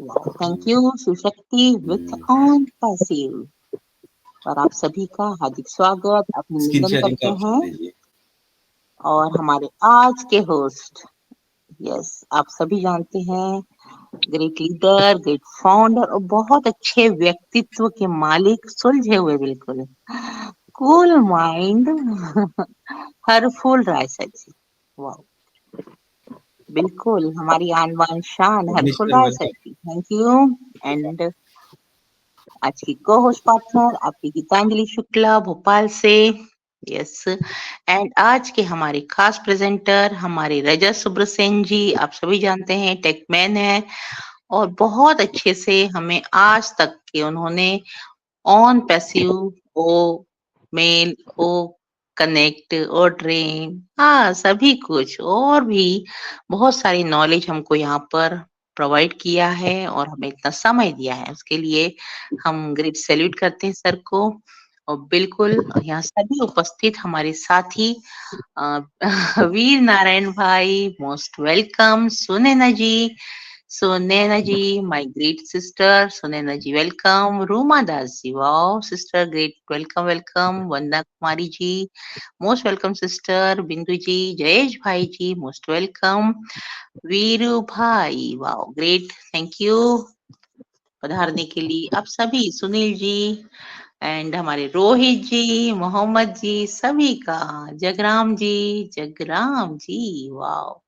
Thank you Sushakti with on passive. और आप सभी का हार्दिक स्वागत, स्क्रीन अभिनंदन शेयरिंग का करते ऑप्शन हैं। दीजिए। और हमारे आज के होस्ट, यस, आप सभी जानते हैं, ग्रेट लीडर, ग्रेट फाउंडर और बहुत अच्छे व्यक्तित्व के मालिक, सुलझे हुए बिल्कुल cool mind Harful Rai sir ji. वाह, बिल्कुल हमारी आन बान शान Harful mister Rai sir welcome. जी, थैंक यू। एंड आज की को होस्ट पार्टनर आपकी गीतांजलि शुक्ला भोपाल से, यस। एंड आज के हमारे खास प्रेजेंटर हमारे रजत सुब्रसेन जी, आप सभी जानते हैं टेकमैन है और बहुत अच्छे से हमें आज तक के उन्होंने OnePassive O mail O connect और ड्रीम, हाँ सभी कुछ और भी बहुत सारी नॉलेज हमको यहाँ पर प्रोवाइड किया है और हमें इतना समय दिया है, उसके लिए हम ग्रेट सैल्यूट करते हैं सर को। और बिल्कुल यहाँ सभी उपस्थित हमारे साथी अ, वीर नारायण भाई, most welcome. Sunaina ji, Sunaina ji my great sister, Sunaina ji welcome. Ruma Das ji, wow sister, great welcome welcome. Vandana Kumari ji, most welcome sister. Bindu ji, Jayesh भाई जी, मोस्ट वेलकम। वीरू भाई, वाओ ग्रेट, थैंक यू पधारने के लिए आप सभी। सुनील जी एंड हमारे रोहित जी, मोहम्मद जी, सभी का, जगराम जी, वाओ।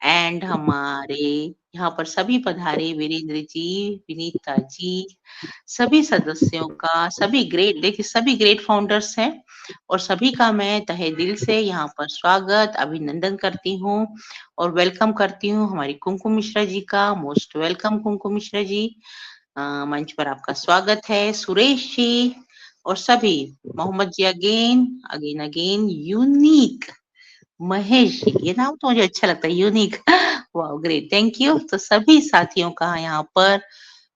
एंड हमारे यहाँ पर सभी पधारे, वीरेंद्र जी, विनीता जी, सभी सदस्यों का, सभी ग्रेट, देखिए सभी ग्रेट फाउंडर्स हैं और सभी का मैं तहे दिल से यहाँ पर स्वागत अभिनंदन करती हूँ और वेलकम करती हूँ हमारी कुमकुम मिश्रा जी का। मोस्ट वेलकम कुमकुम मिश्रा जी, मंच पर आपका स्वागत है। सुरेश जी और सभी, Mohammad ji again again again, unique Mahesh ji, ये नाम तो मुझे अच्छा लगता है, यूनिक, वाह ग्रेट, थैंक यू। तो सभी साथियों का यहाँ पर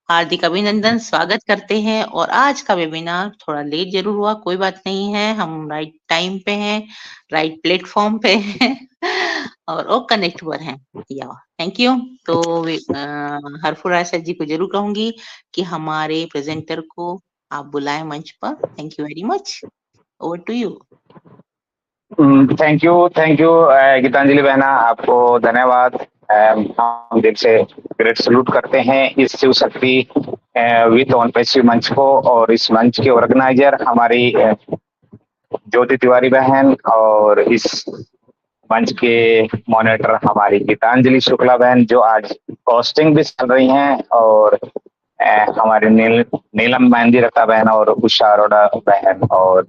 हार्दिक अभिनंदन, स्वागत करते हैं। और आज का वेबिनार थोड़ा लेट जरूर हुआ, कोई बात नहीं है, हम राइट टाइम पे हैं, राइट प्लेटफॉर्म पे हैं और वो कनेक्ट हुए हैं, या थैंक यू। तो हरफुल राय सर जी को जरूर कहूंगी कि हमारे प्रेजेंटर को आप बुलाएं मंच पर। Thank you very much, over to you. Thank you Geetanjali बहना, आपको धन्यवाद। हम दिल से ग्रेट सल्यूट करते हैं इस Shiv Shakti with on passive मंच को, और इस मंच के ऑर्गेनाइजर हमारी ज्योति तिवारी बहन, और इस मंच के मॉनिटर हमारी गीतांजलि शुक्ला बहन जो आज होस्टिंग भी चल रही हैं, और हमारी नीलम मेहंदी रता बहन और उषा अरोड़ा बहन, और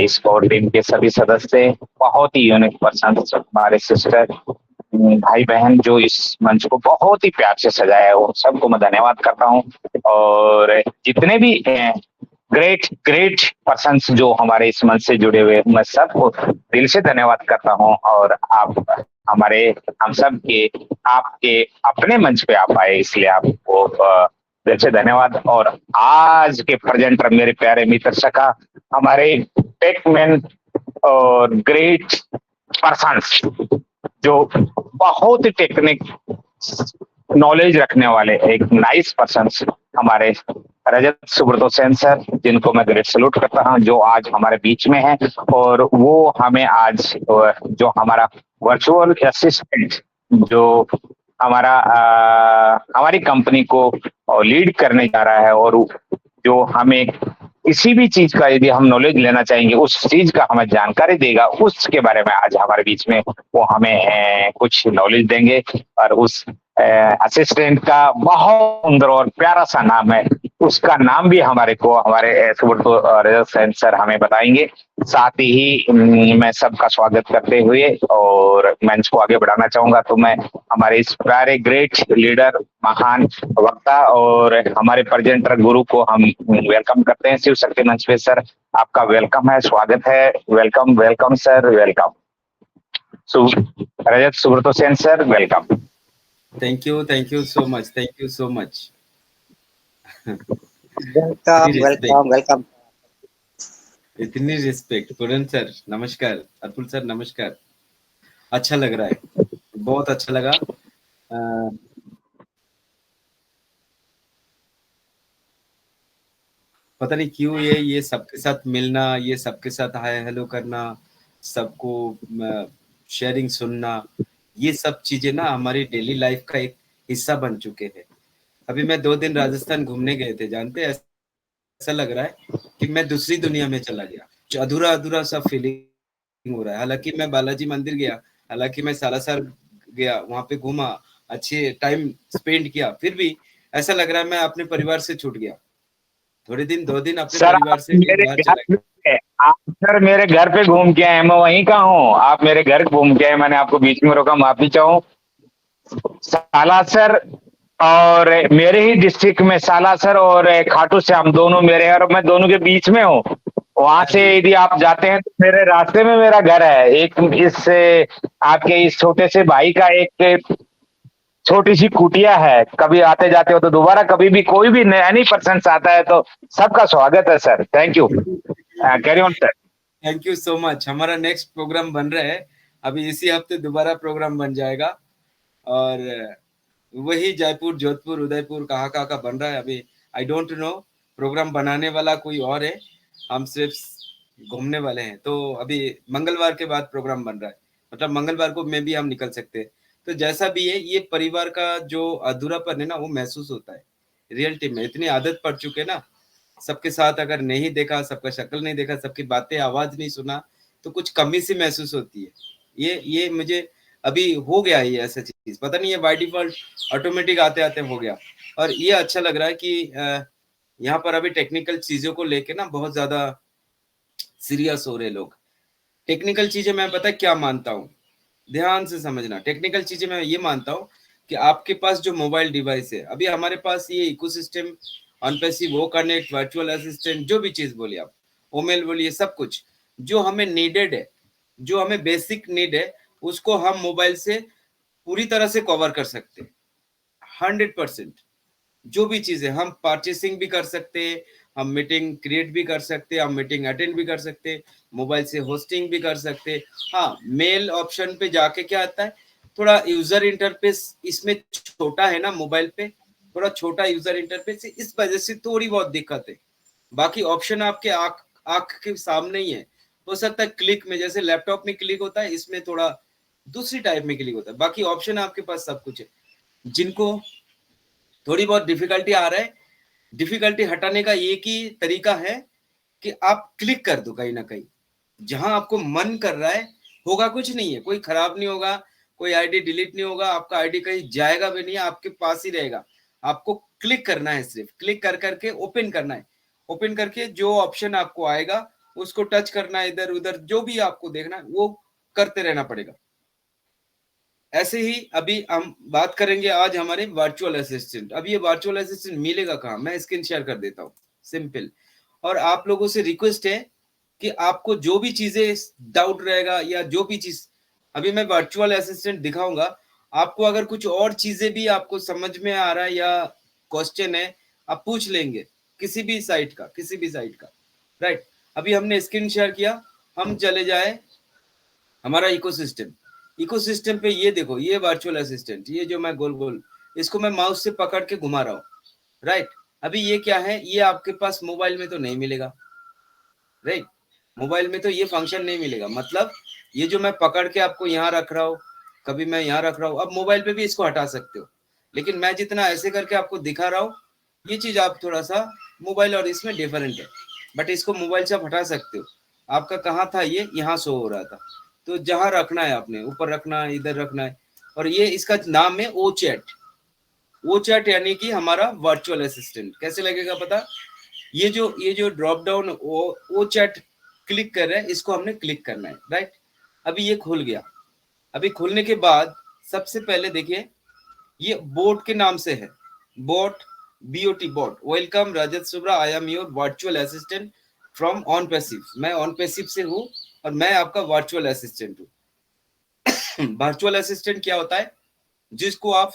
इस कोर टीम के सभी सदस्य, बहुत ही यूनिक पर्सन हमारे सिस्टर भाई बहन जो इस मंच को बहुत ही प्यार से सजाया है, वो सबको मैं धन्यवाद करता हूँ। और जितने भी ग्रेट ग्रेट पर्सन्स जो हमारे इस मंच से जुड़े हुए, मैं सबको दिल से धन्यवाद करता हूँ। और आप हमारे, हम सब के, आपके अपने मंच पे आप आए, इसलिए आपको दिल से धन्यवाद। और आज के प्रेजेंटर मेरे प्यारे मित्र सखा, हमारे टेकमैन और ग्रेट पर्सन्स जो बहुत ही टेक्निक नॉलेज रखने वाले एक नाइस पर्सन्स, हमारे रजत सुब्रतो सेन सर, जिनको मैं ग्रेट सल्यूट करता हूं, जो आज हमारे बीच में हैं। और वो हमें आज जो हमारा वर्चुअल असिस्टेंट, जो हमारा हमारी कंपनी को लीड करने जा रहा है, और जो हमें किसी भी चीज का यदि हम नॉलेज लेना चाहेंगे, उस चीज का हमें जानकारी देगा, उसके बारे में आज हमारे बीच में वो हमें कुछ नॉलेज देंगे। और उस असिस्टेंट का बहुत सुंदर और प्यारा सा नाम है, उसका नाम भी हमारे को हमारे सुब्रतो रजत सेन सर हमें बताएंगे। साथ ही मैं सबका स्वागत करते हुए और मंच को आगे बढ़ाना चाहूंगा, तो मैं हमारे इस प्यारे ग्रेट लीडर, महान वक्ता और हमारे प्रेजेंटर गुरु को हम वेलकम करते हैं शिव शक्ति मंच पे। सर, आपका वेलकम है, स्वागत है, welcome welcome sir, welcome. Rajat Subroto Sen sir, welcome. Thank you so much, thank you so much. Welcome welcome welcome. इतनी रिस्पेक्ट। पूरन सर नमस्कार, अतुल सर नमस्कार। अच्छा लग रहा है, बहुत अच्छा लगा। पता नहीं क्यों ये सबके साथ मिलना, ये सबके साथ हाय हेलो करना, सबको शेयरिंग सुनना, ये सब चीजें ना हमारी डेली लाइफ का एक हिस्सा बन चुके हैं। अभी मैं 2 दिन राजस्थान घूमने गए थे, जानते हैं, ऐसा लग रहा है कि मैं दूसरी दुनिया में चला गया, जो अधूरा अधूरा सा फीलिंग हो रहा है। हालांकि मैं बालाजी मंदिर गया, हालांकि मैं सालासर गया, वहां पे घूमा, अच्छे टाइम स्पेंड किया, फिर भी ऐसा लग रहा है मैं अपने परिवार से छूट गया। थोड़े दिन 2 दिन अपने सर परिवार आप से कहीं मेरे बाहर घर चला गया। पे आप सर मेरे घर पे घूम के आए, मैं वहीं का हूँ, आप मेरे घर घूम के आए, मैंने आपको बीच में रोका, माफी चाहूँ। सालासर और मेरे ही डिस्ट्रिक्ट में सालासर और खाटू श्याम दोनों मेरे हैं, और मैं दोनों के बीच में हूँ। वहां से यदि आप जाते हैं तो मेरे रास्ते में मेरा घर है। एक इस आपके इस छोटे से भाई का एक छोटी सी कुटिया है, कभी आते जाते हो तो दोबारा कभी भी कोई भी एनी पर्सन आता है तो सबका स्वागत है sir. Thank you, carry on sir. Thank you so much. हमारा नेक्स्ट प्रोग्राम बन रहा है, अभी इसी हफ्ते दोबारा प्रोग्राम बन जाएगा, और वही जयपुर, जोधपुर, उदयपुर, कहाँ कहाँ का बन रहा है अभी आई डोंट नो। प्रोग्राम बनाने वाला कोई और है, हम सिर्फ घूमने वाले हैं। तो अभी मंगलवार के बाद प्रोग्राम बन रहा है, मतलब मंगलवार को में भी हम निकल सकते हैं। तो जैसा भी है, ये परिवार का जो अधूरापन है ना, वो महसूस होता है रियलिटी में। इतनी आदत पड़ चुके ना, सबके साथ अगर नहीं देखा, सबका शक्ल नहीं देखा, सबकी बातें आवाज नहीं सुना, तो कुछ कमी सी महसूस होती है। ये मुझे अभी हो गया है, ये ऐसा चीज पता नहीं है, बाय डिफॉल्ट ऑटोमेटिक आते आते हो गया। और ये अच्छा लग रहा है कि यहाँ पर अभी टेक्निकल चीजों को लेके ना बहुत ज्यादा सीरियस हो रहे लोग। टेक्निकल चीजें मैं पता क्या मानता हूँ, ध्यान से समझना। टेक्निकल चीजें मैं ये मानता हूँ कि आपके पास जो मोबाइल डिवाइस है, अभी हमारे पास ये इकोसिस्टम ऑन पैसिव, वो कनेक्ट, वर्चुअल असिस्टेंट, जो भी चीज बोलिए आप, ओमेल बोलिए, सब कुछ जो हमें नीडेड है, जो हमें बेसिक नीड है, उसको हम मोबाइल से पूरी तरह से कवर कर सकते हैं 100%। जो भी चीजें हम परचेसिंग भी कर सकते हैं, हम मीटिंग क्रिएट भी कर सकते हैं, हम मीटिंग अटेंड भी कर सकते हैं, मोबाइल से होस्टिंग भी कर सकते हैं। हाँ, मेल ऑप्शन पे जाके क्या आता है, थोड़ा यूजर इंटरफेस इसमें छोटा है ना, मोबाइल पे थोड़ा छोटा यूजर इंटरफेस है, इस वजह से थोड़ी बहुत दिक्कत है। बाकी ऑप्शन आपके आंख के सामने ही है। हो सकता है क्लिक में, जैसे लैपटॉप में क्लिक होता है, इसमें थोड़ा दूसरी टाइप में क्लिक होता है, बाकी ऑप्शन आपके पास सब कुछ है। जिनको थोड़ी बहुत डिफिकल्टी आ रहा है, डिफिकल्टी हटाने का एक ही तरीका है कि आप क्लिक कर दो कहीं ना कहीं, जहां आपको मन कर रहा है। होगा कुछ नहीं है, कोई खराब नहीं होगा, कोई आईडी डिलीट नहीं होगा, आपका आईडी कहीं जाएगा भी नहीं, आपके पास ही रहेगा। आपको क्लिक करना है, सिर्फ क्लिक कर करके ओपन करना है। ओपन करके जो ऑप्शन आपको आएगा उसको टच करना है, इधर उधर जो भी आपको देखना है वो करते रहना पड़ेगा। ऐसे ही अभी हम बात करेंगे आज हमारे वर्चुअल असिस्टेंट। अब ये वर्चुअल असिस्टेंट मिलेगा कहाँ, मैं स्क्रीन शेयर कर देता हूँ, सिंपल। और आप लोगों से रिक्वेस्ट है कि आपको जो भी चीजें डाउट रहेगा या जो भी चीज, अभी मैं वर्चुअल असिस्टेंट दिखाऊंगा आपको, अगर कुछ और चीजें भी आपको समझ में आ रहा है या क्वेश्चन है, आप पूछ लेंगे किसी भी साइट का, राइट। अभी हमने स्क्रीन शेयर किया, हम चले जाए हमारा इकोसिस्टम पे। ये देखो, ये वर्चुअल असिस्टेंट, ये जो मैं गोल गोल इसको मैं माउस से पकड़ के घुमा रहा हूँ, राइट। अभी ये क्या है, ये आपके पास मोबाइल में तो नहीं मिलेगा, राइट। मोबाइल में तो ये फंक्शन नहीं मिलेगा, मतलब ये जो मैं पकड़ के आपको यहाँ रख रहा हूँ, कभी मैं यहाँ रख रहा हूँ, अब मोबाइल पे भी इसको हटा सकते हो, लेकिन मैं जितना ऐसे करके आपको दिखा रहा हूँ, ये चीज आप थोड़ा सा मोबाइल और इसमें डिफरेंट है, बट इसको मोबाइल से आप हटा सकते हो। आपका कहाँ था, ये यहाँ शो हो रहा था, तो जहां रखना है आपने, ऊपर रखना है, इधर रखना है। और ये इसका नाम है ओ चैट, यानी कि हमारा वर्चुअल असिस्टेंट। कैसे लगेगा पता, ये जो ड्रॉप डाउन ओ चैट क्लिक कर रहे हैं, इसको हमने क्लिक करना है, राइट। अभी ये खुल गया। अभी खुलने के बाद सबसे पहले देखिए, ये बोट के नाम से है, boat, boat. Welcome Rajat Subra, I am your virtual assistant from on passive. मैं ऑन पैसिव से हूँ और मैं आपका वर्चुअल असिस्टेंट हूँ। वर्चुअल असिस्टेंट क्या होता है, जिसको आप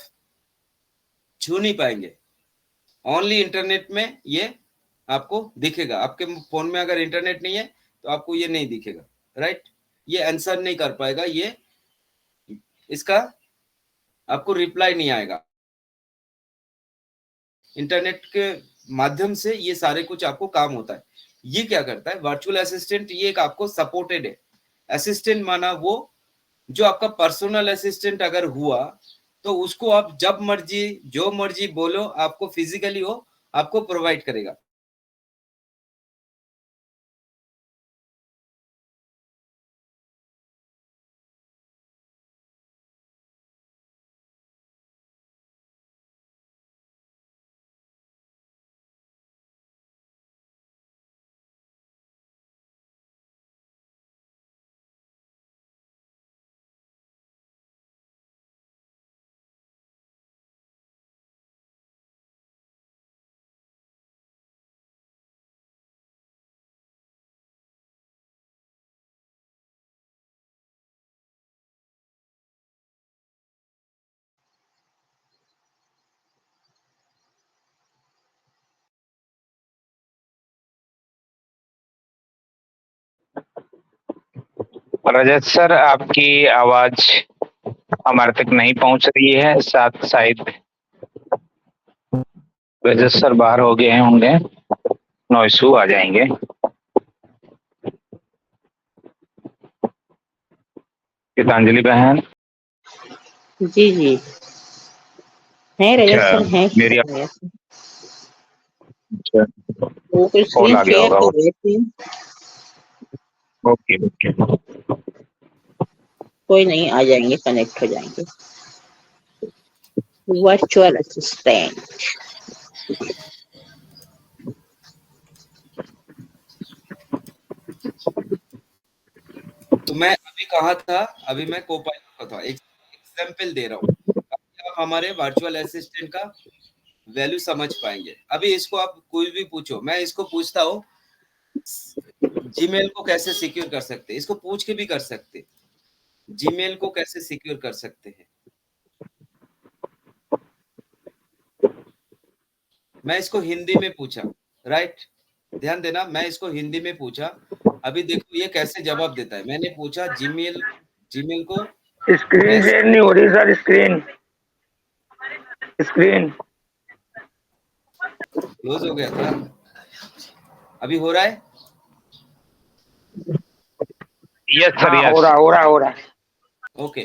छू नहीं पाएंगे, ओनली इंटरनेट में ये आपको दिखेगा। आपके फोन में अगर इंटरनेट नहीं है तो आपको ये नहीं दिखेगा, राइट। ये आंसर नहीं कर पाएगा, ये इसका आपको रिप्लाई नहीं आएगा। इंटरनेट के माध्यम से ये सारे कुछ आपको काम होता है। ये क्या करता है वर्चुअल असिस्टेंट, ये एक आपको सपोर्टेड है। असिस्टेंट माना वो जो आपका पर्सनल असिस्टेंट अगर हुआ तो उसको आप जब मर्जी जो मर्जी बोलो, आपको फिजिकली वो आपको प्रोवाइड करेगा। रजत सर, आपकी आवाज हमारे तक नहीं पहुंच रही है। साथ शायद रजत सर बाहर हो गए होंगे, नो इशू, आ जाएंगे। गीतांजलि बहन। जी जी हैं रजत अच्छा, सर, हैं मेरी वो कोई कॉल स्क्रीन आ गया शेयर होगा। कर रहे थे। Okay okay. कोई नहीं, आ जाएंगे, कनेक्ट हो जाएंगे। Virtual assistant. तो मैं अभी कहा था, अभी मैं कोपायलट का था, एक एग्जाम्पल दे रहा हूँ, आप हमारे वर्चुअल असिस्टेंट का वैल्यू समझ पाएंगे। अभी इसको आप कोई भी पूछो, मैं इसको पूछता हूँ जीमेल को कैसे सिक्योर कर सकते हैं, इसको पूछ के भी कर सकते, जीमेल को कैसे सिक्योर कर सकते हैं। मैं इसको हिंदी में पूछा, राइट, ध्यान देना, मैं इसको हिंदी में पूछा। अभी देखो ये कैसे जवाब देता है। मैंने पूछा जीमेल को स्क्रीन कैसे, शेयर नहीं हो रही सर, स्क्रीन क्लोज हो गया था, अभी हो रहा है। यस सर, यस हो रहा। ओके,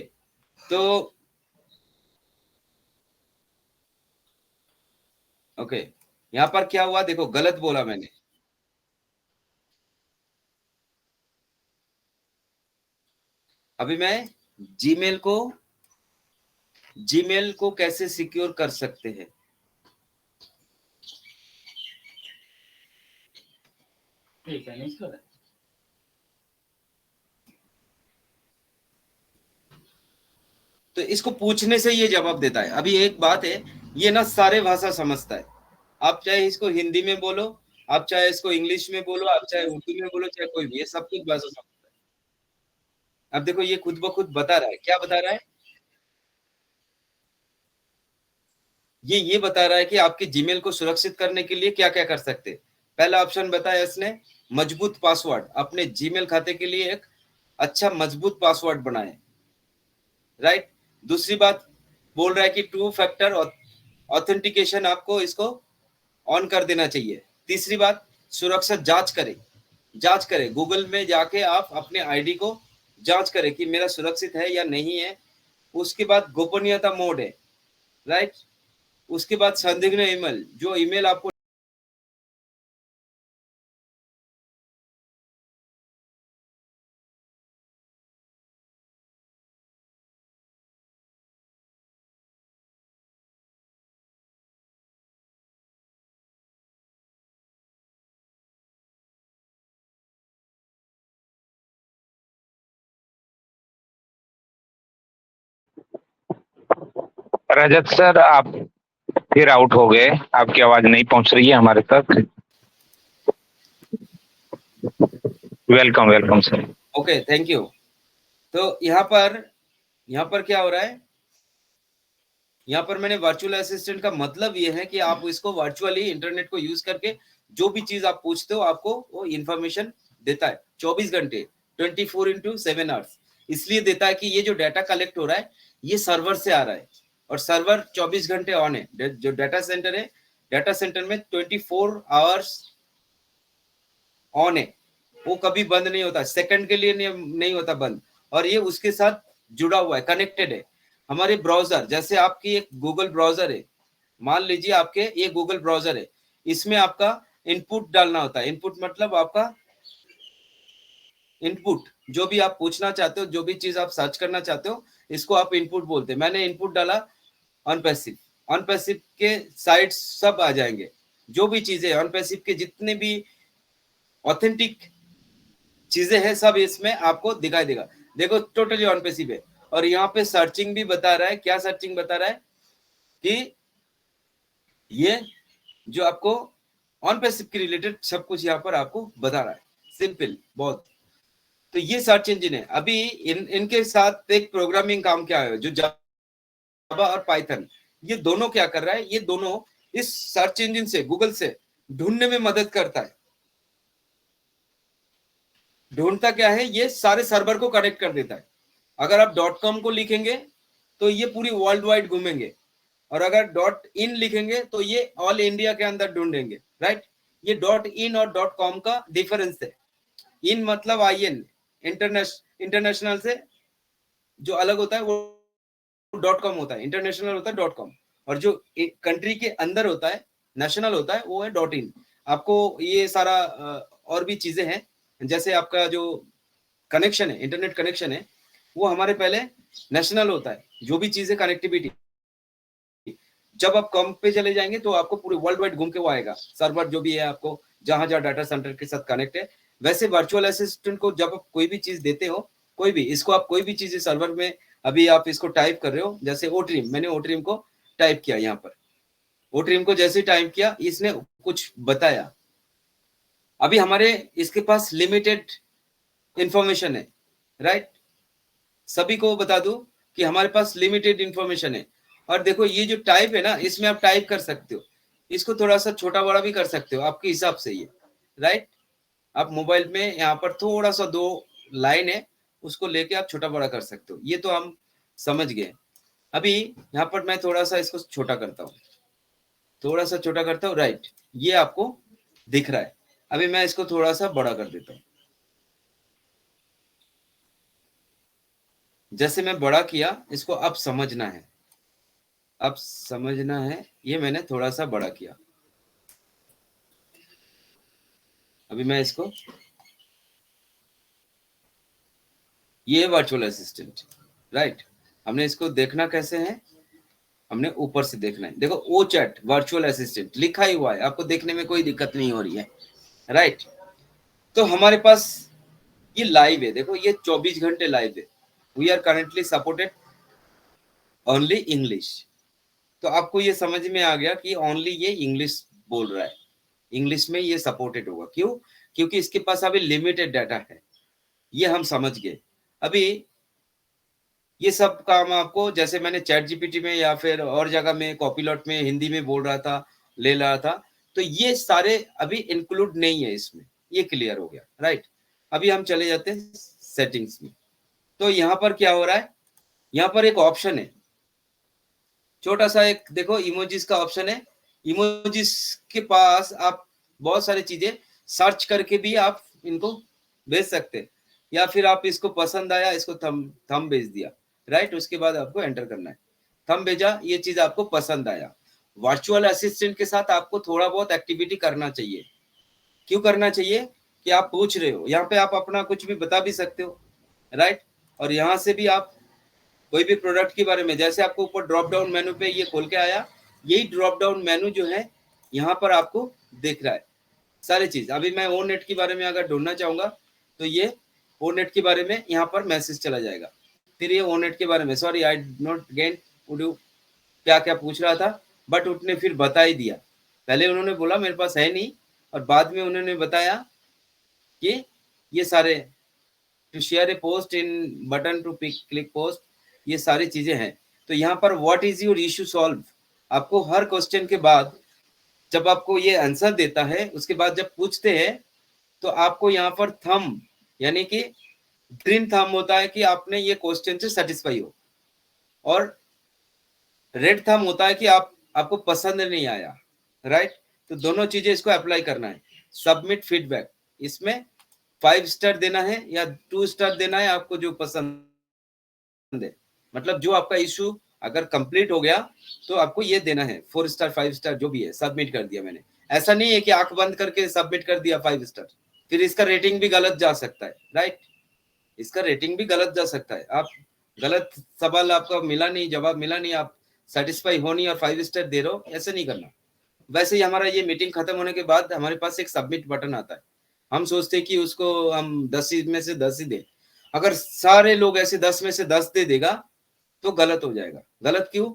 तो ओके, यहाँ पर क्या हुआ देखो, गलत बोला मैंने। अभी मैं जीमेल को कैसे सिक्योर कर सकते हैं। तो इसको पूछने से ये जवाब देता है। अभी एक बात है, ये ना सारे भाषा समझता है। आप चाहे इसको हिंदी में बोलो, आप चाहे इसको इंग्लिश में बोलो, आप चाहे उर्दू में बोलो, चाहे कोई भी, ये सब कुछ भाषा समझता है। अब देखो ये खुद ब खुद बता रहा है, क्या बता रहा है, ये बता रहा है कि आपके जीमेल को सुरक्षित करने के लिए क्या क्या कर सकते। पहला ऑप्शन बताया इसने, मजबूत पासवर्ड, अपने जीमेल खाते के लिए एक अच्छा मजबूत पासवर्ड बनाए, राइट। दूसरी बात बोल रहा है कि टू फैक्टर ऑथेंटिकेशन आपको इसको ऑन कर देना चाहिए। तीसरी बात, सुरक्षा जांच करें गूगल में जाके आप अपने आईडी को जांच करें कि मेरा सुरक्षित है या नहीं है। उसके बाद गोपनीयता मोड है, राइट। उसके बाद संदिग्ध ईमेल, जो ईमेल आपको रजत सर, आप फिर आउट हो गए, आपकी आवाज नहीं पहुंच रही है हमारे तक। Welcome sir. Okay, thank you. तो यहाँ पर क्या हो रहा है, यहाँ पर मैंने वर्चुअल असिस्टेंट का मतलब ये है कि आप इसको वर्चुअली इंटरनेट को यूज करके जो भी चीज आप पूछते हो आपको वो इंफॉर्मेशन देता है 24 घंटे 24/7 आवर्स। इसलिए देता है कि ये जो डाटा कलेक्ट हो रहा है ये सर्वर से आ रहा है और सर्वर 24 घंटे ऑन है। जो डाटा सेंटर है डाटा सेंटर में 24 आवर्स ऑन है, वो कभी बंद नहीं होता, सेकंड के लिए नहीं होता बंद, और ये उसके साथ जुड़ा हुआ है, कनेक्टेड है। हमारे ब्राउजर, जैसे आपकी एक गूगल ब्राउजर है, मान लीजिए आपके ये गूगल ब्राउजर है, इसमें आपका इनपुट डालना होता है। इनपुट मतलब आपका इनपुट, जो भी आप पूछना चाहते हो, जो भी चीज आप सर्च करना चाहते हो, इसको आप इनपुट बोलते हैं। मैंने इनपुट डाला ऑनपैसिव, ऑनपैसिव के साइट्स सब आ जाएंगे, जो भी चीजें ऑनपैसिव के जितने भी ऑथेंटिक चीजें हैं सब इसमें आपको दिखाई देगा। देखो टोटली ऑनपैसिव है, और यहाँ पे सर्चिंग भी बता रहा है। क्या सर्चिंग बता रहा है कि ये जो आपको ऑनपैसिव के रिलेटेड सब कुछ यहाँ पर आपको बता रहा है, सिंपल बहुत। तो ये सर्च इंजन है। अभी इनके साथ एक प्रोग्रामिंग काम क्या है, जो जावा और पाइथन, ये दोनों क्या कर रहा है, ये दोनों इस सर्च इंजन से, गूगल से ढूंढने में मदद करता है। ढूंढता क्या है, ये सारे सर्वर को कनेक्ट कर देता है। अगर आप .com को लिखेंगे तो ये पूरी वर्ल्ड वाइड घूमेंगे, और अगर .in लिखेंगे तो ये ऑल इंडिया के अंदर ढूंढेंगे, राइट। ये .in और .com का डिफरेंस है। इन मतलब IN, इंटरनेशनल से जो अलग होता है वो .com होता है, इंटरनेशनल होता है .com, और जो कंट्री के अंदर होता है, नेशनल होता है, वो है .in। आपको ये सारा और भी चीजें हैं, जैसे आपका जो कनेक्शन है, इंटरनेट कनेक्शन है, वो हमारे पहले नेशनल होता है, जो भी चीजें कनेक्टिविटी। जब आप कॉम पे चले जाएंगे तो आपको पूरे वर्ल्ड वाइड घूम के वो आएगा, सर्वर जो भी है आपको जहां जहां डाटा सेंटर के साथ कनेक्ट है। वैसे वर्चुअल असिस्टेंट को जब आप कोई भी चीज देते हो, कोई भी, इसको आप कोई भी चीज सर्वर में, अभी आप इसको टाइप कर रहे हो, जैसे ओट्रीम, मैंने ओट्रीम को टाइप किया, यहाँ पर ओट्रीम को जैसे टाइप किया, इसने कुछ बताया। अभी हमारे इसके पास लिमिटेड इंफॉर्मेशन है, राइट। सभी को बता दूं कि हमारे पास लिमिटेड इंफॉर्मेशन है। और देखो ये जो टाइप है ना, इसमें आप टाइप कर सकते हो, इसको थोड़ा सा छोटा बड़ा भी कर सकते हो आपके हिसाब से, ये राइट। आप मोबाइल में यहाँ पर थोड़ा सा 2 लाइन है, उसको लेके आप छोटा बड़ा कर सकते हो, ये तो हम समझ गए। अभी यहाँ पर मैं थोड़ा सा इसको छोटा करता हूँ, थोड़ा सा छोटा करता हूँ, राइट। ये आपको दिख रहा है। अभी मैं इसको थोड़ा सा बड़ा कर देता हूँ। जैसे मैं बड़ा किया, इसको अब समझना है, अब समझना है। ये मैंने थोड़ा सा बड़ा किया। अभी मैं इसको, ये वर्चुअल असिस्टेंट, राइट। हमने इसको देखना कैसे है, हमने ऊपर से देखना है। देखो ओ चैट वर्चुअल असिस्टेंट लिखा ही हुआ है, आपको देखने में कोई दिक्कत नहीं हो रही है, राइट। तो हमारे पास ये लाइव है, देखो ये 24 घंटे लाइव है। We are currently supported only English. तो आपको ये समझ में आ गया कि ओनली ये इंग्लिश बोल रहा है, इंग्लिश में ये सपोर्टेड होगा। क्यों? क्योंकि इसके पास अभी लिमिटेड डाटा है, ये हम समझ गए। अभी ये सब काम आपको, जैसे मैंने चैट जीपीटी में या फिर और जगह में कॉपीलॉट में हिंदी में बोल रहा था, ले रहा था, तो ये सारे अभी इंक्लूड नहीं है इसमें, ये क्लियर हो गया, राइट। अभी हम चले जाते हैं सेटिंग्स में। तो यहाँ पर क्या हो रहा है, यहाँ पर एक ऑप्शन है, छोटा सा एक, देखो इमोजीज का ऑप्शन है। इमोजीज के पास आप बहुत सारी चीजें सर्च करके भी आप इनको भेज सकते हैं, या फिर आप इसको पसंद आया, इसको थंब भेज दिया, राइट। उसके बाद आपको एंटर करना है, थंब भेजा, ये चीज आपको पसंद आया। वर्चुअल असिस्टेंट के साथ आपको थोड़ा बहुत एक्टिविटी करना चाहिए। क्यों करना चाहिए? कि आप पूछ रहे हो, यहाँ पे आप अपना कुछ भी बता भी सकते हो, राइट। और यहाँ से भी आप कोई भी प्रोडक्ट के बारे में, जैसे आपको ऊपर ड्रॉप डाउन मेनू पे ये खोल के आया, यही ड्रॉप डाउन मेनू जो है यहाँ पर आपको दिख रहा है सारी चीज। अभी मैं ओ नेट के बारे में अगर ढूंढना चाहूंगा तो ये ओ नेट के बारे में यहाँ पर मैसेज चला जाएगा। फिर ये ओ नेट के बारे में, सॉरी आई नॉट गेट क्या क्या पूछ रहा था, बट उसने फिर बता ही दिया। पहले उन्होंने बोला मेरे पास है नहीं, और बाद में उन्होंने बताया कि ये सारे to share a post in button to click post, ये सारी चीजें हैं। तो यहाँ पर what is your issue solve, आपको हर क्वेश्चन के बाद जब आपको ये आंसर देता है, उसके बाद जब पूछते हैं तो आपको यहाँ पर थंब, यानी कि ग्रीन थंब होता है कि आपने ये क्वेश्चन से सेटिस्फाई हो, और रेड थंब होता है कि आपको पसंद नहीं आया, राइट। तो दोनों चीजें इसको अप्लाई करना है। सबमिट फीडबैक, इसमें 5 स्टार देना है या 2 स्टार देना है, आपको जो पसंद है। मतलब जो आपका इशू अगर कंप्लीट हो गया तो आपको ये देना है 4 स्टार 5 स्टार जो भी है। सबमिट कर दिया मैंने, ऐसा नहीं है कि आंख बंद करके सबमिट कर दिया 5 स्टार, फिर इसका रेटिंग भी गलत जा सकता है। राइट, इसका रेटिंग भी गलत जा सकता है। आप गलत सवाल आपका मिला नहीं, जवाब मिला नहीं, आप सेटिस्फाई हो नहीं और 5 स्टार दे रहे हो, ऐसे नहीं करना। वैसे ही हमारा ये मीटिंग खत्म होने के बाद हमारे पास एक सबमिट बटन आता है। हम सोचते हैं कि उसको हम 10 में से 10 ही दे। अगर सारे लोग ऐसे 10 में से 10 दे देगा तो गलत हो जाएगा। गलत क्यों?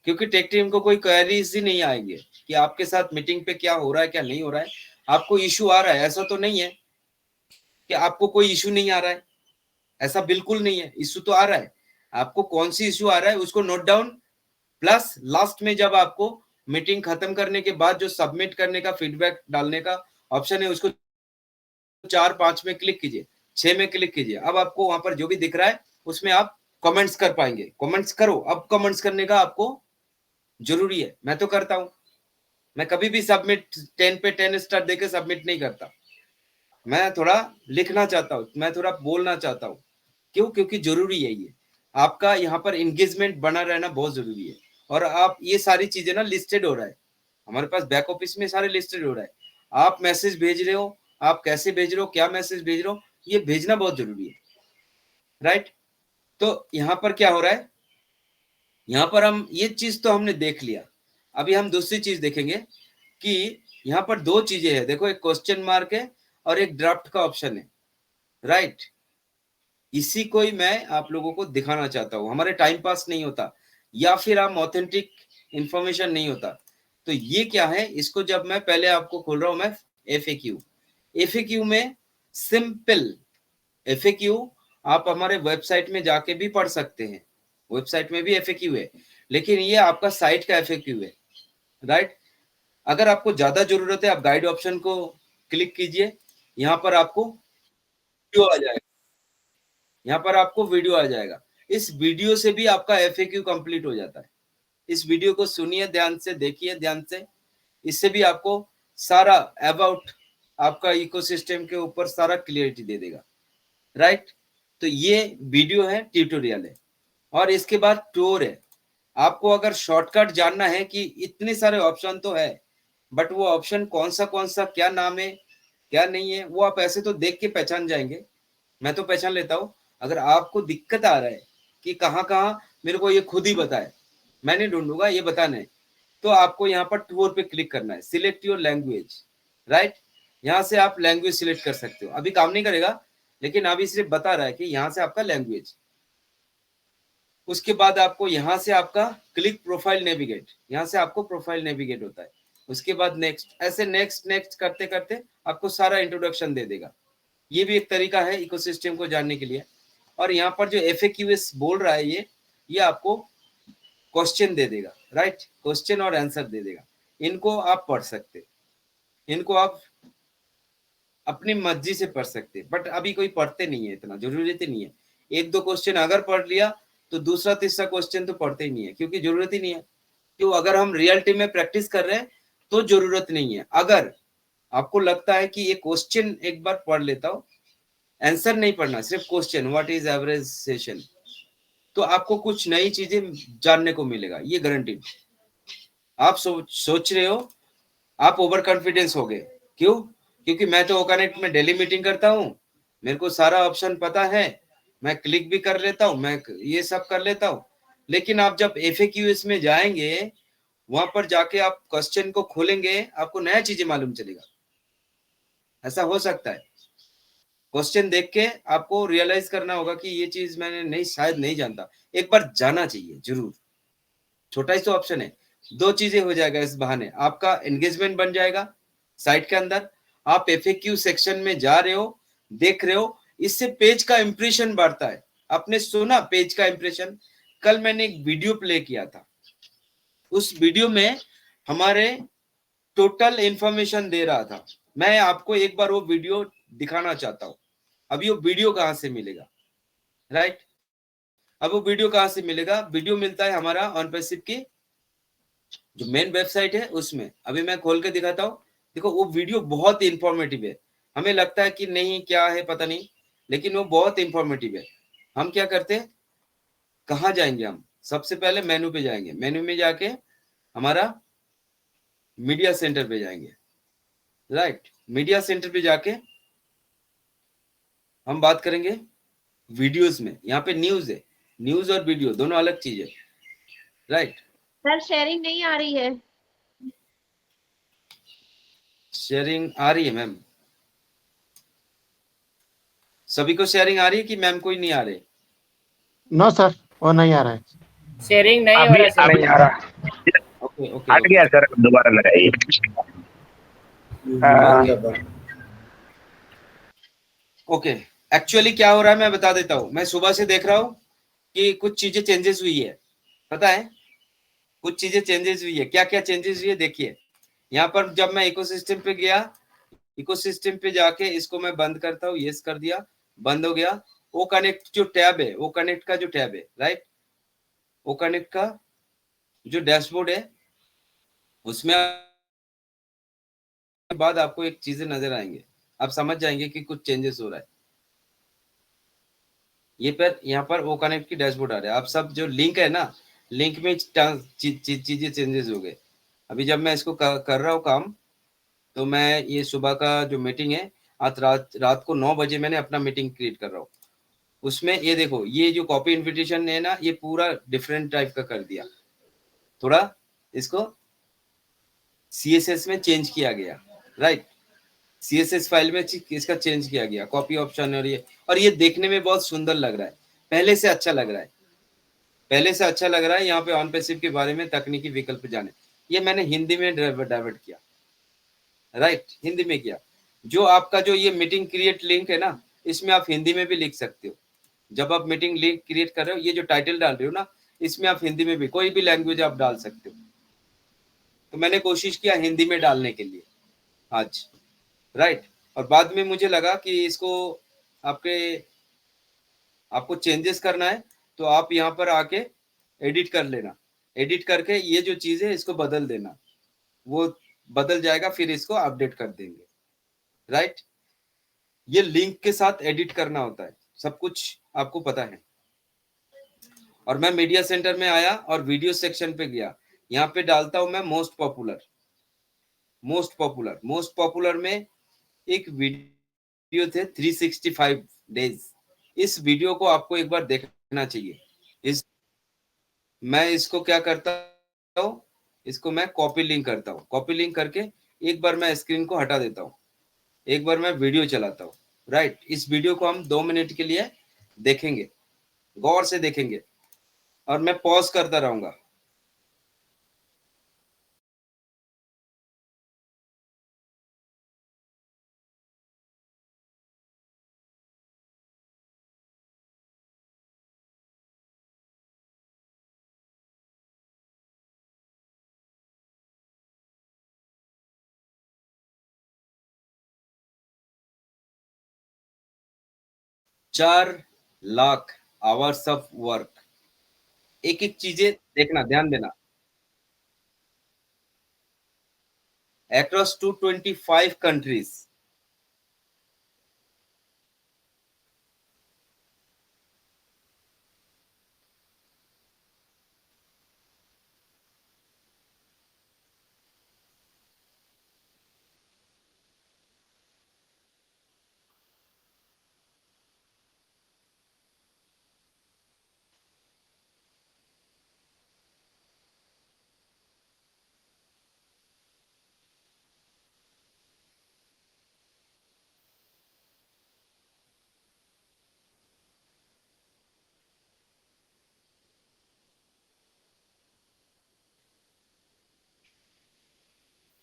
क्योंकि टेक टीम को कोई क्वेरीज ही नहीं आएंगे कि आपके साथ मीटिंग पे क्या हो रहा है क्या नहीं हो रहा है। आपको इशू आ रहा है, ऐसा तो नहीं है कि आपको कोई इशू नहीं आ रहा है, ऐसा बिल्कुल नहीं है। इशू तो आ रहा है। आपको कौन सी इशू आ रहा है उसको नोट डाउन, प्लस लास्ट में जब आपको मीटिंग खत्म करने के बाद जो सबमिट करने का फीडबैक डालने का ऑप्शन है उसको 4 5 में क्लिक कीजिए, 6 में क्लिक कीजिए। अब आपको वहां पर जो भी दिख रहा है उसमें आप कमेंट्स कर पाएंगे। कमेंट्स करो। अब कमेंट्स करने का आपको जरूरी है। मैं तो करता हूं। मैं कभी भी सबमिट 10 पे 10 स्टार देके सबमिट नहीं करता। मैं थोड़ा लिखना चाहता हूँ, मैं थोड़ा बोलना चाहता हूँ। क्यों? क्योंकि जरूरी है ये। आपका यहाँ पर एंगेजमेंट बना रहना बहुत जरूरी है। और आप ये सारी चीजें ना लिस्टेड हो रहा है हमारे पास, बैक ऑफिस में सारे लिस्टेड हो रहा है। आप मैसेज भेज रहे हो, आप कैसे भेज रहे हो, क्या मैसेज भेज रहे हो, ये भेजना बहुत जरूरी है। राइट। तो यहाँ पर क्या हो रहा है, यहाँ पर हम ये चीज तो हमने देख लिया। अभी हम दूसरी चीज देखेंगे कि यहाँ पर 2 चीजें है। देखो, एक क्वेश्चन मार्क है और एक ड्राफ्ट का ऑप्शन है। राइट, इसी को ही मैं आप लोगों को दिखाना चाहता हूँ। हमारे टाइम पास नहीं होता या फिर हम ऑथेंटिक इंफॉर्मेशन नहीं होता। तो ये क्या है, इसको जब मैं पहले आपको खोल रहा हूं मैं एफएक्यू। एफएक्यू में सिंपल एफएक्यू आप हमारे वेबसाइट में जाके भी पढ़ सकते हैं। वेबसाइट में भी एफएक्यू है, लेकिन ये आपका साइट का एफएक्यू है। राइट। अगर आपको ज्यादा जरूरत है आप गाइड ऑप्शन को क्लिक कीजिए, यहाँ पर आपको वीडियो आ जाएगा। यहाँ पर आपको वीडियो आ जाएगा। इस वीडियो से भी आपका एफएक्यू कंप्लीट हो जाता है। इस वीडियो को सुनिए ध्यान से, देखिए ध्यान से। इससे भी आपको सारा अबाउट आपका इकोसिस्टम के ऊपर सारा क्लियरिटी दे देगा। राइट। तो ये वीडियो है, ट्यूटोरियल है। और इसके बाद टूर है। आपको अगर शॉर्टकट जानना है कि इतने सारे ऑप्शन तो है, बट वो ऑप्शन कौन सा क्या नाम है क्या नहीं है, वो आप ऐसे तो देख के पहचान जाएंगे। मैं तो पहचान लेता हूँ। अगर आपको दिक्कत आ रहा है कि कहाँ कहाँ मेरे को ये खुद ही बताए, मैं नहीं ढूंढूंगा, ये बताना है, तो आपको यहाँ पर टूर पे क्लिक करना है। Select your language. राइट, यहाँ से आप लैंग्वेज सिलेक्ट कर सकते हो। अभी काम नहीं करेगा, लेकिन अभी सिर्फ बता रहा है कि यहाँ से आपका लैंग्वेज। उसके बाद आपको यहाँ से आपका क्लिक प्रोफाइल नेविगेट, यहाँ से आपको प्रोफाइल नेविगेट होता है। उसके बाद नेक्स्ट, ऐसे नेक्स्ट नेक्स्ट करते करते आपको सारा इंट्रोडक्शन दे देगा। ये भी एक तरीका है इकोसिस्टम को जानने के लिए। और यहाँ पर जो एफएक्यूएस बोल रहा है ये आपको क्वेश्चन दे देगा। राइट, क्वेश्चन और आंसर दे देगा। इनको आप पढ़ सकते, इनको आप अपनी मर्जी से पढ़ सकते, बट अभी कोई पढ़ते नहीं है, इतना जरूरत ही नहीं है। 1-2 क्वेश्चन अगर पढ़ लिया तो दूसरा तीसरा क्वेश्चन तो पढ़ते ही नहीं है, क्योंकि जरूरत ही नहीं है। क्यों? अगर हम रियलिटी में प्रैक्टिस कर रहे हैं तो जरूरत नहीं है। अगर आपको लगता है कि ये क्वेश्चन एक बार पढ़ लेता हूं, आंसर नहीं पढ़ना, सिर्फ question what is average session, तो आपको कुछ नई चीजें जानने को मिलेगा, ये गारंटीड। आप सोच रहे हो आप ओवर कॉन्फिडेंस हो गए। क्यों? क्योंकि मैं तो ओकनेक्ट में डेली मीटिंग करता हूँ, मेरे को सारा ऑप्शन पता है, मैं क्लिक भी कर लेता हूँ, मैं ये सब कर लेता हूँ। लेकिन आप जब एफएक्यूएस में जाएंगे, वहां पर जाके आप क्वेश्चन को खोलेंगे, आपको नया चीजें मालूम चलेगा। ऐसा हो सकता है, क्वेश्चन देख के आपको रियलाइज करना होगा कि ये चीज मैंने नहीं, शायद नहीं जानता, एक बार जाना चाहिए जरूर। छोटा ही तो ऑप्शन है, 2 चीजें हो जाएगा इस बहाने। आपका एंगेजमेंट बन जाएगा साइट के अंदर, आप एफएक्यू सेक्शन में जा रहे हो, देख रहे हो, इससे पेज का इंप्रेशन बढ़ता है। आपने सुना पेज का इंप्रेशन? कल मैंने एक वीडियो प्ले किया था, उस वीडियो में हमारे टोटल इंफॉर्मेशन दे रहा था। मैं आपको एक बार वो वीडियो दिखाना चाहता हूं। अभी वो वीडियो कहां से मिलेगा? राइट, अब वो वीडियो कहां से मिलेगा? वीडियो मिलता है हमारा ऑन पैसिव की जो मेन वेबसाइट है उसमें अभी मैं खोल के दिखाता हूँ। देखो वो वीडियो बहुत इंफॉर्मेटिव है। हमें लगता है कि नहीं क्या है पता नहीं, लेकिन वो बहुत इंफॉर्मेटिव है। हम क्या करते हैं, कहाँ जाएंगे हम, सबसे पहले मेनू पे जाएंगे, मेनू में जाके हमारा मीडिया सेंटर पे जाएंगे। राइट, मीडिया सेंटर पे जाके हम बात करेंगे वीडियोस में। यहाँ पे न्यूज है, न्यूज और वीडियो दोनों अलग चीज है। राइट, सर शेयरिंग नहीं आ रही है। शेयरिंग आ रही है मैम? सभी को शेयरिंग आ रही है कि मैम कोई नहीं आ रही? नो सर, वो नहीं आ रहा है। शेयरिंग नहीं हो अभी रहा अभी आ रहा, ओके ओके हट गया सर, दोबारा लगाइए। ओके। एक्चुअली क्या हो रहा है मैं बता देता हूँ। मैं सुबह से देख रहा हूँ कि कुछ चीजें चेंजेस हुई है, पता है कुछ चीजें चेंजेस हुई है। क्या क्या चेंजेस हुई है देखिए। यहाँ पर जब मैं इकोसिस्टम पे गया, इकोसिस्टम पे जाके इसको मैं बंद करता हूँ, यस कर दिया, बंद हो गया। वो कनेक्ट जो टैब है, वो कनेक्ट का जो टैब है, राइट, वो कनेक्ट का जो डैशबोर्ड है उसमें बाद आपको एक चीजें नजर आएंगे, आप समझ जाएंगे कि कुछ चेंजेस हो रहा है। ये पर यहाँ पर वो कनेक्ट की डैशबोर्ड आ रहा है। आप सब जो लिंक है ना, लिंक में चीजें चेंजेस हो गए। अभी जब मैं इसको कर रहा हूँ काम, तो मैं ये सुबह का जो मीटिंग है, आज रात को 9 बजे मैंने अपना मीटिंग क्रिएट कर रहा हूँ। उसमें ये देखो, ये जो कॉपी इन्विटेशन है ना, ये पूरा डिफरेंट टाइप का कर दिया। थोड़ा इसको CSS में चेंज किया गया। राइट, CSS फाइल में इसका चेंज किया गया, कॉपी ऑप्शन। और ये देखने में बहुत सुंदर लग रहा है, पहले से अच्छा लग रहा है, पहले से अच्छा लग रहा है। यहाँ पे ऑन पैसिव के बारे में तकनीकी विकल्प जाने, ये मैंने हिंदी में डाइवर्ट किया। राइट, हिंदी में किया। जो आपका जो ये मीटिंग क्रिएट लिंक है ना, इसमें आप हिंदी में भी लिख सकते हो। जब आप मीटिंग लिंक क्रिएट कर रहे हो, ये जो टाइटल डाल रहे हो ना, इसमें आप हिंदी में भी कोई भी लैंग्वेज आप डाल सकते हो। तो मैंने कोशिश किया हिंदी में डालने के लिए आज। राइट, और बाद में मुझे लगा कि इसको आपको चेंजेस करना है तो आप यहाँ पर आके एडिट कर लेना। एडिट करके ये जो चीज है इसको बदल देना, वो बदल जाएगा, फिर इसको अपडेट कर देंगे। राइट, ये लिंक के साथ एडिट करना होता है, सब कुछ आपको पता है। और मैं मीडिया सेंटर में आया और वीडियो सेक्शन पे गया। यहाँ पे डालता हूं मैं मोस्ट पॉपुलर। मोस्ट पॉपुलर में एक वीडियो थे 365 डेज। इस वीडियो को आपको एक बार देखना चाहिए। मैं इसको क्या करता हूँ, इसको मैं कॉपी लिंक करता हूँ। कॉपी लिंक करके एक बार मैं स्क्रीन को हटा देता हूँ, एक बार मैं वीडियो चलाता हूँ। राइट, इस वीडियो को हम 2 मिनट के लिए देखेंगे, गौर से देखेंगे, और मैं पॉज करता रहूंगा। चार लाख आवर्स ऑफ वर्क। एक एक चीजें देखना, ध्यान देना। Across 225 countries।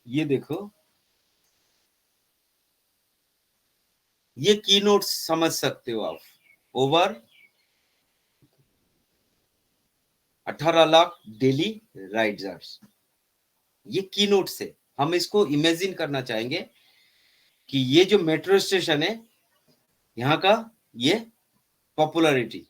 ये देखो, ये की नोट्स समझ सकते हो आप। ओवर 18 लाख डेली राइडर्स, ये की नोट से हम इसको इमेजिन करना चाहेंगे कि ये जो मेट्रो स्टेशन है, यहाँ का ये पॉपुलैरिटी।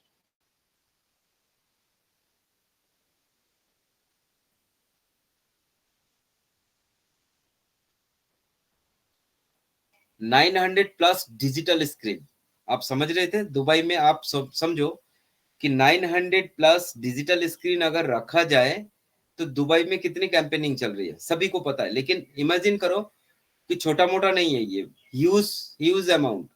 900 plus digital screen. आप समझ रहे थे? दुबई में आप समझो कि 900 प्लस डिजिटल स्क्रीन अगर रखा जाए तो दुबई में कितनी कैंपेनिंग चल रही है सभी को पता है। लेकिन इमेजिन करो कि छोटा मोटा नहीं है ये, ह्यूज ह्यूज अमाउंट।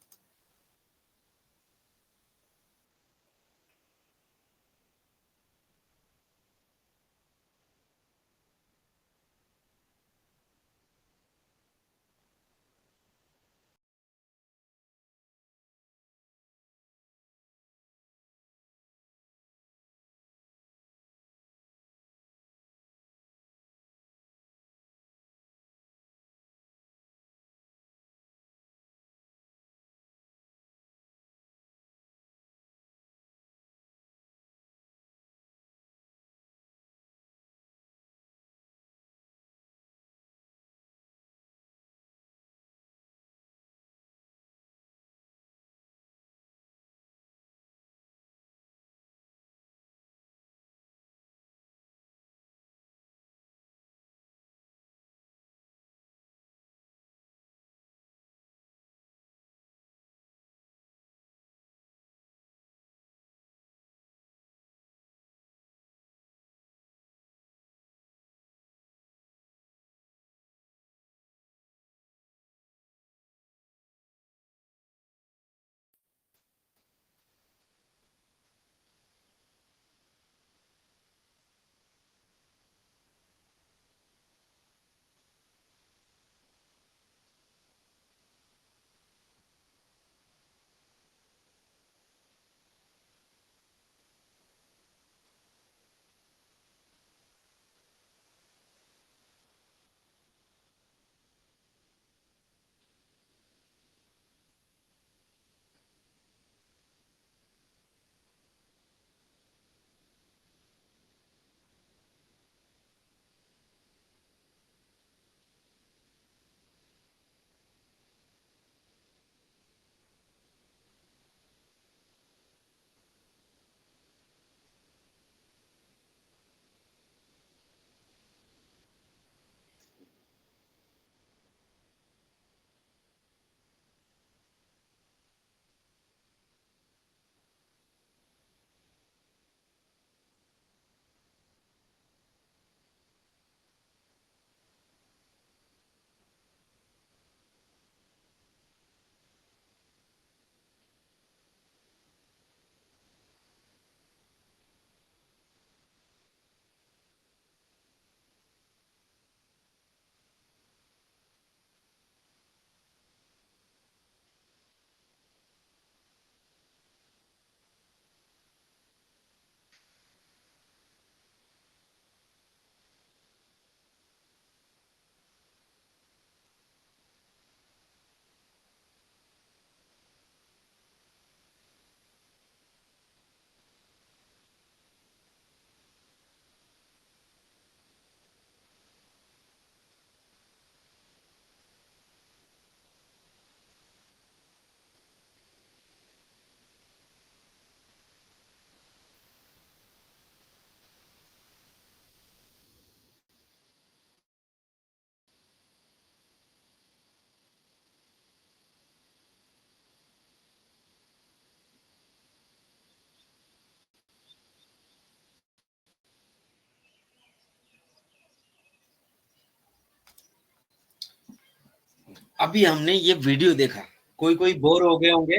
अभी हमने ये वीडियो देखा, कोई कोई बोर हो गए होंगे।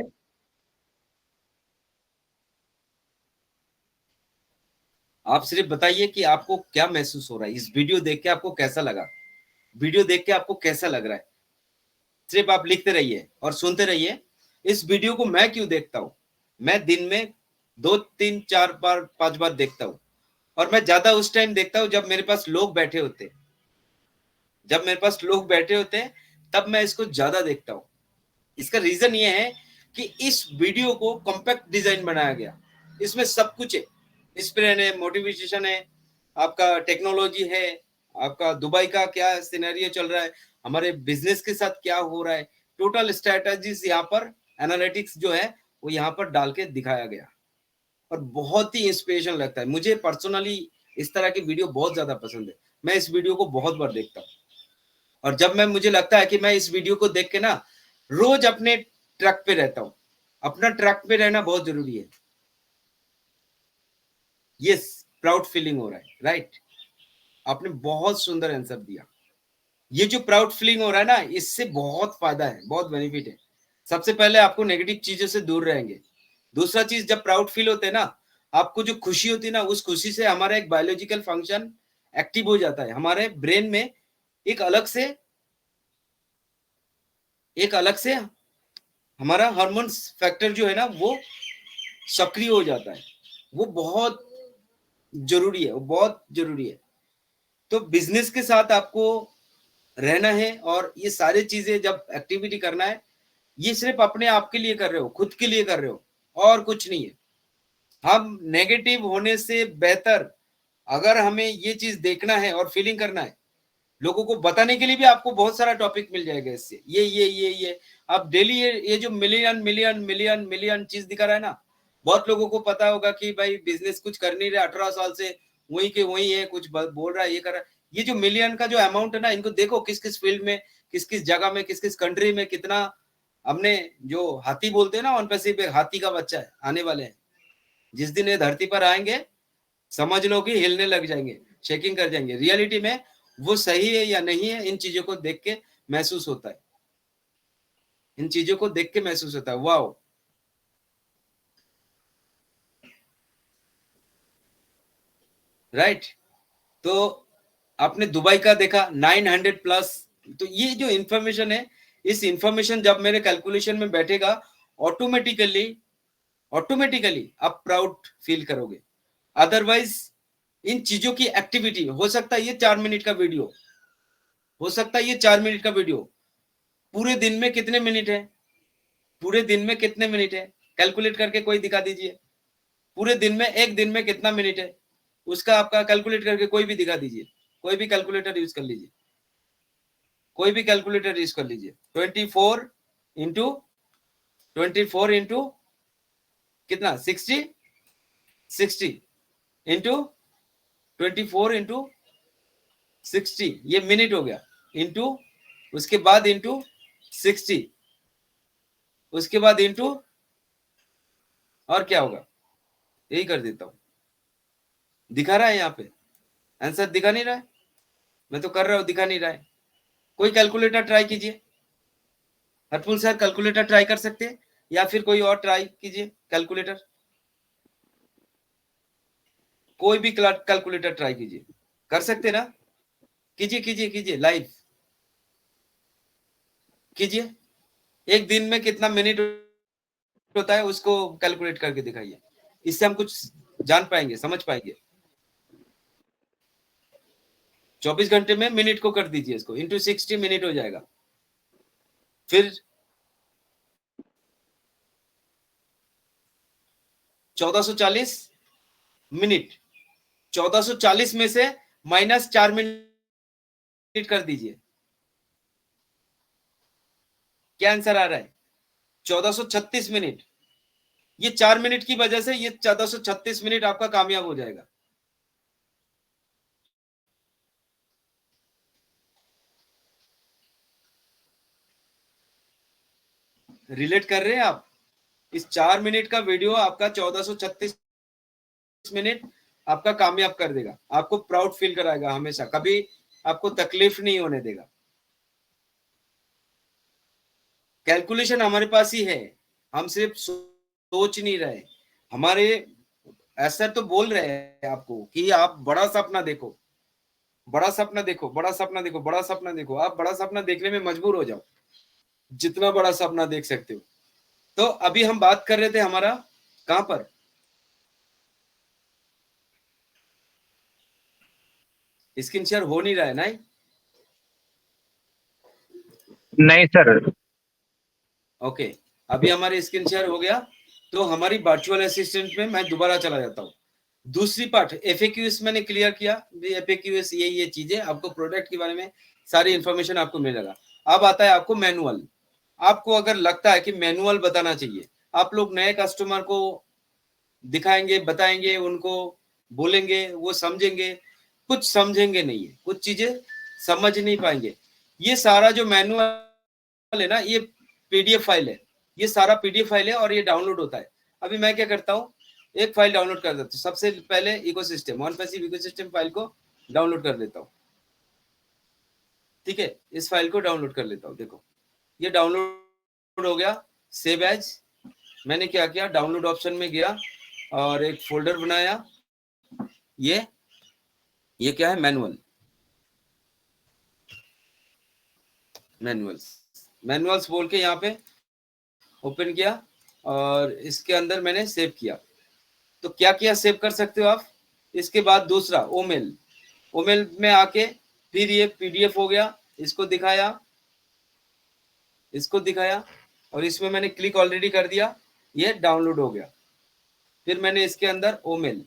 आप सिर्फ बताइए कि आपको क्या महसूस हो रहा है, इस वीडियो देख के आपको कैसा लगा, वीडियो देख के आपको कैसा लग रहा है। सिर्फ आप लिखते रहिए और सुनते रहिए। इस वीडियो को मैं क्यों देखता हूं? मैं दिन में 2 3 4 बार 5 बार देखता हूं, और मैं ज्यादा उस टाइम देखता हूं जब मेरे पास लोग बैठे होते। जब मेरे पास लोग बैठे होते हैं तब मैं इसको ज्यादा देखता हूं। इसका रीजन ये है कि इस वीडियो को कॉम्पैक्ट डिजाइन बनाया गया। इसमें सब कुछ है, इंस्पिरेशन है, मोटिवेशन है, आपका टेक्नोलॉजी है, आपका दुबई का क्या सिनेरियो चल रहा है, हमारे बिजनेस के साथ क्या हो रहा है, टोटल स्ट्रेटजीज यहाँ पर, एनालिटिक्स जो है वो यहाँ पर डाल के दिखाया गया। और बहुत ही इंस्पिरेशन लगता है मुझे पर्सनली। इस तरह की वीडियो बहुत ज्यादा पसंद है, मैं इस वीडियो को बहुत बार देखता हूँ। और जब मुझे लगता है कि मैं इस वीडियो को देख के ना रोज अपने ट्रक पे रहता हूं, अपना ट्रक पे रहना बहुत जरूरी है। यस, प्राउड फीलिंग हो रहा है, राइट? आपने बहुत सुंदर आंसर दिया। ये जो प्राउड फीलिंग हो रहा है ना, इससे बहुत फायदा है, बहुत बेनिफिट है। सबसे पहले आपको नेगेटिव चीजों से दूर रहेंगे। दूसरा चीज, जब प्राउड फील होते हैं ना, आपको जो खुशी होती है ना, उस खुशी से हमारा एक बायोलॉजिकल फंक्शन एक्टिव हो जाता है। हमारे ब्रेन में एक अलग से हमारा हार्मोन्स फैक्टर जो है ना, वो सक्रिय हो जाता है। वो बहुत जरूरी है, वो बहुत जरूरी है। तो बिजनेस के साथ आपको रहना है, और ये सारी चीजें जब एक्टिविटी करना है, ये सिर्फ अपने आप के लिए कर रहे हो, खुद के लिए कर रहे हो, और कुछ नहीं है। हम नेगेटिव होने से बेहतर, अगर हमें ये चीज देखना है और फीलिंग करना है, लोगों को बताने के लिए भी आपको बहुत सारा टॉपिक मिल जाएगा इससे। ये अब डेली ये जो मिलियन मिलियन मिलियन मिलियन चीज दिखा रहा है ना, बहुत लोगों को पता होगा कि भाई बिजनेस कुछ कर नहीं रहा, 18 साल से वही के वही है, कुछ बोल रहा है, ये कर रहा है। ये जो मिलियन का जो अमाउंट है ना, इनको देखो किस किस फील्ड में, किस किस जगह में, किस किस कंट्री में कितना हमने, जो हाथी बोलते हैं ना, ऑन पैसिव पे हाथी का बच्चा है, आने वाले हैं। जिस दिन ये धरती पर आएंगे, समझ लो कि हिलने लग जाएंगे, शेकिंग कर जाएंगे। रियलिटी में वो सही है या नहीं है, इन चीजों को देख के महसूस होता है, इन चीजों को देख के महसूस होता है। Wow, right? तो आपने दुबई का देखा 900 प्लस। तो ये जो इंफॉर्मेशन है, इस इंफॉर्मेशन जब मेरे कैलकुलेशन में बैठेगा, ऑटोमेटिकली आप प्राउड फील करोगे। अदरवाइज इन चीजों की एक्टिविटी, हो सकता है ये 4 मिनट का वीडियो, हो सकता है ये 4 मिनट का वीडियो, पूरे दिन में कितने मिनट है, पूरे दिन में कितने मिनट है, कैलकुलेट करके कोई दिखा दीजिए। पूरे दिन में, एक दिन में कितना मिनट है, उसका आपका कैलकुलेट करके कोई भी दिखा दीजिए। कोई भी कैलकुलेटर यूज कर लीजिए, कोई भी कैलकुलेटर यूज कर लीजिए। 24 इंटू 24 इंटू कितना, 60 इंटू 24 इंटू 60, ये मिनट हो गया। इंटू, उसके बाद इंटू 60, उसके बाद इंटू, और क्या होगा, यही कर देता हूं। दिखा रहा है यहाँ पे आंसर? दिखा नहीं रहा है? मैं तो कर रहा हूं, दिखा नहीं रहा है। कोई कैलकुलेटर ट्राई कीजिए। हरपुल सर कैलकुलेटर ट्राई कर सकते हैं, या फिर कोई और ट्राई कीजिए कैलकुलेटर। कोई भी कैलकुलेटर ट्राई कीजिए, कर सकते ना? कीजिए कीजिए कीजिए, लाइव कीजिए। एक दिन में कितना मिनट होता है, उसको कैलकुलेट करके दिखाइए। इससे हम कुछ जान पाएंगे, समझ पाएंगे। 24 घंटे में मिनट को कर दीजिए, इसको इंटू 60 मिनट हो जाएगा। फिर 1440 मिनट, 1440 में से माइनस 4 मिनट कर दीजिए। क्या आंसर आ रहा है? 1436 मिनट। ये 4 मिनट की वजह से ये 1436 मिनट आपका कामयाब हो जाएगा। रिलेट कर रहे हैं आप? इस 4 मिनट का वीडियो आपका 1436 मिनट आपका कामयाब कर देगा, आपको प्राउड फील कराएगा, हमेशा कभी आपको तकलीफ नहीं होने देगा। कैलकुलेशन हमारे पास ही है, हम सिर्फ सोच नहीं रहे। हमारे ऐसा तो बोल रहे हैं आपको कि आप बड़ा सपना देखो, बड़ा सपना देखो, बड़ा सपना देखो, बड़ा सपना देखो। आप बड़ा सपना देखने में मजबूर हो जाओ, जितना बड़ा सपना देख सकते हो। तो अभी हम बात कर रहे थे हमारा, कहां पर, स्क्रीन शेयर हो नहीं रहा है? नहीं सर। ओके, अभी हमारे स्क्रीन शेयर हो गया। तो हमारी वर्चुअल असिस्टेंट में मैं दोबारा चला जाता हूँ। दूसरी पार्ट एफएक्यूएस मैंने क्लियर किया। एफएक्यूएस ये चीजें आपको प्रोडक्ट के बारे में सारी इंफॉर्मेशन आपको मिलेगा। अब आता है आपको मैनुअल। आपको अगर लगता है कि मैनुअल बताना चाहिए, आप लोग नए कस्टमर को दिखाएंगे, बताएंगे, उनको बोलेंगे, वो समझेंगे, कुछ समझेंगे नहीं है, कुछ चीजें समझ नहीं पाएंगे। ये सारा जो मैनुअल है ना, ये पीडीएफ फाइल है, ये सारा पीडीएफ फाइल है और ये डाउनलोड होता है। अभी मैं क्या करता हूँ, एक फाइल डाउनलोड कर देता हूँ। सबसे पहले इकोसिस्टम, OnePassive इकोसिस्टम फाइल को डाउनलोड कर लेता हूँ। ठीक है, इस फाइल को डाउनलोड कर लेता हूँ। देखो ये डाउनलोड हो गया। सेव एज, मैंने क्या किया, डाउनलोड ऑप्शन में गया और एक फोल्डर बनाया। ये क्या है, मैनुअल्स बोल के यहाँ पे ओपन किया और इसके अंदर मैंने सेव किया। तो क्या किया, सेव कर सकते हो आप। इसके बाद दूसरा ओमेल में आके फिर ये पीडीएफ हो गया, इसको दिखाया और इसमें मैंने क्लिक ऑलरेडी कर दिया, ये डाउनलोड हो गया। फिर मैंने इसके अंदर ओमेल,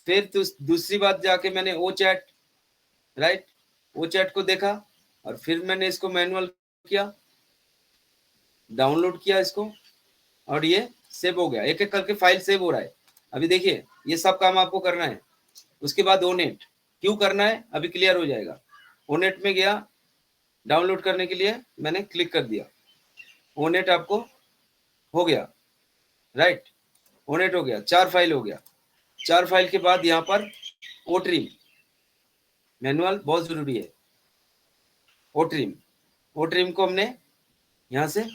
फिर दूसरी बात जाके मैंने ओ चैट, राइट, ओ चैट को देखा और फिर मैंने इसको मैनुअल किया, डाउनलोड किया इसको और ये सेव हो गया। एक एक करके फाइल सेव हो रहा है। अभी देखिए ये सब काम आपको करना है। उसके बाद ओनेट क्यों करना है अभी क्लियर हो जाएगा। ओनेट में गया, डाउनलोड करने के लिए मैंने क्लिक कर दिया, ओनेट आपको हो गया, राइट, ओनेट हो गया। 4 फाइल हो गया। 4 फाइल के बाद यहाँ पर ओट्रिम, मैनुअल बहुत जरूरी है। ओट्रिम को हमने यहाँ से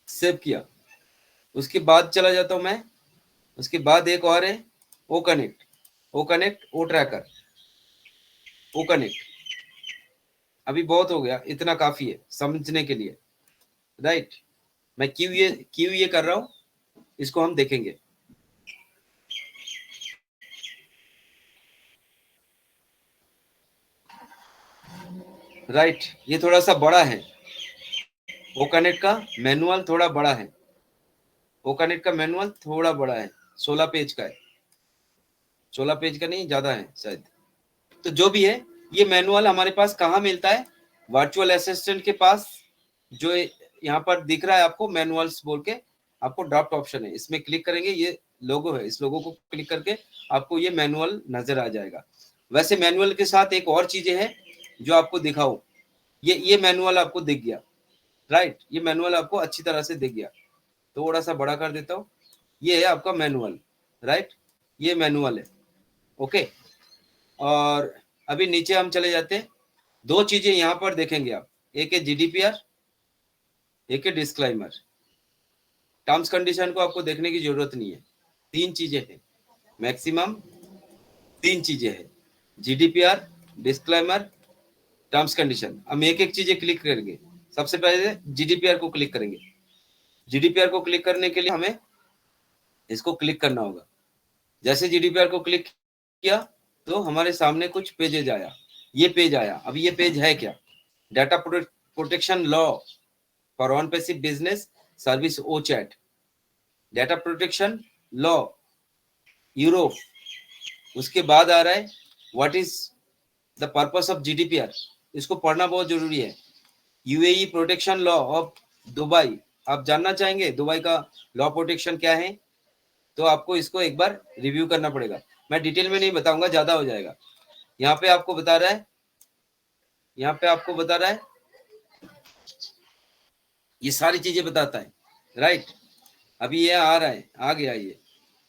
सेव किया। उसके बाद चला जाता हूं मैं, उसके बाद एक और है ओ कनेक्ट, ओ ट्रैकर, ओ कनेक्ट। अभी बहुत हो गया, इतना काफी है समझने के लिए, राइट। मैं क्यों ये कर रहा हूं इसको हम देखेंगे। राइट, ये थोड़ा सा बड़ा है, ओ कनेक्ट का मैनुअल थोड़ा बड़ा है। ओ कनेक्ट का मैनुअल थोड़ा बड़ा है, 16 पेज का है। 16 पेज का नहीं, ज्यादा है शायद। तो जो भी है, ये मैनुअल हमारे पास कहाँ मिलता है, वर्चुअल असिस्टेंट के पास। जो यहाँ पर दिख रहा है आपको मैनुअल्स बोल के, आपको ड्राफ्ट ऑप्शन है, इसमें क्लिक करेंगे, ये लोगो है, इस लोगो को क्लिक करके आपको ये मैनुअल नजर आ जाएगा। वैसे मैनुअल के साथ एक और चीजें हैं जो आपको दिखाऊं। ये मैनुअल आपको दिख गया, राइट, ये मैनुअल आपको अच्छी तरह से दिख गया। थोड़ा सा बड़ा कर देता हूँ। ये है आपका मैनुअल, राइट, ये मैनुअल है, ओके। और अभी नीचे हम चले जाते हैं। 2 चीजें यहाँ पर देखेंगे आप, एक है जीडीपीआर, एक है डिस्क्लाइमर। टर्म्स कंडीशन को आपको देखने की जरूरत नहीं है। 3 चीजें हैं, मैक्सिमम 3 चीजें हैं, जीडीपीआर, डिस्क्लाइमर, टर्म्स कंडीशन। हम एक एक चीजें क्लिक करेंगे। सबसे पहले जीडीपीआर को क्लिक करेंगे। जीडीपीआर को क्लिक करने के लिए हमें इसको क्लिक करना होगा। जैसे जीडीपीआर को क्लिक किया तो हमारे सामने कुछ पेजेज आया, ये पेज आया। अभी ये पेज है क्या, data protection law for OnePassive business service O chat, data protection law Europe. उसके बाद आ रहा है what is the purpose of GDPR, इसको पढ़ना बहुत जरूरी है। UAE protection law of Dubai, आप जानना चाहेंगे दुबई का लॉ प्रोटेक्शन क्या है, तो आपको इसको एक बार रिव्यू करना पड़ेगा। मैं डिटेल में नहीं बताऊंगा, ज्यादा हो जाएगा। यहाँ पे आपको बता रहा है, ये सारी चीजें बताता है, राइट। अभी ये आ रहा है, आ गया ये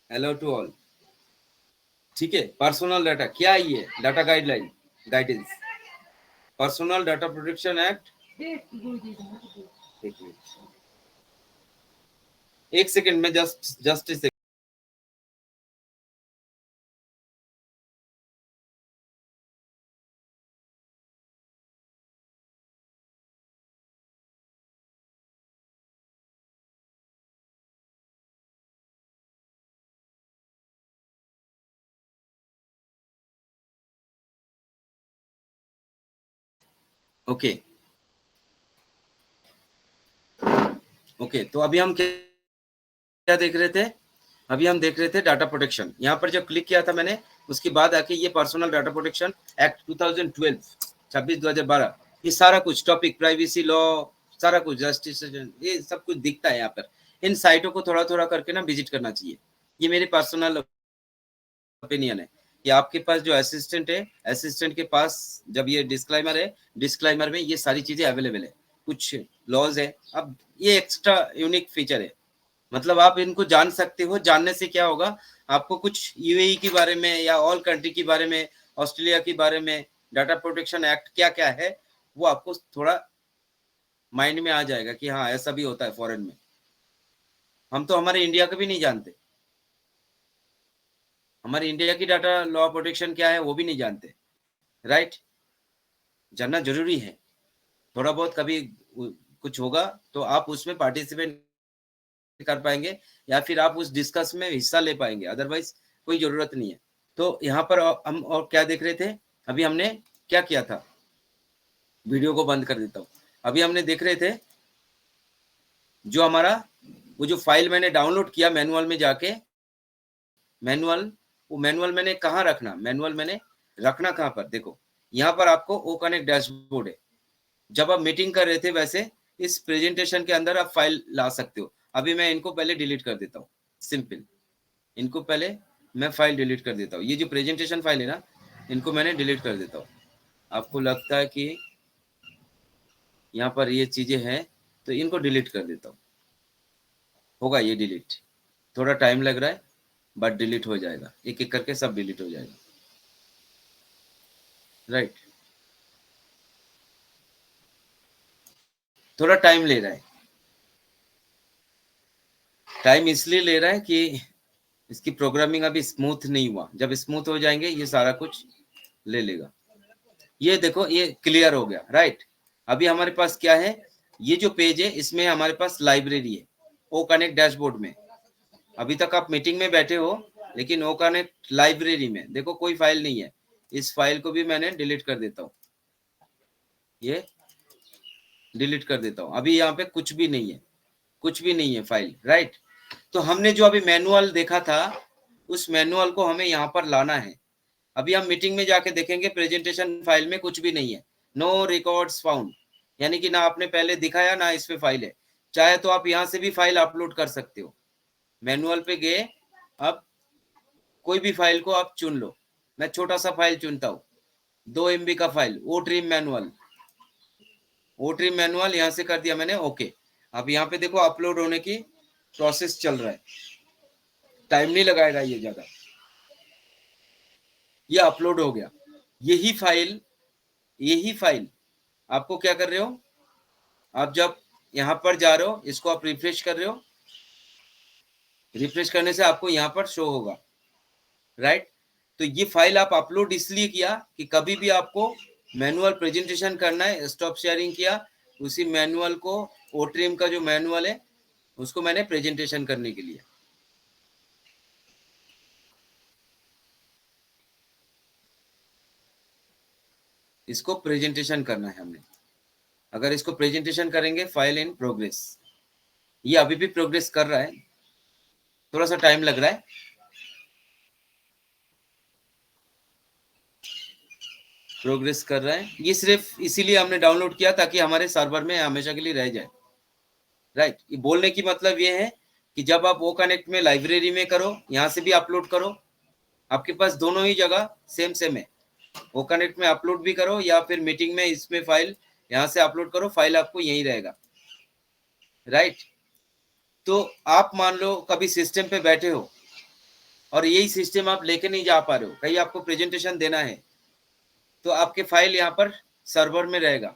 हेलो टू ऑल, ठीक है। पर्सनल डाटा क्या है, ये data guidance, personal data protection act. एक सेकेंड में जस्ट ओके। तो अभी हम क्या देख रहे थे, अभी हम देख रहे थे डाटा प्रोटेक्शन। यहाँ पर जब क्लिक किया था मैंने, उसके बाद आके ये पर्सनल डाटा प्रोटेक्शन एक्ट 2012 26/2012, ये सारा कुछ टॉपिक, प्राइवेसी लॉ, सारा कुछ, जस्टिस, ये सब कुछ दिखता है यहाँ पर। इन साइटों को थोड़ा थोड़ा करके ना विजिट करना चाहिए। ये मेरी पर्सनल ओपिनियन है कि आपके पास जो असिस्टेंट है, असिस्टेंट के पास जब ये डिस्क्लाइमर है, डिस्क्लाइमर में ये सारी चीजें अवेलेबल है। कुछ लॉज है। अब ये एक्स्ट्रा यूनिक फीचर है, मतलब आप इनको जान सकते हो। जानने से क्या होगा, आपको कुछ यूएई के बारे में या ऑल कंट्री के बारे में, ऑस्ट्रेलिया के बारे में, डाटा प्रोटेक्शन एक्ट क्या क्या है, वो आपको थोड़ा माइंड में आ जाएगा कि हाँ ऐसा भी होता है फॉरेन में। हम तो हमारे इंडिया का भी नहीं जानते, हमारे इंडिया की डाटा लॉ प्रोटेक्शन क्या है वो भी नहीं जानते, राइट। जानना जरूरी है। थोड़ा बहुत कभी कुछ होगा तो आप उसमें पार्टिसिपेट कर पाएंगे या फिर आप उस डिस्कस में हिस्सा ले पाएंगे, अदरवाइज कोई जरूरत नहीं है। तो यहाँ पर हम और क्या देख रहे थे, अभी हमने क्या किया था, वीडियो को बंद कर देता हूँ। अभी हमने देख रहे थे जो हमारा वो जो फाइल मैंने डाउनलोड किया मैनुअल में जाके, वो मैनुअल मैंने कहाँ रखना, मैनुअल मैंने रखना कहाँ पर, देखो यहाँ पर आपको ओ कनेक्ट डैशबोर्ड है। जब आप मीटिंग कर रहे थे वैसे इस प्रेजेंटेशन के अंदर आप फाइल ला सकते हो। अभी मैं इनको पहले डिलीट कर देता हूँ, सिंपल, इनको पहले मैं फाइल डिलीट कर देता हूँ। ये जो प्रेजेंटेशन फाइल है ना, इनको मैंने डिलीट कर देता हूँ। आपको लगता है कि यहाँ पर ये चीजें हैं तो इनको डिलीट कर देता हूँ, होगा ये डिलीट, थोड़ा टाइम लग रहा है बट डिलीट हो जाएगा, एक एक करके सब डिलीट हो जाएगा, राइट। थोड़ा टाइम ले रहा है, टाइम इसलिए ले रहा है कि इसकी प्रोग्रामिंग अभी स्मूथ नहीं हुआ। जब स्मूथ हो जाएंगे ये सारा कुछ ले लेगा। ये देखो ये क्लियर हो गया, राइट। अभी हमारे पास क्या है, ये जो पेज है इसमें हमारे पास लाइब्रेरी है ओ कनेक्ट डैशबोर्ड में। अभी तक आप मीटिंग में बैठे हो लेकिन ओ कनेक्ट लाइब्रेरी में देखो कोई फाइल नहीं है। इस फाइल को भी मैंने डिलीट कर देता हूँ, ये डिलीट कर देता हूँ। अभी यहाँ पे कुछ भी नहीं है, कुछ भी नहीं है फाइल, राइट। तो हमने जो अभी मैनुअल देखा था उस मैनुअल को हमें यहाँ पर लाना है। अभी हम मीटिंग में जाके देखेंगे प्रेजेंटेशन फाइल में कुछ भी नहीं है, नो रिकॉर्ड्स फाउंड, यानी कि ना आपने पहले दिखाया ना इस पे फाइल है। चाहे तो आप यहाँ से भी फाइल अपलोड कर सकते हो, मैनुअल पे गए, अब कोई भी फाइल को आप चुन लो। मैं छोटा सा फाइल चुनता हूँ, 2 MB का फाइल, ओ ट्रिम मैनुअल यहाँ से कर दिया मैंने, ओके। अब यहाँ पे देखो अपलोड होने की प्रोसेस चल रहा है, टाइम नहीं लगाएगा ये ज्यादा, ये अपलोड हो गया। यही फाइल आपको क्या कर रहे हो, आप जब यहाँ पर जा रहे हो इसको आप रिफ्रेश कर रहे हो, रिफ्रेश करने से आपको यहाँ पर शो होगा, राइट। तो ये फाइल आप अपलोड इसलिए किया कि कभी भी आपको मैनुअल प्रेजेंटेशन करना है, स्टॉप शेयरिंग किया, उसी मैनुअल को ओट्रिम का जो मैनुअल है उसको मैंने प्रेजेंटेशन करने के लिए, इसको प्रेजेंटेशन करना है हमने। अगर इसको प्रेजेंटेशन करेंगे फाइल इन प्रोग्रेस, ये अभी भी प्रोग्रेस कर रहा है, थोड़ा सा टाइम लग रहा है, प्रोग्रेस कर रहा है। ये सिर्फ इसीलिए हमने डाउनलोड किया ताकि हमारे सर्वर में हमेशा के लिए रह जाए, राइट। ये बोलने की मतलब ये है कि जब आप वो कनेक्ट में लाइब्रेरी में करो, यहाँ से भी अपलोड करो, आपके पास दोनों ही जगह सेम है। वो कनेक्ट में अपलोड भी करो या फिर मीटिंग में इसमें फाइल यहाँ से अपलोड करो, फाइल आपको यहीं रहेगा, राइट। तो आप मान लो कभी सिस्टम पे बैठे हो और यही सिस्टम आप लेके नहीं जा पा रहे हो, कहीं आपको प्रेजेंटेशन देना है, तो आपके फाइल यहाँ पर सर्वर में रहेगा,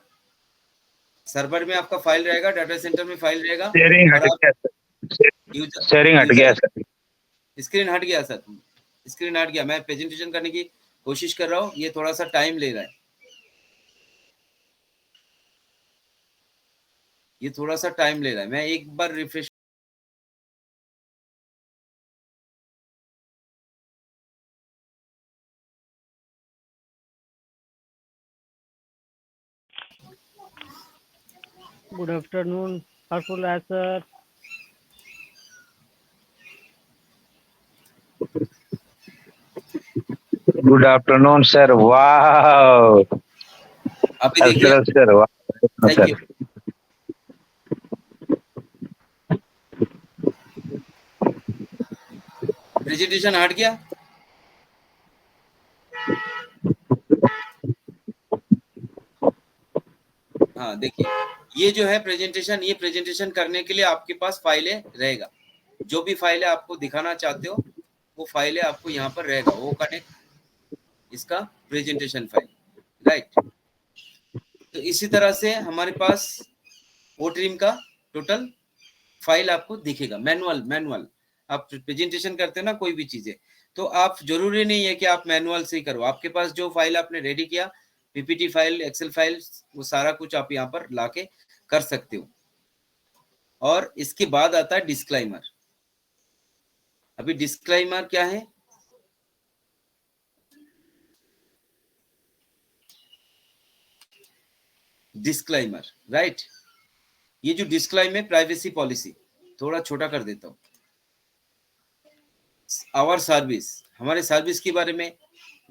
सर्वर में आपका फाइल रहेगा, डाटा सेंटर में फाइल रहेगा। शेयरिंग हट गया सर, शेयरिंग हट गया सर, स्क्रीन हट गया सर, स्क्रीन हट गया। मैं प्रेजेंटेशन करने की कोशिश कर रहा हूँ, ये थोड़ा सा टाइम ले रहा है, ये थोड़ा सा टाइम ले रहा है। मैं एक बार refresh, Good afternoon, Harpula sir. Good afternoon sir, वाह, अभी देखिए, सर वाह थैंक सर। यू। प्रेजेंटेशन हट गया, हाँ देखिए ये जो है प्रेजेंटेशन, ये प्रेजेंटेशन करने के लिए आपके पास फाइलें रहेगा, जो भी फाइलें आपको दिखाना चाहते हो वो फाइलें आपको यहाँ पर रहेगा, वो कनेक्ट इसका प्रेजेंटेशन फाइल, राइट। तो इसी तरह से हमारे पास OTREAM का टोटल फाइल आपको दिखेगा, मैनुअल आप प्रेजेंटेशन करते हो ना कोई भी चीजें, तो आप जरूरी नहीं है कि आप मैनुअल से ही करो, आपके पास जो फाइल आपने रेडी किया, पीपीटी फाइल, एक्सेल फाइल, वो सारा कुछ आप यहाँ पर लाके कर सकते हो। और इसके बाद आता है डिस्क्लेमर। अभी डिस्क्लेमर क्या है? Disclaimer, right. ये जो डिस्क्लेमर प्राइवेसी पॉलिसी, थोड़ा छोटा कर देता हूँ। आवर सर्विस, हमारे सर्विस के बारे में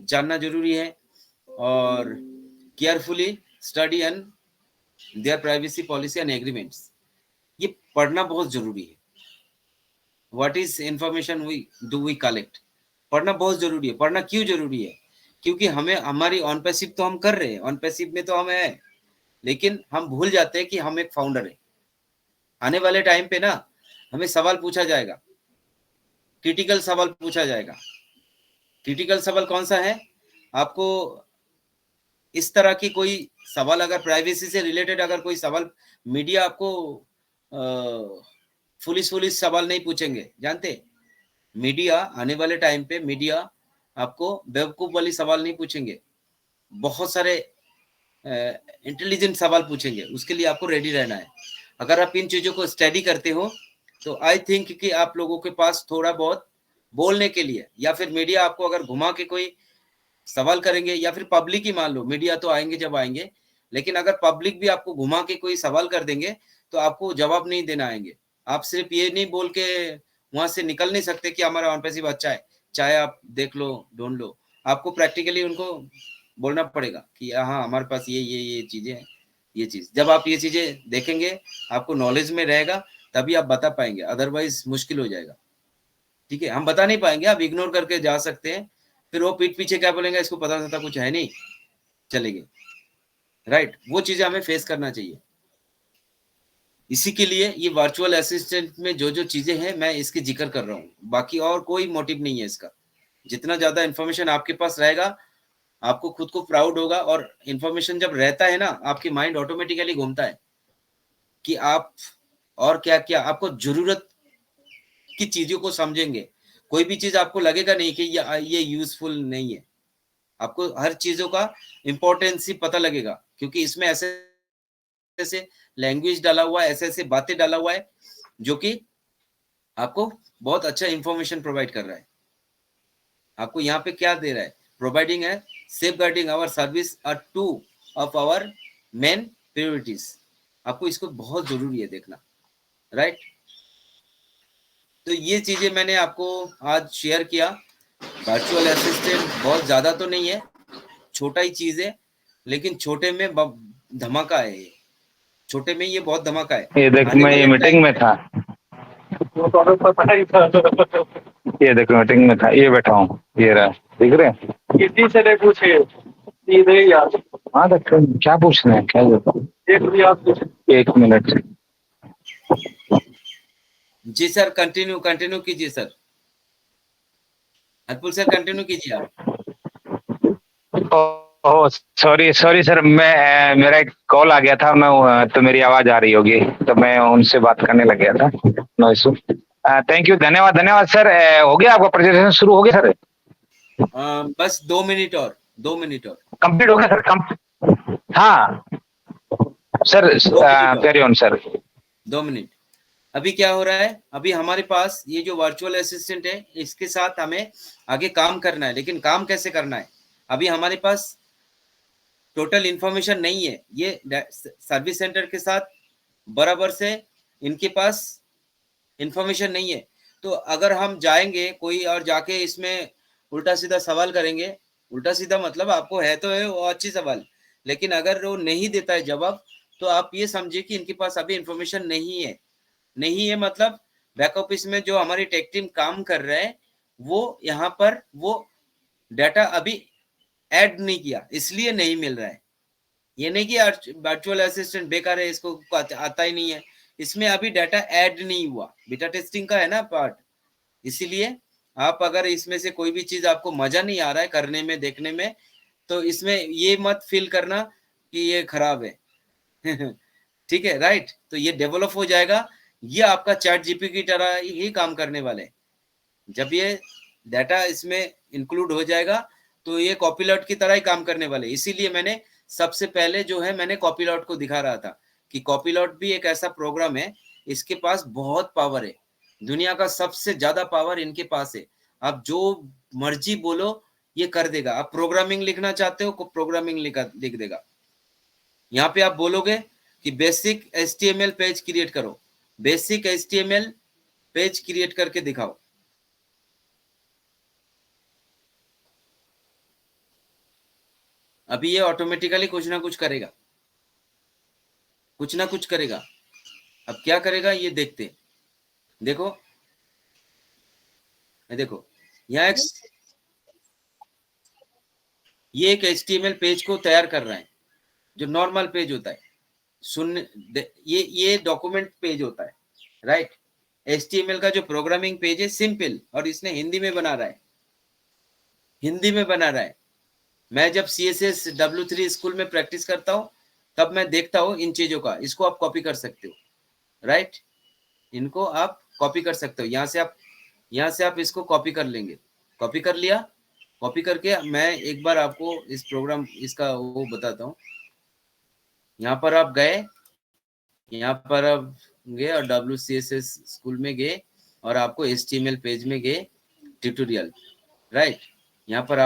जानना जरूरी है, और carefully study and their privacy policy and agreements, ये पढ़ना बहुत जरूरी है। What is information we collect, पढ़ना बहुत जरूरी है। पढ़ना क्यों जरूरी है? क्योंकि हमें हमारी ऑन पैसिव तो हम कर रहे हैं, ऑन पैसिव में तो हम है, लेकिन हम भूल जाते हैं कि हम एक फाउंडर है। आने वाले टाइम पे ना हमें सवाल पूछा जाएगा, क्रिटिकल सवाल पूछा जाएगा। क्रिटिकल सवाल कौन सा है? आपको इस तरह की कोई सवाल, अगर प्राइवेसी से रिलेटेड अगर कोई सवाल, मीडिया आपको पुलिस सवाल नहीं पूछेंगे, जानते? मीडिया आने वाले टाइम पे मीडिया आपको बेवकूफ वाली सवाल नहीं पूछेंगे, बहुत सारे इंटेलिजेंट सवाल पूछेंगे। उसके लिए आपको रेडी रहना है। अगर आप इन चीजों को स्टडी करते हो तो आई थिंक कि आप लोगों के पास थोड़ा बहुत बोलने के लिए, या फिर मीडिया आपको अगर घुमा के कोई सवाल करेंगे, या फिर पब्लिक ही मान लो, मीडिया तो आएंगे जब आएंगे, लेकिन अगर पब्लिक भी आपको घुमा के कोई सवाल कर देंगे तो आपको जवाब नहीं देना आएंगे। आप सिर्फ ये नहीं बोल के वहां से निकल नहीं सकते कि हमारा ऑन पैसिव अच्छा है, चाहे आप देख लो ढूंढ लो। आपको प्रैक्टिकली उनको बोलना पड़ेगा कि हाँ हमारे पास ये चीजें हैं। ये चीज जब आप ये चीजें देखेंगे, आपको नॉलेज में रहेगा, तभी आप बता पाएंगे, अदरवाइज मुश्किल हो जाएगा। ठीक है, हम बता नहीं पाएंगे, आप इग्नोर करके जा सकते हैं, फिर वो पीठ पीछे क्या बोलेंगे, इसको पता था कुछ है नहीं, चलेंगे, राइट। वो चीजें हमें फेस करना चाहिए। इसी के लिए ये वर्चुअल असिस्टेंट में जो जो चीजें हैं मैं इसकी जिक्र कर रहा हूँ, बाकी और कोई मोटिव नहीं है इसका। जितना ज्यादा इंफॉर्मेशन आपके पास रहेगा, आपको खुद को प्राउड होगा। और इंफॉर्मेशन जब रहता है ना, आपकी माइंड ऑटोमेटिकली घूमता है कि आप और क्या क्या आपको जरूरत की चीजों को समझेंगे। कोई भी चीज आपको लगेगा नहीं कि ये यूजफुल नहीं है, आपको हर चीजों का इंपॉर्टेंस ही पता लगेगा, क्योंकि इसमें ऐसे ऐसे लैंग्वेज डाला हुआ है, ऐसे ऐसे बातें डाला हुआ है जो कि आपको बहुत अच्छा इंफॉर्मेशन प्रोवाइड कर रहा है। आपको यहाँ पे क्या दे रहा है? प्रोवाइडिंग है safeguarding our service are 2 of our main priorities. आपको इसको बहुत जरूरी है देखना, राइट। तो ये चीजें मैंने आपको आज शेयर किया। वर्चुअल असिस्टेंट बहुत ज्यादा तो नहीं है, छोटा ही चीज है, लेकिन छोटे में धमाका है। ये छोटे में ये बहुत धमाका है। ये देखो मैं ये मीटिंग में था, ये देखो मीटिंग में था, ये बैठा हूँ, ये रहा, दिख रहे हैं? किसी से नहीं पूछे सीधे यार। हाँ देखो क्या पूछना है, क्या एक मिनट। जी सर, कंटिन्यू कीजिए सर। अतुल सर कंटिन्यू कीजिए आप। ओह सॉरी सर, मैं मेरा एक कॉल आ गया था, मैं तो मेरी आवाज आ रही होगी, तो मैं उनसे बात करने लग गया था। No issue. थैंक यू, धन्यवाद सर। हो गया आपका प्रेजेंटेशन शुरू हो गया सर? बस 2 मिनट और कंप्लीट हो गया सर? हाँ sir, carry on sir. 2 minute. अभी क्या हो रहा है, अभी हमारे पास ये जो वर्चुअल असिस्टेंट है, इसके साथ हमें आगे काम करना है, लेकिन काम कैसे करना है? अभी हमारे पास टोटल इंफॉर्मेशन नहीं है। ये सर्विस सेंटर के साथ बराबर से इनके पास इंफॉर्मेशन नहीं है। तो अगर हम जाएंगे कोई और जाके इसमें उल्टा सीधा सवाल करेंगे, उल्टा सीधा मतलब आपको है तो है वो अच्छी सवाल, लेकिन अगर वो नहीं देता है जवाब, तो आप ये समझिए कि इनके पास अभी इंफॉर्मेशन नहीं है। मतलब बैक ऑफिस में जो हमारी टेक टीम काम कर रहा है, वो यहाँ पर वो डाटा अभी ऐड नहीं किया, इसलिए नहीं मिल रहा है। ये नहीं कि वर्चुअल असिस्टेंट बेकार है, इसको आता ही नहीं है। इसमें अभी डाटा ऐड नहीं हुआ, बीटा टेस्टिंग का है ना पार्ट, इसीलिए आप अगर इसमें से कोई भी चीज आपको मजा नहीं आ रहा है करने में, देखने में, तो इसमें ये मत फील करना कि ये खराब है। ठीक है, राइट। तो ये डेवलप हो जाएगा, ये आपका चैट जीपी की तरह ही काम करने वाले हैं। जब ये डाटा इसमें इंक्लूड हो जाएगा तो ये कॉपीलॉट की तरह ही काम करने वाले। इसीलिए मैंने सबसे पहले जो है मैंने कॉपीलॉट को दिखा रहा था कि कॉपीलॉट भी एक ऐसा प्रोग्राम है, इसके पास बहुत पावर है, दुनिया का सबसे ज्यादा पावर इनके पास है। आप जो मर्जी बोलो ये कर देगा। आप प्रोग्रामिंग लिखना चाहते हो, प्रोग्रामिंग लिख देगा। यहाँ पे आप बोलोगे कि बेसिक HTML पेज क्रिएट करो, बेसिक HTML पेज क्रिएट करके दिखाओ, अभी ये ऑटोमेटिकली कुछ ना कुछ करेगा, कुछ ना कुछ करेगा। अब क्या करेगा ये देखते, देखो देखो यहाँ ये एक HTML पेज को तैयार कर रहा है, जो नॉर्मल पेज होता है। सुन, ये डॉक्यूमेंट पेज होता है, राइट। HTML का जो प्रोग्रामिंग पेज है सिंपल, और इसने हिंदी में बना रहा है, हिंदी में बना रहा है। मैं जब CSS W3 स्कूल में प्रैक्टिस करता हूँ तब मैं देखता हूँ इन चीजों का। इसको आप कॉपी कर सकते हो, राइट, इनको आप कॉपी कर सकते हो। यहाँ से आप इसको कॉपी कर लेंगे, कॉपी कर लिया, कॉपी करके मैं एक बार आपको इस प्रोग्राम इसका वो बताता हूँ। यहाँ पर आप गए, यहाँ पर आप गए और WCSS स्कूल में गए और आपको HTML पेज में गए, ट्यूटोरियल, राइट। यहाँ पर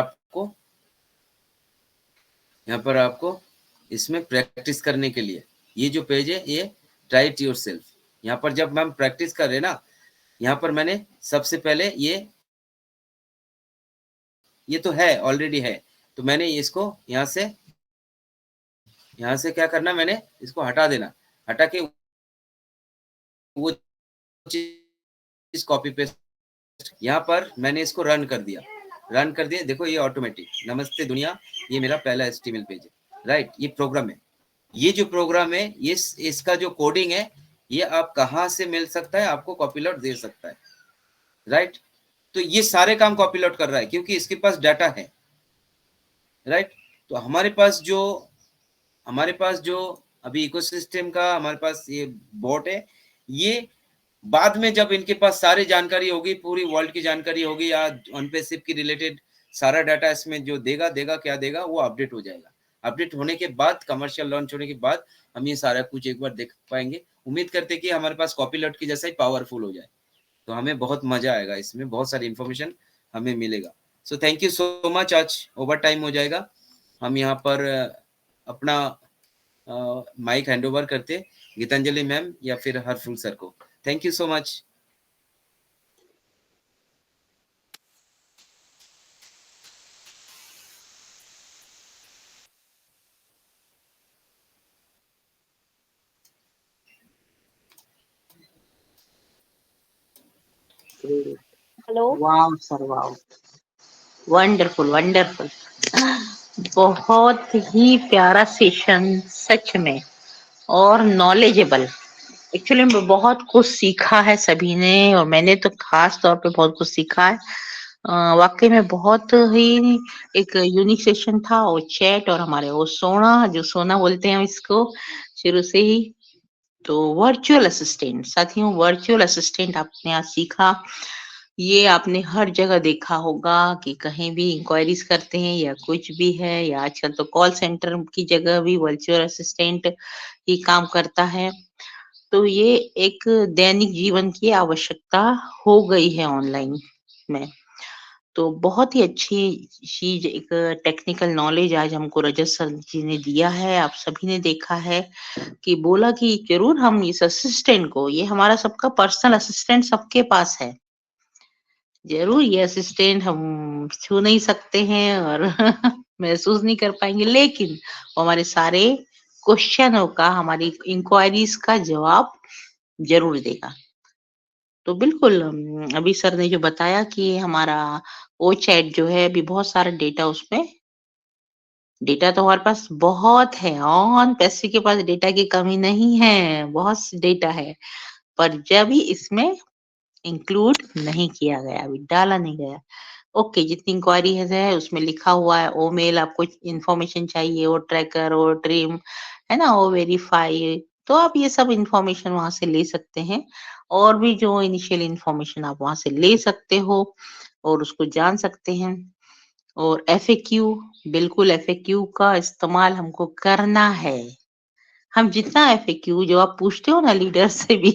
आपको इसमें प्रैक्टिस करने के लिए ये जो पेज है ये ट्राई इट योरसेल्फ। यहाँ पर जब हम प्रैक्टिस कर रहे हैं ना, यहाँ पर मैंने सबसे पहले ये तो है, ऑलरेडी है, तो मैंने इसको यहाँ से क्या करना, मैंने इसको हटा देना, हटा के वो चीज कॉपी पेस्ट, यहाँ पर मैंने इसको रन कर दिया, देखो ये ऑटोमेटिक, नमस्ते दुनिया, ये मेरा पहला HTML पेज है, राइट। ये प्रोग्राम है, ये जो प्रोग्राम है इसका जो कोडिंग है ये आप कहाँ से मिल सकता है, आपको कॉपीलॉट दे सकता है, राइट। तो ये सारे काम कॉपीलॉट कर रहा है क्योंकि इसके पास डाटा है, राइट। तो हमारे पास जो अभी इकोसिस्टम का हमारे पास ये बॉट है, ये बाद में जब इनके पास सारी जानकारी होगी, पूरी वर्ल्ड की जानकारी होगी या ऑनपेसिव की रिलेटेड सारा डाटा इसमें जो देगा क्या देगा, वो अपडेट हो जाएगा। अपडेट होने के बाद, कमर्शियल लॉन्च होने के बाद हम ये सारा कुछ एक बार देख पाएंगे। उम्मीद करते कि हमारे पास कॉपीलॉट की जैसा ही पावरफुल हो जाए, तो हमें बहुत मजा आएगा, इसमें बहुत सारी इंफॉर्मेशन हमें मिलेगा। सो थैंक यू सो मच। आज ओवर टाइम हो जाएगा, हम यहाँ पर अपना माइक हैंडओवर करते गीतांजलि मैम या फिर हरफुल सर को। Thank you so much. Hello. Wow sir, wow, wonderful wonderful, बहुत ही प्यारा सेशन सच में, और नॉलेजेबल। एक्चुअली में बहुत कुछ सीखा है सभी ने, और मैंने तो खास तौर पे बहुत कुछ सीखा है। वाकई में बहुत ही एक यूनिक सेशन था। वो चैट और हमारे वो सोना बोलते हैं इसको शुरू से ही। तो वर्चुअल असिस्टेंट साथियों, वर्चुअल असिस्टेंट आपने आज सीखा। ये आपने हर जगह देखा होगा कि कहीं भी इंक्वायरीज करते हैं या कुछ भी है, या आजकल तो कॉल सेंटर की जगह भी वर्चुअल असिस्टेंट ही काम करता है। तो ये एक दैनिक जीवन की आवश्यकता हो गई है ऑनलाइन में। तो बहुत ही अच्छी चीज, एक टेक्निकल नॉलेज आज हमको रजत सर जी ने दिया है। आप सभी ने देखा है कि बोला कि जरूर हम इस असिस्टेंट को, ये हमारा सबका पर्सनल असिस्टेंट सबके पास है, जरूर ये असिस्टेंट हम छू नहीं सकते हैं और महसूस नहीं कर पाएंगे, लेकिन वो हमारे सारे क्वेश्चनों का, हमारी इंक्वायरीज का जवाब जरूर देगा। तो बिल्कुल अभी सर ने जो बताया कि हमारा वो चैट जो है, अभी बहुत सारा डेटा उसमें डेटा तो हमारे पास बहुत है, ऑन पैसे के पास डेटा की कमी नहीं है, बहुत डेटा है, पर जब भी इसमें इंक्लूड नहीं किया गया, अभी डाला नहीं गया। ओके, जितनी इंक्वायरी है उसमें लिखा हुआ है, ओ मेल आपको इंफॉर्मेशन चाहिए, ओ ट्रैकर, ओ ट्रिम, है ना, ओ वेरीफाई, तो आप ये सब इंफॉर्मेशन वहां से ले सकते हैं। और भी जो इनिशियल इंफॉर्मेशन आप वहां से ले सकते हो और उसको जान सकते हैं। और एफएक्यू, बिल्कुल एफएक्यू का इस्तेमाल हमको करना है। हम जितना एफएक्यू जो आप पूछते हो ना लीडर से भी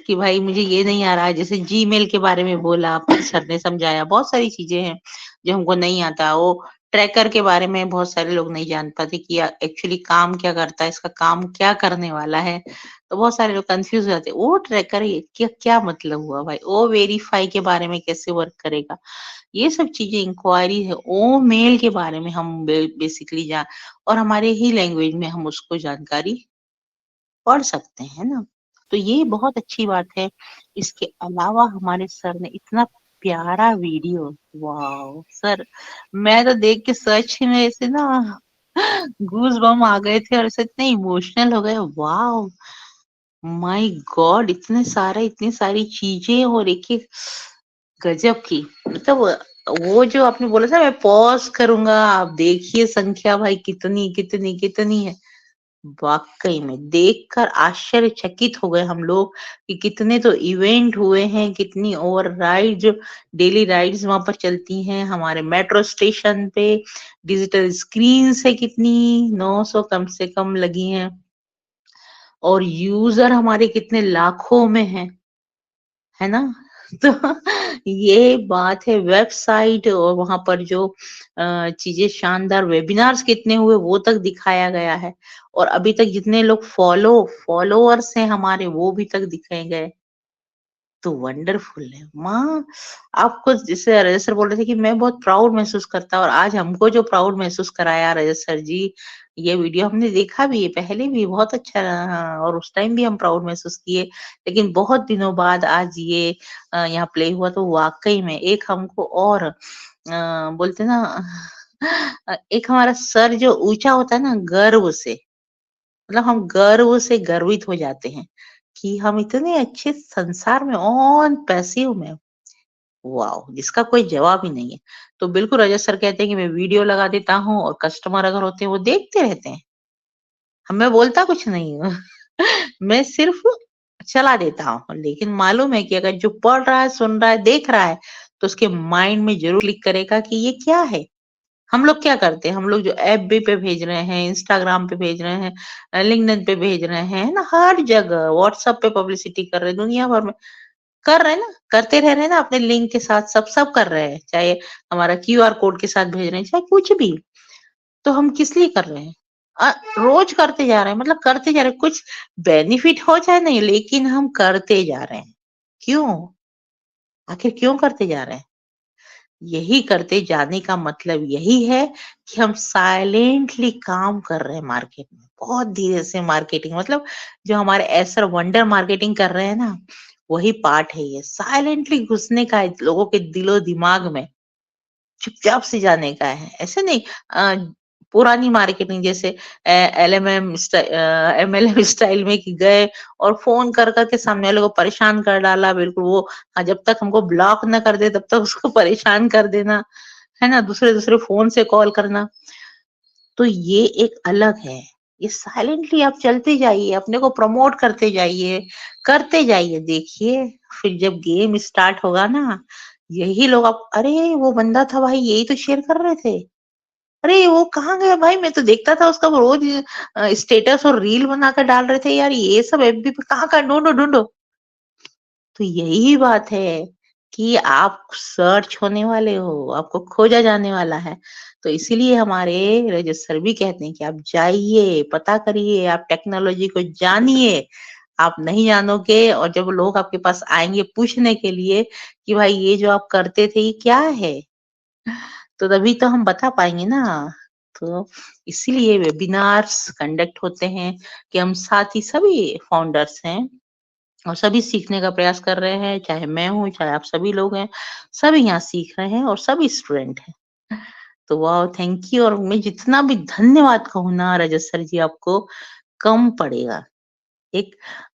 कि भाई मुझे ये नहीं आ रहा है, जैसे जीमेल के बारे में बोला सर ने, समझाया, बहुत सारी चीजें हैं जो हमको नहीं आता। वो ट्रैकर के बारे में बहुत सारे लोग नहीं जान पाते कि एक्चुअली काम क्या करता है, इसका काम क्या करने वाला है, तो बहुत सारे लोग कंफ्यूज हो जाते हैं। वो ट्रैकर क्या क्या मतलब हुआ भाई, वो वेरीफाई के बारे में कैसे वर्क करेगा, ये सब चीजें इंक्वायरी है। ओ मेल के बारे में हम बेसिकली जान, और हमारे ही लैंग्वेज में हम उसको जानकारी पढ़ सकते हैं ना, तो ये बहुत अच्छी बात है। इसके अलावा हमारे सर ने इतना प्यारा वीडियो, वाह सर, मैं तो देख के सच में ऐसे ना गूज बम आ गए थे और ऐसे इतने इमोशनल हो गए। वाह, माय गॉड, इतनी सारी चीजें और एक एक गजब की, मतलब वो जो आपने बोला था मैं पॉज करूंगा, आप देखिए संख्या भाई कितनी कितनी कितनी है। वाकई में देखकर आश्चर्यचकित हो गए हम लोग कि कितने तो इवेंट हुए हैं, कितनी ओवर राइड जो डेली राइड्स वहां पर चलती हैं हमारे मेट्रो स्टेशन पे, डिजिटल स्क्रीन से कितनी 900 कम से कम लगी हैं, और यूजर हमारे कितने लाखों में हैं, है ना। तो ये बात है। वेबसाइट और वहां पर जो चीजें शानदार, वेबिनार्स कितने हुए वो तक दिखाया गया है, और अभी तक जितने लोग फॉलोअर्स हैं हमारे वो भी तक दिखाए गए, तो वंडरफुल है। माँ, आपको जैसे रजत सर बोल रहे थे कि मैं बहुत प्राउड महसूस करता, और आज हमको जो प्राउड महसूस कराया रजत सर जी, ये वीडियो हमने देखा भी है पहले भी, बहुत अच्छा रहा, और उस टाइम भी हम प्राउड महसूस किए, लेकिन बहुत दिनों बाद आज ये यहाँ प्ले हुआ, तो वाकई में एक हमको और बोलते ना एक हमारा सर जो ऊंचा होता है ना गर्व से, मतलब हम गर्व से गर्वित हो जाते हैं कि हम इतने अच्छे संसार में ऑन पैसिव में, वाओ, जिसका कोई जवाब ही नहीं है। तो बिल्कुल रजत सर कहते हैं कि मैं वीडियो लगा देता हूँ और कस्टमर अगर होते हैं वो देखते रहते हैं, मैं बोलता कुछ नहीं हूँ मैं सिर्फ चला देता हूँ, लेकिन मालूम है कि अगर जो पढ़ रहा है, सुन रहा है, देख रहा है, तो उसके माइंड में जरूर क्लिक करेगा कि ये क्या है। हम लोग क्या करते हैं, हम लोग जो एफबी पे भेज रहे हैं, इंस्टाग्राम पे भेज रहे हैं, लिंक्डइन पे भेज रहे हैं, है ना, हर जगह व्हाट्सएप पे पब्लिसिटी कर रहे हैं, दुनिया भर में कर रहे हैं ना, करते रह रहे हैं ना, अपने लिंक के साथ सब कर रहे हैं, चाहे हमारा क्यूआर कोड के साथ भेज रहे हैं, चाहे कुछ भी, तो हम किस लिए कर रहे हैं, रोज करते जा रहे हैं, मतलब करते जा रहे हैं, कुछ बेनिफिट हो चाहे नहीं, लेकिन हम करते जा रहे हैं। क्यों, आखिर क्यों करते जा रहे हैं? यही करते जाने का मतलब यही है कि हम साइलेंटली काम कर रहे हैं मार्केट में, बहुत धीरे से मार्केटिंग, मतलब जो हमारे ऐसर वंडर मार्केटिंग कर रहे हैं ना, वही पार्ट है ये, साइलेंटली घुसने का है लोगों के दिलो दिमाग में, चुपचाप से जाने का है, ऐसे नहीं। पुरानी मार्केटिंग जैसे एलएमएम एमएलएम स्टाइल में कि गए और फोन कर करके सामने वाले को परेशान कर डाला, बिल्कुल वो, हाँ, जब तक हमको ब्लॉक न कर दे तब तक उसको परेशान कर देना, है ना, दूसरे दूसरे फोन से कॉल करना, तो ये एक अलग है। ये साइलेंटली आप चलते जाइए, अपने को प्रमोट करते जाइए, देखिए फिर जब गेम स्टार्ट होगा ना, यही लोग आप, अरे वो बंदा था भाई, यही तो शेयर कर रहे थे, अरे वो कहाँ गया भाई, मैं तो देखता था उसका, वो रोज स्टेटस और रील बनाकर डाल रहे थे यार, ये सब एफबी पे कहाँ का, ढूंढो ढूंढो। तो यही बात है कि आप सर्च होने वाले हो, आपको खोजा जाने वाला है, तो इसीलिए हमारे रजत सर भी कहते हैं कि आप जाइए, पता करिए, आप टेक्नोलॉजी को जानिए, आप नहीं जानोगे, और जब लोग आपके पास आएंगे पूछने के लिए कि भाई ये जो आप करते थे ये क्या है, तो तभी तो हम बता पाएंगे ना। तो इसीलिए वेबिनार्स कंडक्ट होते हैं कि हम साथ ही सभी फाउंडर्स हैं और सभी सीखने का प्रयास कर रहे हैं, चाहे मैं हूँ, चाहे आप सभी लोग हैं, सभी यहाँ सीख रहे हैं और सभी स्टूडेंट हैं। तो वाह, थैंक यू। और मैं जितना भी धन्यवाद कहूँ ना रजत सर जी, आपको कम पड़ेगा। एक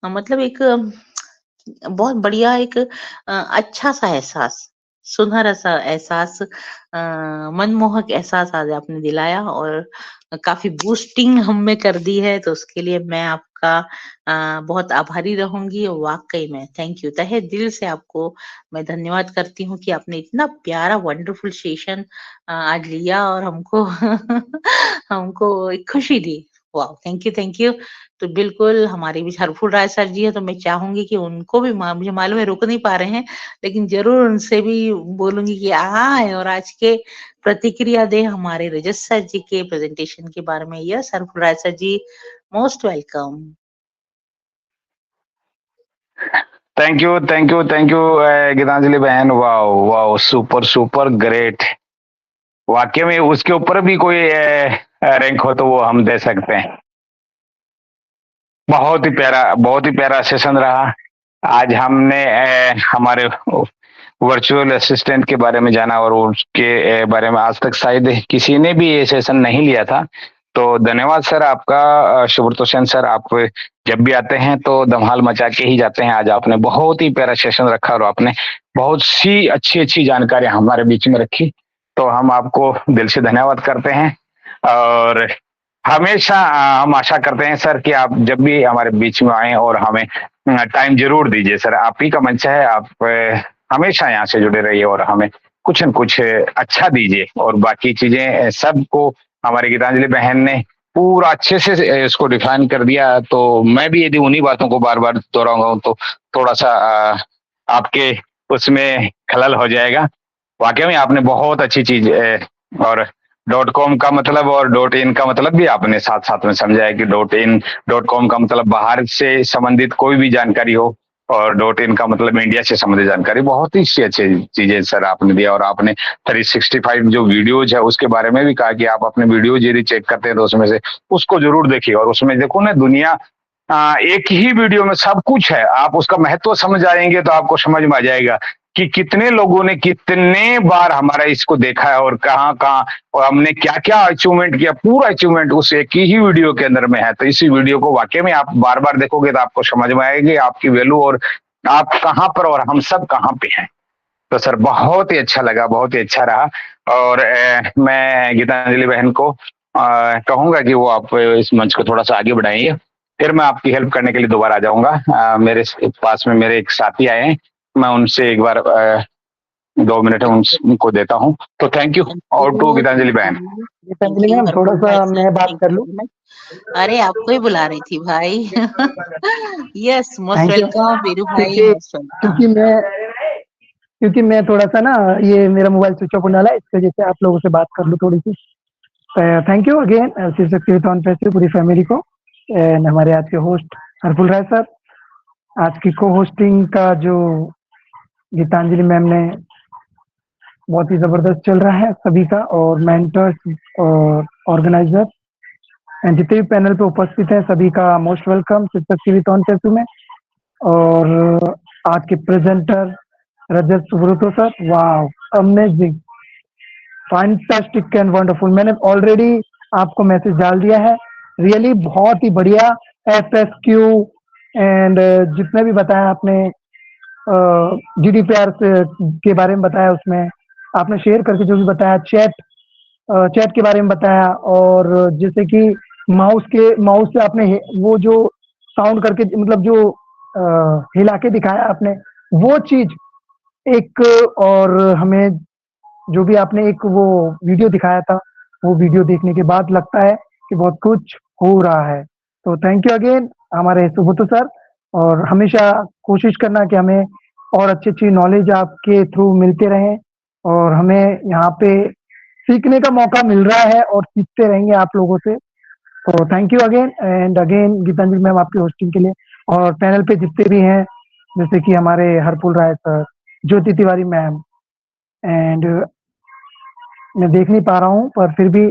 मतलब एक बहुत बढ़िया एक अच्छा सा एहसास, सुनहरा सा एहसास, मनमोहक एहसास आज आपने दिलाया और काफी बूस्टिंग हम में कर दी है, तो उसके लिए मैं आपका बहुत आभारी रहूंगी। वाकई में थैंक यू, तहे दिल से आपको मैं धन्यवाद करती हूँ कि आपने इतना प्यारा वंडरफुल सेशन आज लिया और हमको हमको एक खुशी दी। वाह, थैंक यू, थैंक यू। तो बिल्कुल हमारे बीच हरफुल राय सर जी है, तो मैं चाहूंगी कि उनको भी मुझे मालूम है रुक नहीं पा रहे हैं, लेकिन जरूर उनसे भी बोलूंगी कि आए और आज के प्रतिक्रिया दे हमारे रजत सर जी के प्रेजेंटेशन के बारे में। Yes Harful Rai sir ji, most welcome. Thank you, thank you, thank you Geetanjali बहन। Wow wow, super super great. वाकई में उसके ऊपर भी कोई रैंक हो तो वो हम दे सकते हैं। बहुत ही प्यारा सेशन रहा। आज हमने हमारे वर्चुअल असिस्टेंट के बारे में जाना और उसके बारे में आज तक शायद किसी ने भी ये सेशन नहीं लिया था। तो धन्यवाद सर आपका। सुब्रतो सेन सर, आप जब भी आते हैं तो धमाल मचा के ही जाते हैं। आज आपने बहुत ही प्यारा सेशन रखा और आपने बहुत सी अच्छी अच्छी जानकारी हमारे बीच में रखी, तो हम आपको दिल से धन्यवाद करते हैं। और हमेशा हम आशा करते हैं सर कि आप जब भी हमारे बीच में आए और हमें टाइम जरूर दीजिए सर। आप ही का मंच है, आप हमेशा यहाँ से जुड़े रहिए और हमें कुछ न कुछ अच्छा दीजिए। और बाकी चीजें सबको हमारी गीतांजलि बहन ने पूरा अच्छे से इसको डिफाइन कर दिया, तो मैं भी यदि उन्हीं बातों को बार बार दोहराऊंगा तो थोड़ा सा आपके उसमें खलल हो जाएगा। वाकई में आपने बहुत अच्छी चीज और .com का मतलब और .in का मतलब भी आपने साथ साथ में समझाया कि .in .com का मतलब बाहर से संबंधित कोई भी जानकारी हो और .in का मतलब इंडिया से संबंधित जानकारी। बहुत ही अच्छी चीजें सर आपने दिया। और आपने 365 जो वीडियोज है उसके बारे में भी कहा कि आप अपने वीडियोज यदि चेक करते हैं तो उसमें से उसको जरूर देखिए। और उसमें देखो ना, दुनिया एक ही वीडियो में सब कुछ है। आप उसका महत्व समझ आएंगे तो आपको समझ में आ जाएगा कि कितने लोगों ने कितने बार हमारा इसको देखा है और कहाँ कहाँ और हमने क्या क्या अचीवमेंट किया। पूरा अचीवमेंट उस एक ही वीडियो के अंदर में है। तो इसी वीडियो को वाकई में आप बार बार देखोगे तो आपको समझ में आएगी आपकी वैल्यू और आप कहाँ पर और हम सब कहाँ पे हैं। तो सर बहुत ही अच्छा लगा, बहुत ही अच्छा रहा। और मैं गीतांजलि बहन को कहूंगा कि वो आप इस मंच को थोड़ा सा आगे बढ़ाएंगे, फिर मैं आपकी हेल्प करने के लिए दोबारा आ जाऊंगा। मेरे पास में मेरे एक साथी आए हैं, मैं उनसे एक बार 2 मिनट उनको देता हूँ। तो थैंक यू। और टू गीतांजलि बहन। गीतांजलि मैम, थोड़ा सा मैं बात कर लूं? अरे आपको ही बुला रही थी भाई। Yes, most Thank you. Welcome Veeru भाई, क्योंकि मोस्ट वेलकम। क्योंकि मैं थोड़ा सा ना, ये मेरा मोबाइल स्विच ऑफ होने वाला है, इस वजह से आप लोगों से बात कर लूं थोड़ी सी। थैंक यू अगेन शिवशक्तिविथॉन फेस्टिवल पूरी फैमिली को एंड हमारे आज के होस्ट हरफुल राय सर। आज की को होस्टिंग का जो गीतांजलि मैम ने बहुत ही जबरदस्त चल रहा है सभी का, और मेंटर्स और ऑर्गेनाइजर एंड जितने भी पैनल पे उपस्थित हैं सभी का मोस्ट वेलकम शिवशक्तिविथॉन फेस्टिवल में। और आज के प्रेजेंटर रजत सुब्रतो सर, वाह अमेजिंग, फैंटास्टिक एंड वंडरफुल। मैंने ऑलरेडी आपको मैसेज डाल दिया है, रियली बहुत ही बढ़िया। FSQ एंड जितने भी बताया आपने GDPR के बारे में बताया, उसमें आपने शेयर करके जो भी बताया, चैट के बारे में बताया, और जैसे कि माउस से आपने वो जो साउंड करके मतलब जो हिला के दिखाया आपने वो चीज एक, और हमें जो भी आपने एक वो वीडियो दिखाया था, वो वीडियो देखने के बाद लगता है कि बहुत कुछ हो रहा है। तो थैंक यू अगेन हमारे सुब्रतो सर, और हमेशा कोशिश करना कि हमें और अच्छी नॉलेज आपके थ्रू मिलते रहे, और हमें यहाँ पे सीखने का मौका मिल रहा है और सीखते रहेंगे आप लोगों से। तो thank you again and again Gitanjali ma'am आपकी होस्टिंग के लिए। और पैनल पे जितने भी हैं, जैसे कि हमारे Harful Rai sir, Jyoti Tiwari ma'am, and मैं देख नहीं पा रहा हूँ पर फिर भी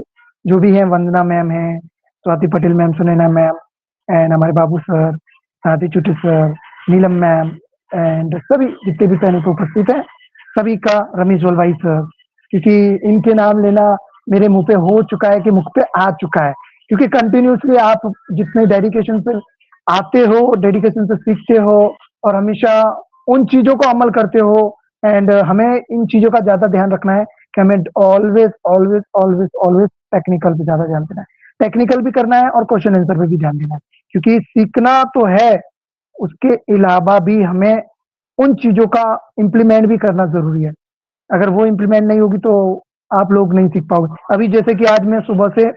जो भी है, वंदना मैम है, Swati Patel ma'am, Sunaina ma'am, and हमारे बाबू सर, साथी चुटी सर, नीलम मैम, एंड सभी जितने भी पैनल पे उपस्थित हैं सभी का, रमेश वलवाई सर, क्योंकि इनके नाम लेना मेरे मुंह पे हो चुका है कि मुख पे आ चुका है, क्योंकि कंटिन्यूसली आप जितने डेडिकेशन से आते हो, डेडिकेशन से सीखते हो और हमेशा उन चीजों को अमल करते हो। एंड हमें इन चीजों का ज्यादा ध्यान रखना है कि हमें always always always always technical पे ज्यादा ध्यान देना है, टेक्निकल भी करना है और क्वेश्चन आंसर पे भी ध्यान देना है, क्योंकि सीखना तो है, उसके अलावा भी हमें उन चीजों का इम्प्लीमेंट भी करना जरूरी है। अगर वो इम्प्लीमेंट नहीं होगी तो आप लोग नहीं सीख पाओगे। अभी जैसे कि आज मैं सुबह से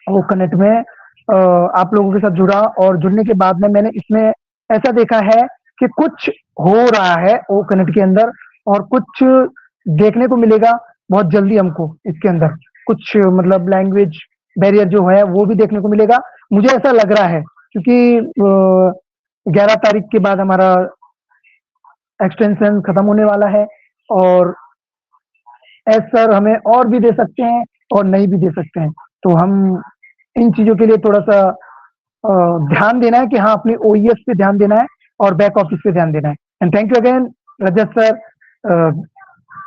वो कनेक्ट में आप लोगों के साथ जुड़ा, और जुड़ने के बाद में मैंने इसमें ऐसा देखा है कि कुछ हो रहा है वो कनेक्ट के अंदर, और कुछ देखने को मिलेगा बहुत जल्दी हमको इसके अंदर, कुछ मतलब लैंग्वेज बैरियर जो है वो भी देखने को मिलेगा, मुझे ऐसा लग रहा है, क्योंकि 11 तारीख के बाद हमारा एक्सटेंशन खत्म होने वाला है, और एस सर हमें और भी दे सकते हैं और नहीं भी दे सकते हैं। तो हम इन चीजों के लिए थोड़ा सा ध्यान देना है कि हाँ, अपनी ओईएस पे ध्यान देना है और बैक ऑफिस पे ध्यान देना है। And thank you again Rajat sir,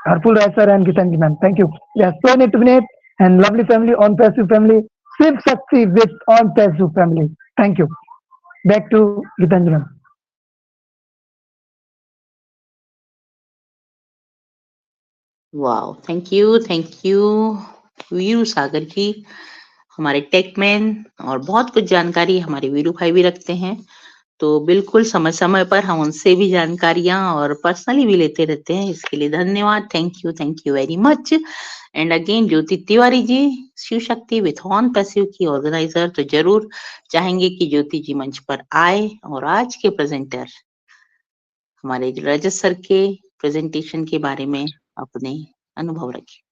Harful Rai sir and Geetanjali ma'am, thank you. So net and lovely family on passive family, Shiv Shakti with on passive family, thank you. Back to Geetanjali ma'am. Wow, thank you Veeru Sagar ji, हमारे tech man, और बहुत कुछ जानकारी हमारे वीरू भाई भी रखते हैं, तो बिल्कुल समय समय पर हम उनसे भी जानकारियां और पर्सनली भी लेते रहते हैं। इसके लिए धन्यवाद, thank you very much. And again Jyoti Tiwari ji, Shiv Shakti with on passive की ऑर्गेनाइजर, तो जरूर चाहेंगे कि ज्योति जी मंच पर आए और आज के प्रेजेंटर हमारे रजत सर के प्रेजेंटेशन के बारे में अपने अनुभव रखें।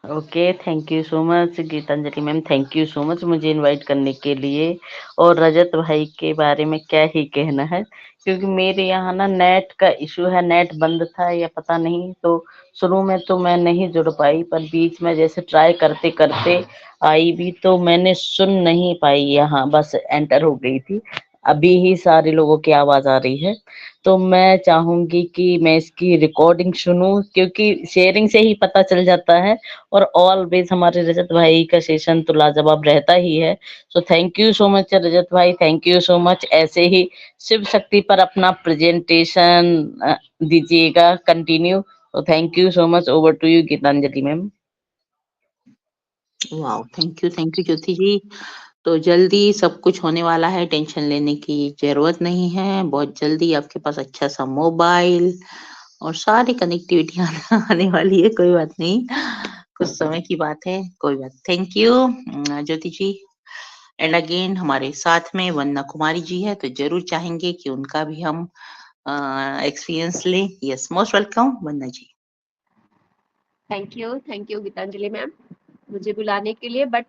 Okay, thank you so much Gitanjali ma'am, thank you so much मुझे इनवाइट करने के लिए। और रजत भाई के बारे में क्या ही कहना है, क्योंकि मेरे यहाँ ना नेट का इशू है, नेट बंद था या पता नहीं, तो शुरू में तो मैं नहीं जुड़ पाई, पर बीच में जैसे ट्राई करते करते आई भी, तो मैंने सुन नहीं पाई, यहाँ बस एंटर हो गई थी। अभी ही सारे लोगों की आवाज आ रही है, तो मैं चाहूंगी कि मैं इसकी रिकॉर्डिंग सुनूं, क्योंकि शेयरिंग से ही पता चल जाता है। और ऑलवेज हमारे रजत भाई का सेशन तो लाजवाब रहता ही है। So thank you so much Rajat भाई, थैंक यू सो मच। ऐसे ही शिव शक्ति पर अपना प्रेजेंटेशन दीजिएगा कंटिन्यू। तो thank you so much, over to you Geetanjali ma'am. Wow, thank you Jyoti ji. तो जल्दी सब कुछ होने वाला है, टेंशन लेने की जरूरत नहीं है। बहुत जल्दी आपके पास अच्छा सा मोबाइल और सारी कनेक्टिविटी आने वाली है। कोई बात नहीं, कुछ समय की बात है, कोई बात। Thank you Jyoti ji. And again हमारे साथ में वंदना कुमारी जी है, तो जरूर चाहेंगे कि उनका भी हम एक्सपीरियंस लें। Yes, most welcome Vandana ji. Thank you Geetanjali ma'am मुझे बुलाने के लिए। बट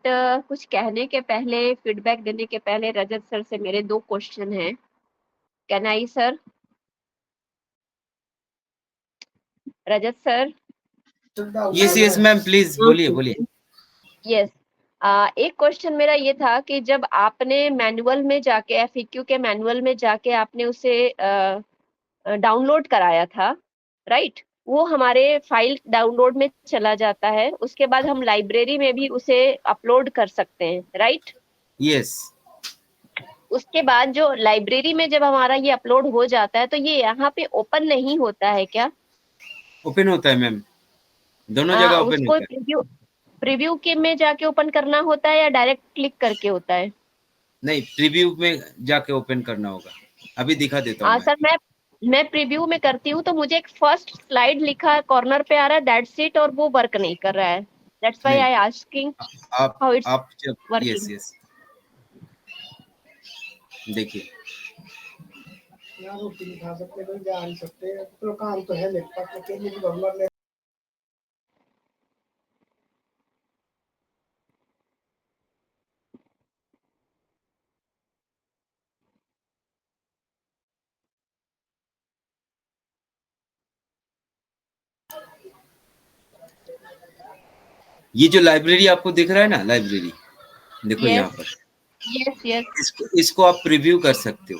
कुछ कहने के पहले, फीडबैक देने के पहले रजत सर से मेरे 2 क्वेश्चन हैं। Can I sir? Rajat sir? Yes ma'am, please बोलिए। यस। एक क्वेश्चन मेरा ये था कि जब आपने मैनुअल में जाके, एफएक्यू के मैनुअल में जाके आपने उसे डाउनलोड कराया था, राइट? वो हमारे फाइल डाउनलोड में चला जाता है, उसके बाद हम लाइब्रेरी में भी उसे अपलोड कर सकते हैं, राइट? यस। उसके बाद जो लाइब्रेरी में जब हमारा ये अपलोड हो जाता है, तो ये यहाँ पे ओपन नहीं होता है क्या? ओपन होता है मैम, दोनों जगह ओपन उसको होता है। प्रीव्यू के में जाके ओपन करना होता है या डायरेक्ट क्लिक करके होता है? नहीं, प्रीव्यू में जाके ओपन करना होगा। अभी दिखा देता हूँ मैं। सर मैं प्रीव्यू में करती हूँ, तो मुझे एक फर्स्ट स्लाइड लिखा कॉर्नर पे आ रहा है, दैट्स इट, और वो वर्क नहीं कर रहा है। That's why I asking how it's आप जब वर्किंग। यस देखिए, ये जो लाइब्रेरी आपको दिख रहा है ना, लाइब्रेरी देखो यहाँ पर, यस इसको आप प्रीव्यू कर सकते हो।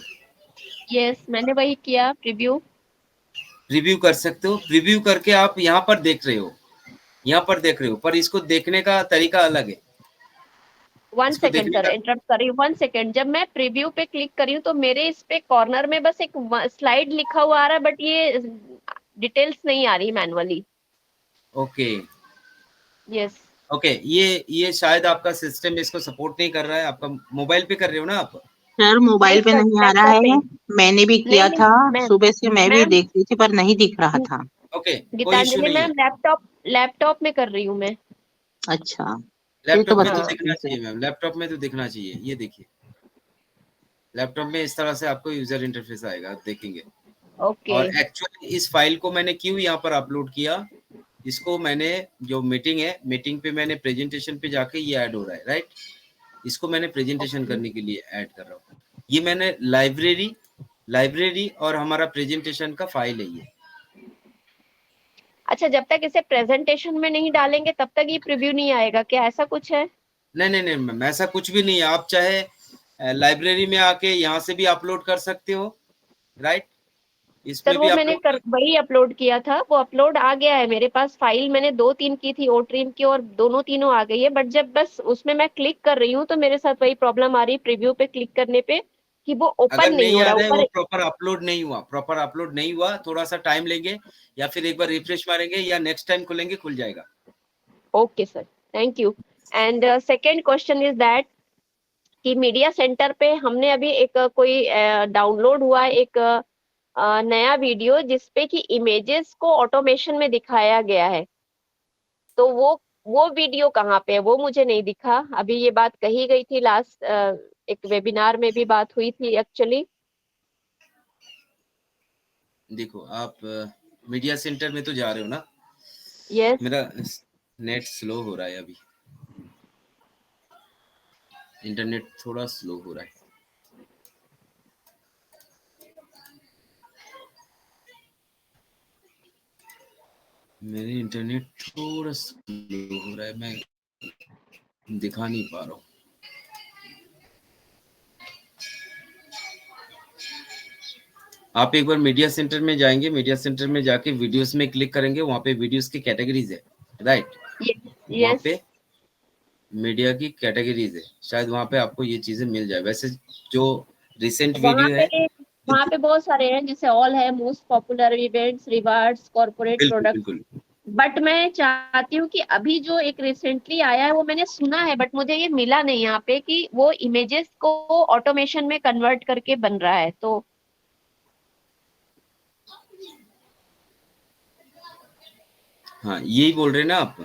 यस, मैंने वही किया, प्रीव्यू कर सकते हो। प्रीव्यू करके आप यहाँ पर देख रहे हो, यहाँ पर देख रहे हो, पर इसको देखने का तरीका अलग है। वन इसको सेकेंड देखने सर, का इंटरप्ट कर रही हूँ, 1 सेकेंड। जब मैं प्रीव्यू पे क्लिक करी हूँ तो मेरे इस पे कॉर्नर में बस एक स्लाइड लिखा हुआ आ रहा है, बट ये डिटेल्स नहीं आ रही मैनुअली। ओके यस ओके, ये शायद आपका सिस्टम इसको सपोर्ट नहीं कर रहा है। आपका मोबाइल पे कर रहे हो ना आप? सर मोबाइल पे सर, नहीं आ रहा लैपटॉप पे। है, मैंने भी किया नहीं था, मैम, सुबह से मैं भी मैम देख रही थी पर नहीं दिख रहा था। ओके, कोई इशू गीतांजलि नहीं है। मैम, लैपटॉप में कर रही हूँ मैं। अच्छा फिर तो लैपटॉप में तो बता दिखना दीजिए। चाहिए मैम, लैपटॉप में तो दिखना चाहिए। ये देखिए, लैपटॉप में इस तरह से आपको यूजर इंटरफेस आएगा, आप देखेंगे। ओके और एक्चुअली इस फाइल को मैंने क्यों यहाँ पर अपलोड किया, इसको मैंने जो मीटिंग है, मीटिंग पे मैंने प्रेजेंटेशन पे जाके ये ऐड हो रहा है, राइट। इसको मैंने प्रेजेंटेशन करने के लिए ऐड कर रहा हूँ। ये मैंने लाइब्रेरी और हमारा प्रेजेंटेशन का फाइल है ये। अच्छा, जब तक इसे प्रेजेंटेशन में नहीं डालेंगे तब तक ये प्रीव्यू नहीं आएगा क्या, ऐसा कुछ है? नहीं मैम, ऐसा कुछ भी नहीं है। आप चाहे लाइब्रेरी में आके यहाँ से भी अपलोड कर सकते हो, राइट। इसमें सर भी वो मैंने अपलोड वही अपलोड किया था, वो अपलोड आ गया है मेरे पास। फाइल मैंने 2-3 की थी ओट्रीम की, और दोनों तीनों आ गई है, बट जब बस उसमें मैं क्लिक कर रही हूँ तो मेरे साथ वही प्रॉब्लम आ रही है प्रीव्यू पे क्लिक करने पे कि वो अगर ओपन नहीं नहीं हो आ रहा रहा है, ऊपर। वो प्रॉपर अपलोड नहीं हुआ, थोड़ा सा टाइम लेंगे, या फिर एक बार रिफ्रेश मारेंगे, या नेक्स्ट टाइम खोलेंगे, खुल जाएगा। Okay sir, thank you. And second question is that कि मीडिया सेंटर पे हमने अभी एक कोई डाउनलोड हुआ है एक नया वीडियो जिसपे कि इमेजेस को ऑटोमेशन में दिखाया गया है, तो वो वीडियो कहाँ पे है, वो मुझे नहीं दिखा। अभी ये बात कही गई थी लास्ट एक वेबिनार में भी बात हुई थी एक्चुअली। देखो, आप मीडिया सेंटर में तो जा रहे हो ना? यस मेरा नेट स्लो हो रहा है अभी, इंटरनेट थोड़ा स्लो हो रहा है। मेरे इंटरनेट थोड़ा स्लो हो रहा है, मैं दिखा नहीं पा रहा हूँ। आप एक बार मीडिया सेंटर में जाएंगे, मीडिया सेंटर में जाके वीडियोस में क्लिक करेंगे, वहां पे वीडियोस की कैटेगरीज है, राइट। वहां यस पे मीडिया की कैटेगरीज है, शायद वहां पे आपको ये चीजें मिल जाए। वैसे जो रिसेंट वहाँ वीडियो है, पे वहाँ पे बहुत सारे हैं, जैसे ऑल है, most popular events, rewards, corporate बिल्कुल प्रोडक्ट। बिल्कुल बट मैं चाहती हूँ कि अभी जो एक रिसेंटली आया है वो मैंने सुना है, बट मुझे ये मिला नहीं यहाँ पे कि वो इमेजेस को ऑटोमेशन में कन्वर्ट करके बन रहा है। तो हाँ, यही बोल रहे हैं ना आप?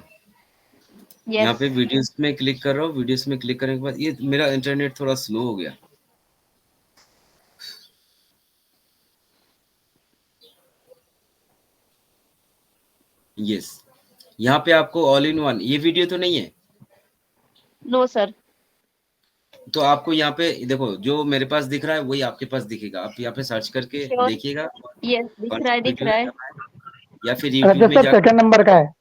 यहाँ यस पे वीडियोस में क्लिक कर रहा हूँ, वीडियोस में क्लिक करने के बाद ये मेरा इंटरनेट थोड़ा स्लो हो गया। यस, यहाँ पे आपको ऑल इन वन ये वीडियो तो नहीं है? No sir. तो आपको यहाँ पे देखो, जो मेरे पास दिख रहा है वही आपके पास दिखेगा। आप यहाँ पे सर्च करके श्योर, देखिएगा यस दिख कौन रहा सा है, दिख वीडियो रहा है, है। या फिर यूट्यूब रजत में सर जाकर सेकंड नंबर का है,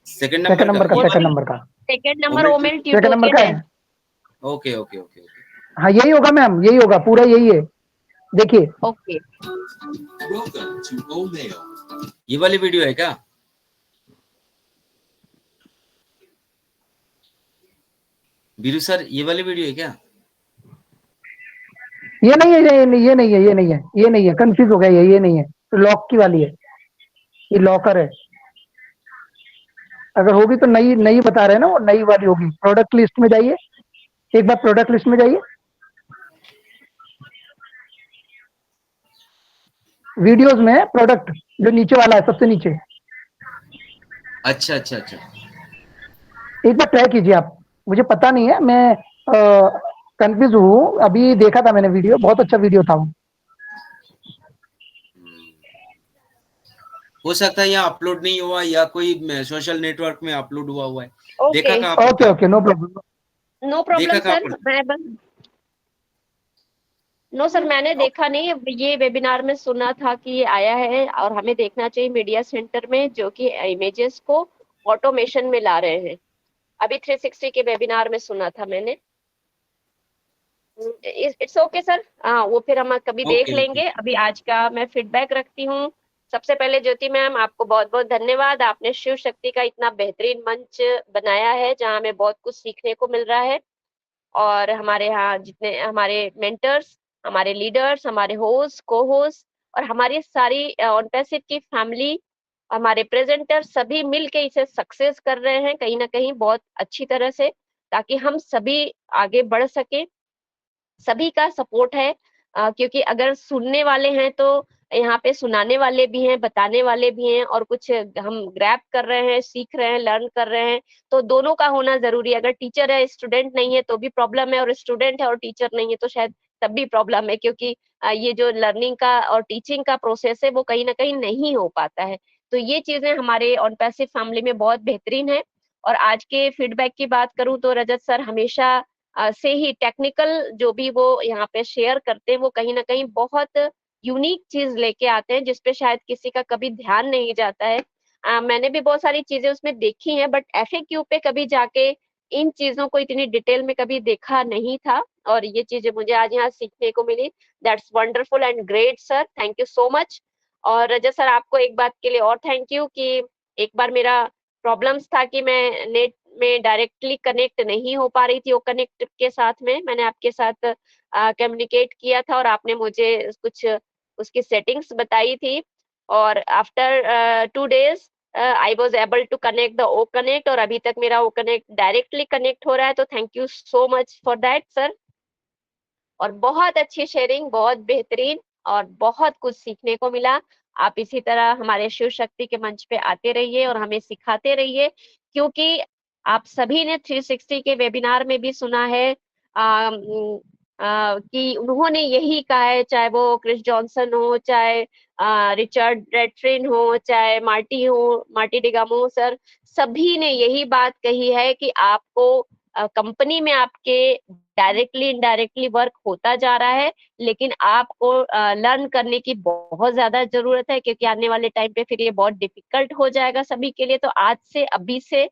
सेकंड सेकंड नंबर नंबर का का, ये सेकंड वाला। नंबर का, सेकंड नंबर ओमेल ओमेल सेकंड नंबर का ट्यूटोरियल है। है। Okay okay okay okay. हाँ यही होगा मैम, यही होगा, पूरा यही है, देखिए। ओके ये वाली वीडियो है क्या? बीरू सर, ये वाली वीडियो है क्या? ये नहीं है, ये नहीं, ये नहीं है, ये नहीं है, ये नहीं है, कंफ्यूज हो गया ये नहीं है, लॉक की वाली है, ये लॉकर है। अगर होगी तो नई नई बता रहे हैं ना, वो नई वाली होगी। प्रोडक्ट लिस्ट में जाइए, एक बार प्रोडक्ट लिस्ट में जाइए, वीडियोस में प्रोडक्ट जो नीचे वाला है, सबसे नीचे। अच्छा अच्छा अच्छा, एक बार ट्राई कीजिए आप, मुझे पता नहीं है, मैं कंफ्यूज हूँ। अभी देखा था मैंने वीडियो, बहुत अच्छा वीडियो था वो। हो सकता है यहाँ अपलोड नहीं हुआ, या कोई सोशल नेटवर्क में अपलोड हुआ है। ओके देखा कहाँ पर ओके था? Okay, no problem. No problem देखा कहाँ सर, पर? मैं बस नो सर मैंने देखा नहीं, ये वेबिनार में सुना था कि ये आया है और हमें देखना चाहिए मीडिया सेंटर में, जो कि इमेजेस को ऑटोमेशन में ला रहे हैं। अभी 360 के वेबिनार में सुना था मैंने। इट्स ओके सर, हाँ वो फिर हम कभी देख ओके ओके, लेंगे। अभी आज का मैं फीडबैक रखती हूँ, सबसे पहले ज्योति मैम आपको बहुत बहुत धन्यवाद, आपने शिव शक्ति का इतना बेहतरीन मंच बनाया है जहाँ हमें बहुत कुछ सीखने को मिल रहा है। और हमारे यहाँ जितने हमारे मेंटर्स, हमारे लीडर्स, हमारे होस्ट, को होस्ट और हमारी सारी ऑन पैसिव की फैमिली, हमारे प्रेजेंटर सभी मिल के इसे सक्सेस कर रहे हैं कहीं ना कहीं बहुत अच्छी तरह से, ताकि हम सभी आगे बढ़ सके। सभी का सपोर्ट है, क्योंकि अगर सुनने वाले हैं तो यहाँ पे सुनाने वाले भी हैं, बताने वाले भी हैं और कुछ हम ग्रैब कर रहे हैं, सीख रहे हैं, लर्न कर रहे हैं, तो दोनों का होना जरूरी है। अगर टीचर है स्टूडेंट नहीं है तो भी प्रॉब्लम है, और स्टूडेंट है और टीचर नहीं है तो शायद तब भी प्रॉब्लम है, क्योंकि ये जो लर्निंग का और टीचिंग का प्रोसेस है वो कहीं ना कहीं नहीं हो पाता है। तो ये चीजें हमारे ऑन पैसिव फैमिली में बहुत बेहतरीन है। और आज के फीडबैक की बात करूं तो रजत सर हमेशा से ही टेक्निकल जो भी वो यहाँ पे शेयर करते हैं वो कहीं ना कहीं बहुत यूनिक चीज लेके आते हैं, जिसपे शायद किसी का कभी ध्यान नहीं जाता है। मैंने भी बहुत सारी चीजें उसमें देखी हैं, बट एफएक्यू पे कभी जाके इन चीजों को इतनी डिटेल में कभी देखा नहीं था, और ये चीजें मुझे आज यहाँ सीखने को मिली। That's wonderful and great sir, thank you so much. और रजत सर आपको एक बात के लिए और थैंक यू कि एक बार मेरा प्रॉब्लम्स था कि मैं नेट में डायरेक्टली कनेक्ट नहीं हो पा रही थी, वो कनेक्ट के साथ में मैंने आपके साथ कम्युनिकेट किया था और आपने मुझे कुछ उसकी सेटिंग्स बताई थी, और after 2 days I was able to connect the O connect, और अभी तक मेरा ओ कनेक्ट डायरेक्टली कनेक्ट हो रहा है, तो thank you so much for that sir. और बहुत अच्छी शेयरिंग, बहुत बेहतरीन और बहुत कुछ सीखने को मिला। आप इसी तरह हमारे शिव शक्ति के मंच पे आते रहिए और हमें सिखाते रहिए, क्योंकि आप सभी ने 360 के वेबिनार में भी सुना है कि उन्होंने यही कहा है, चाहे वो क्रिस जॉनसन हो, चाहे रिचर्ड रेडफिन हो, चाहे मार्टी डिगामो सर, सभी ने यही बात कही है कि आपको कंपनी में आपके डायरेक्टली इनडायरेक्टली वर्क होता जा रहा है, लेकिन आपको लर्न करने की बहुत ज्यादा जरूरत है, क्योंकि आने वाले टाइम पे फिर ये बहुत डिफिकल्ट हो जाएगा सभी के लिए। तो आज से, अभी से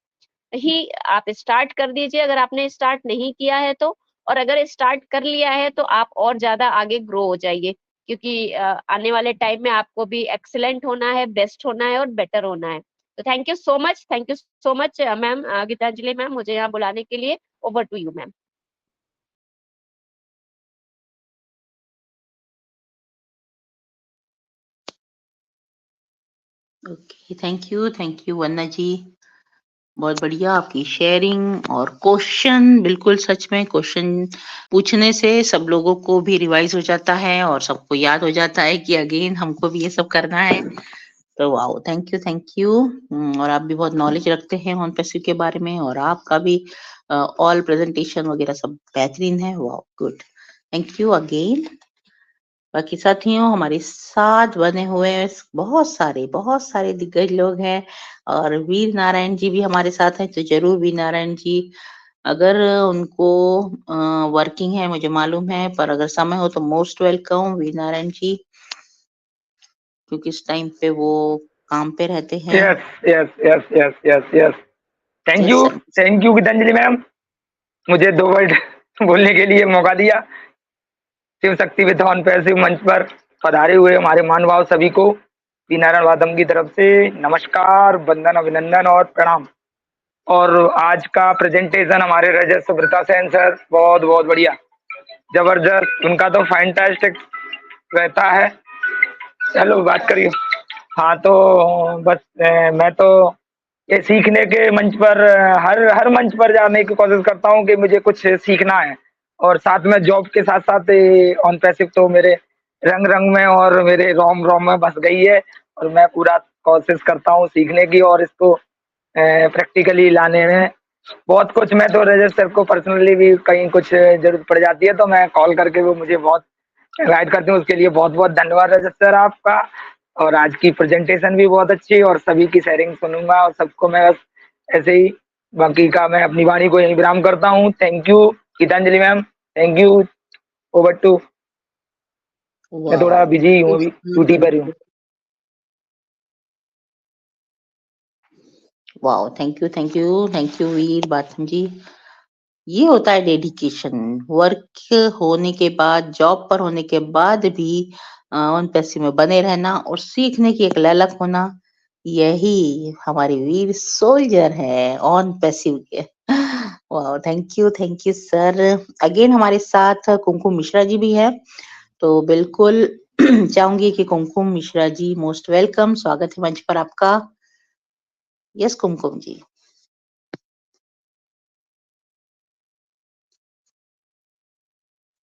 ही आप स्टार्ट कर दीजिए अगर आपने स्टार्ट नहीं किया है तो, और अगर स्टार्ट कर लिया है तो आप और ज्यादा आगे ग्रो हो जाइए, क्योंकि आने वाले टाइम में आपको भी एक्सीलेंट होना है, बेस्ट होना है और बेटर होना है। तो thank you so much ma'am, Geetanjali ma'am, मुझे यहाँ बुलाने के लिए। Over to you ma'am. Okay, thank you Vandana ji, बहुत बढ़िया आपकी शेयरिंग। और क्वेश्चन, बिल्कुल सच में क्वेश्चन पूछने से सब लोगों को भी रिवाइज हो जाता है और सबको याद हो जाता है कि अगेन हमको भी ये सब करना है। तो वाओ, थैंक यू। और आप भी बहुत नॉलेज रखते हैं ऑन पैसिव के बारे में, और आपका भी ऑल प्रेजेंटेशन वगैरह सब बेहतरीन है। Wow, good, thank you again. बाकी साथियों, हमारे साथ बने हुए बहुत सारे दिग्गज लोग हैं, और वीर नारायण जी भी हमारे साथ हैं। तो जरूर वीर नारायण जी, अगर उनको वर्किंग है मुझे मालूम है, पर अगर समय हो तो मोस्ट वेलकम वीर नारायण जी, क्योंकि इस टाइम पे वो काम पे रहते हैं। Yes. Thank you Geetanjali ma'am, मुझे 2 वर्ड बोलने के लिए मौका दिया। Shiv Shakti with on passive मंच पर पधारे हुए हमारे महानुभाव सभी को वी नारायण वादम की तरफ से नमस्कार, वंदन, अभिनंदन और प्रणाम। और आज का प्रेजेंटेशन हमारे रजत सुब्रता सेन सर, बहुत बहुत बढ़िया, जबरदस्त, उनका तो फैंटास्टिक रहता है। चलो बात करिए। हाँ, तो बस मैं तो ये सीखने के मंच पर हर मंच पर जाने की कोशिश करता हूँ कि मुझे कुछ सीखना है, और साथ में जॉब के साथ साथ ऑन पैसिव तो मेरे रंग रंग में और मेरे रोम रोम में बस गई है, और मैं पूरा कोशिश करता हूँ सीखने की और इसको प्रैक्टिकली लाने में। बहुत कुछ मैं तो रजत सर को पर्सनली भी कहीं कुछ जरूरत पड़ जाती है तो मैं कॉल करके वो मुझे बहुत गाइड करते हैं, उसके लिए बहुत बहुत धन्यवाद रजत सर आपका। और आज की प्रेजेंटेशन भी बहुत अच्छी, और सभी की शेयरिंग सुनूंगा और सबको मैं बस ऐसे ही, बाकी का मैं अपनी वाणी को यहीं विराम करता हूँ। Thank you Geetanjali ma'am, thank you. Over to. मैं थोड़ा बिजी हूँ, अभी ड्यूटी पर हूँ। Wow, thank you Veer Batham ji. ये होता है डेडिकेशन। वर्क होने के बाद, जॉब पर होने के बाद भी ऑन पैसिव में बने रहना और सीखने की एक ललक होना, यही हमारे वीर सोल्जर है ऑन पैसिव के। वाह, थैंक यू सर। अगेन हमारे साथ कुमकुम मिश्रा जी भी है, तो बिल्कुल चाहूंगी कि कुमकुम मिश्रा जी मोस्ट वेलकम, स्वागत है मंच पर आपका। यस कुमकुम जी।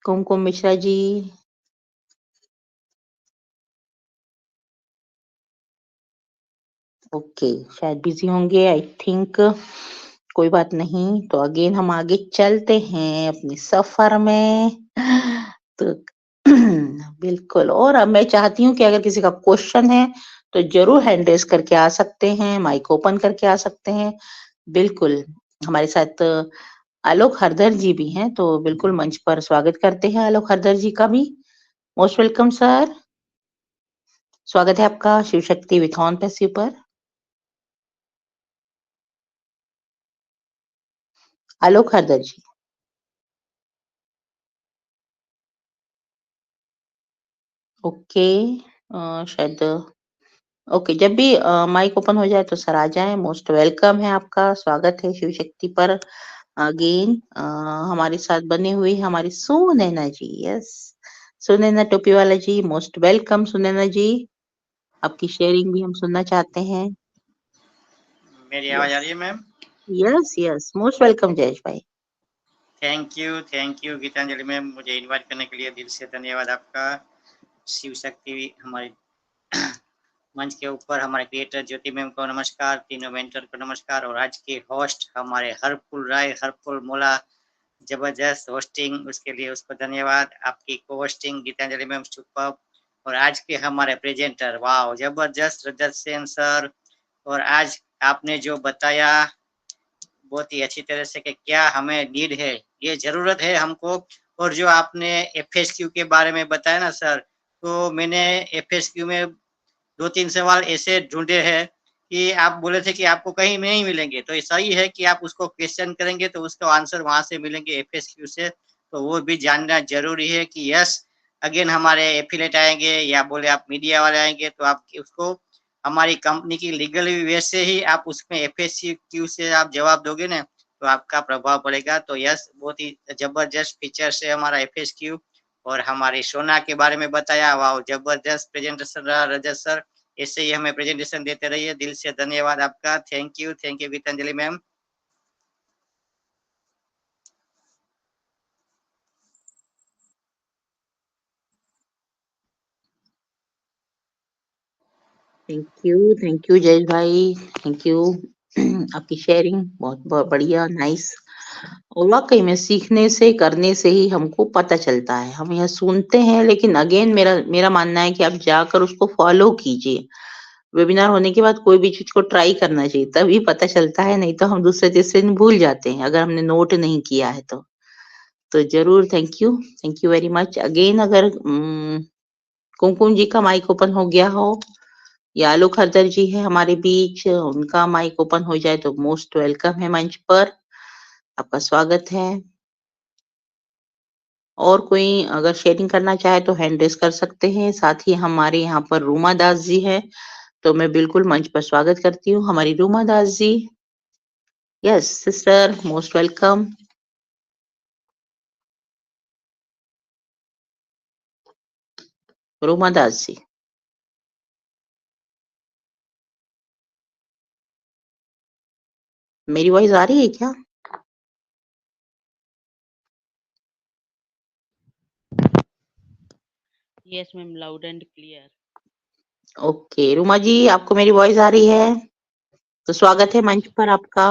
कुमकुम मिश्रा जी। ओके, शायद बिजी होंगे आई थिंक, कोई बात नहीं। तो अगेन हम आगे चलते हैं अपने सफर में। तो बिल्कुल, और अब मैं चाहती हूँ कि अगर किसी का क्वेश्चन है तो जरूर हैंड रेज करके आ सकते हैं, माइक ओपन करके आ सकते हैं। बिल्कुल, हमारे साथ आलोक हरदर जी भी हैं, तो बिल्कुल मंच पर स्वागत करते हैं आलोक हरदर जी का भी। मोस्ट वेलकम सर, स्वागत है आपका Shiv Shakti with on passive पर। आलोक हरदर जी। ओके, शायद ओके, जब भी माइक ओपन हो जाए तो सर आ जाए। मोस्ट वेलकम है आपका, स्वागत है शिव शक्ति पर। अगेन हमारे साथ बने हुए हमारी सुनैना जी। यस, सुनैना टोपी वाला जी, मोस्ट वेलकम सुनैना जी, आपकी शेयरिंग भी हम सुनना चाहते हैं। मेरी आवाज आ रही है ma'am? Yes yes, most welcome Jayesh bhai. Thank you Geetanjali ma'am, मुझे इनवाइट करने के लिए दिल से धन्यवाद आपका। शिव शक्ति हमारे मंच के ऊपर हमारे क्रिएटर ज्योति मैम को नमस्कार, तीनों मेंटर को नमस्कार, और आज के होस्ट हमारे हरपुल राय, हरपुल मोला, जबरदस्त होस्टिंग, उसके लिए उसको धन्यवाद। आपकी को होस्टिंग गीतांजलि मैम सुपर्ब। और आज के हमारे प्रेजेंटर, वाह जबरदस्त रजत सेन सर। और आज आपने जो बताया बहुत ही अच्छी तरह से कि क्या हमें नीड है, ये जरूरत है हमको। और जो आपने एफएसक्यू के बारे में बताया ना सर, तो मैंने एफएसक्यू में 2-3 सवाल ऐसे ढूंढे हैं कि आप बोले थे कि आपको कहीं में नहीं मिलेंगे, तो ये सही है कि आप उसको क्वेश्चन करेंगे तो उसका आंसर वहां से मिलेंगे एफएसक्यू से, तो वो भी जानना जरूरी है कि यस अगेन हमारे एफिलेट आएंगे या बोले आप मीडिया वाले आएंगे तो आप उसको हमारी कंपनी की लीगल वे से ही आप उसमें एफएसक्यू से आप जवाब दोगे ना, तो आपका प्रभाव पड़ेगा। तो यस, बहुत ही जबरदस्त फीचर है हमारा एफएसक्यू। और हमारी सोना के बारे में बताया, वाह जबरदस्त प्रेजेंटेशन रहा रजत सर, ऐसे ही हमें प्रेजेंटेशन देते रहिए, दिल से धन्यवाद आपका। Thank you Geetanjali ma'am. Thank you Jayesh bhai, thank you. आपकी शेयरिंग बहुत बहुत बढ़िया, नाइस। और वाकई में सीखने से करने से ही हमको पता चलता है। हम यह सुनते हैं, लेकिन अगेन मेरा मेरा मानना है कि आप जाकर उसको फॉलो कीजिए। वेबिनार होने के बाद कोई भी चीज को ट्राई करना चाहिए, तभी पता चलता है, नहीं तो हम दूसरे तीसरे दिन भूल जाते हैं अगर हमने नोट नहीं किया है तो जरूर thank you very much. Again अगर कुमकुम जी का माइक ओपन हो गया हो या आलोक हरदर जी है हमारे बीच, उनका माइक ओपन हो जाए तो मोस्ट वेलकम है मंच पर, आपका स्वागत है। और कोई अगर शेयरिंग करना चाहे तो हैंड रेस कर सकते हैं। साथ ही हमारे यहाँ पर रूमा दास जी है, तो मैं बिल्कुल मंच पर स्वागत करती हूँ हमारी Ruma Das ji. Yes sister, most welcome. Ruma Das ji, मेरी वॉइस आ रही है क्या? Yes ma'am, loud and clear. Okay Ruma ji, आपको मेरी वॉइस आ रही है तो स्वागत है मंच पर आपका।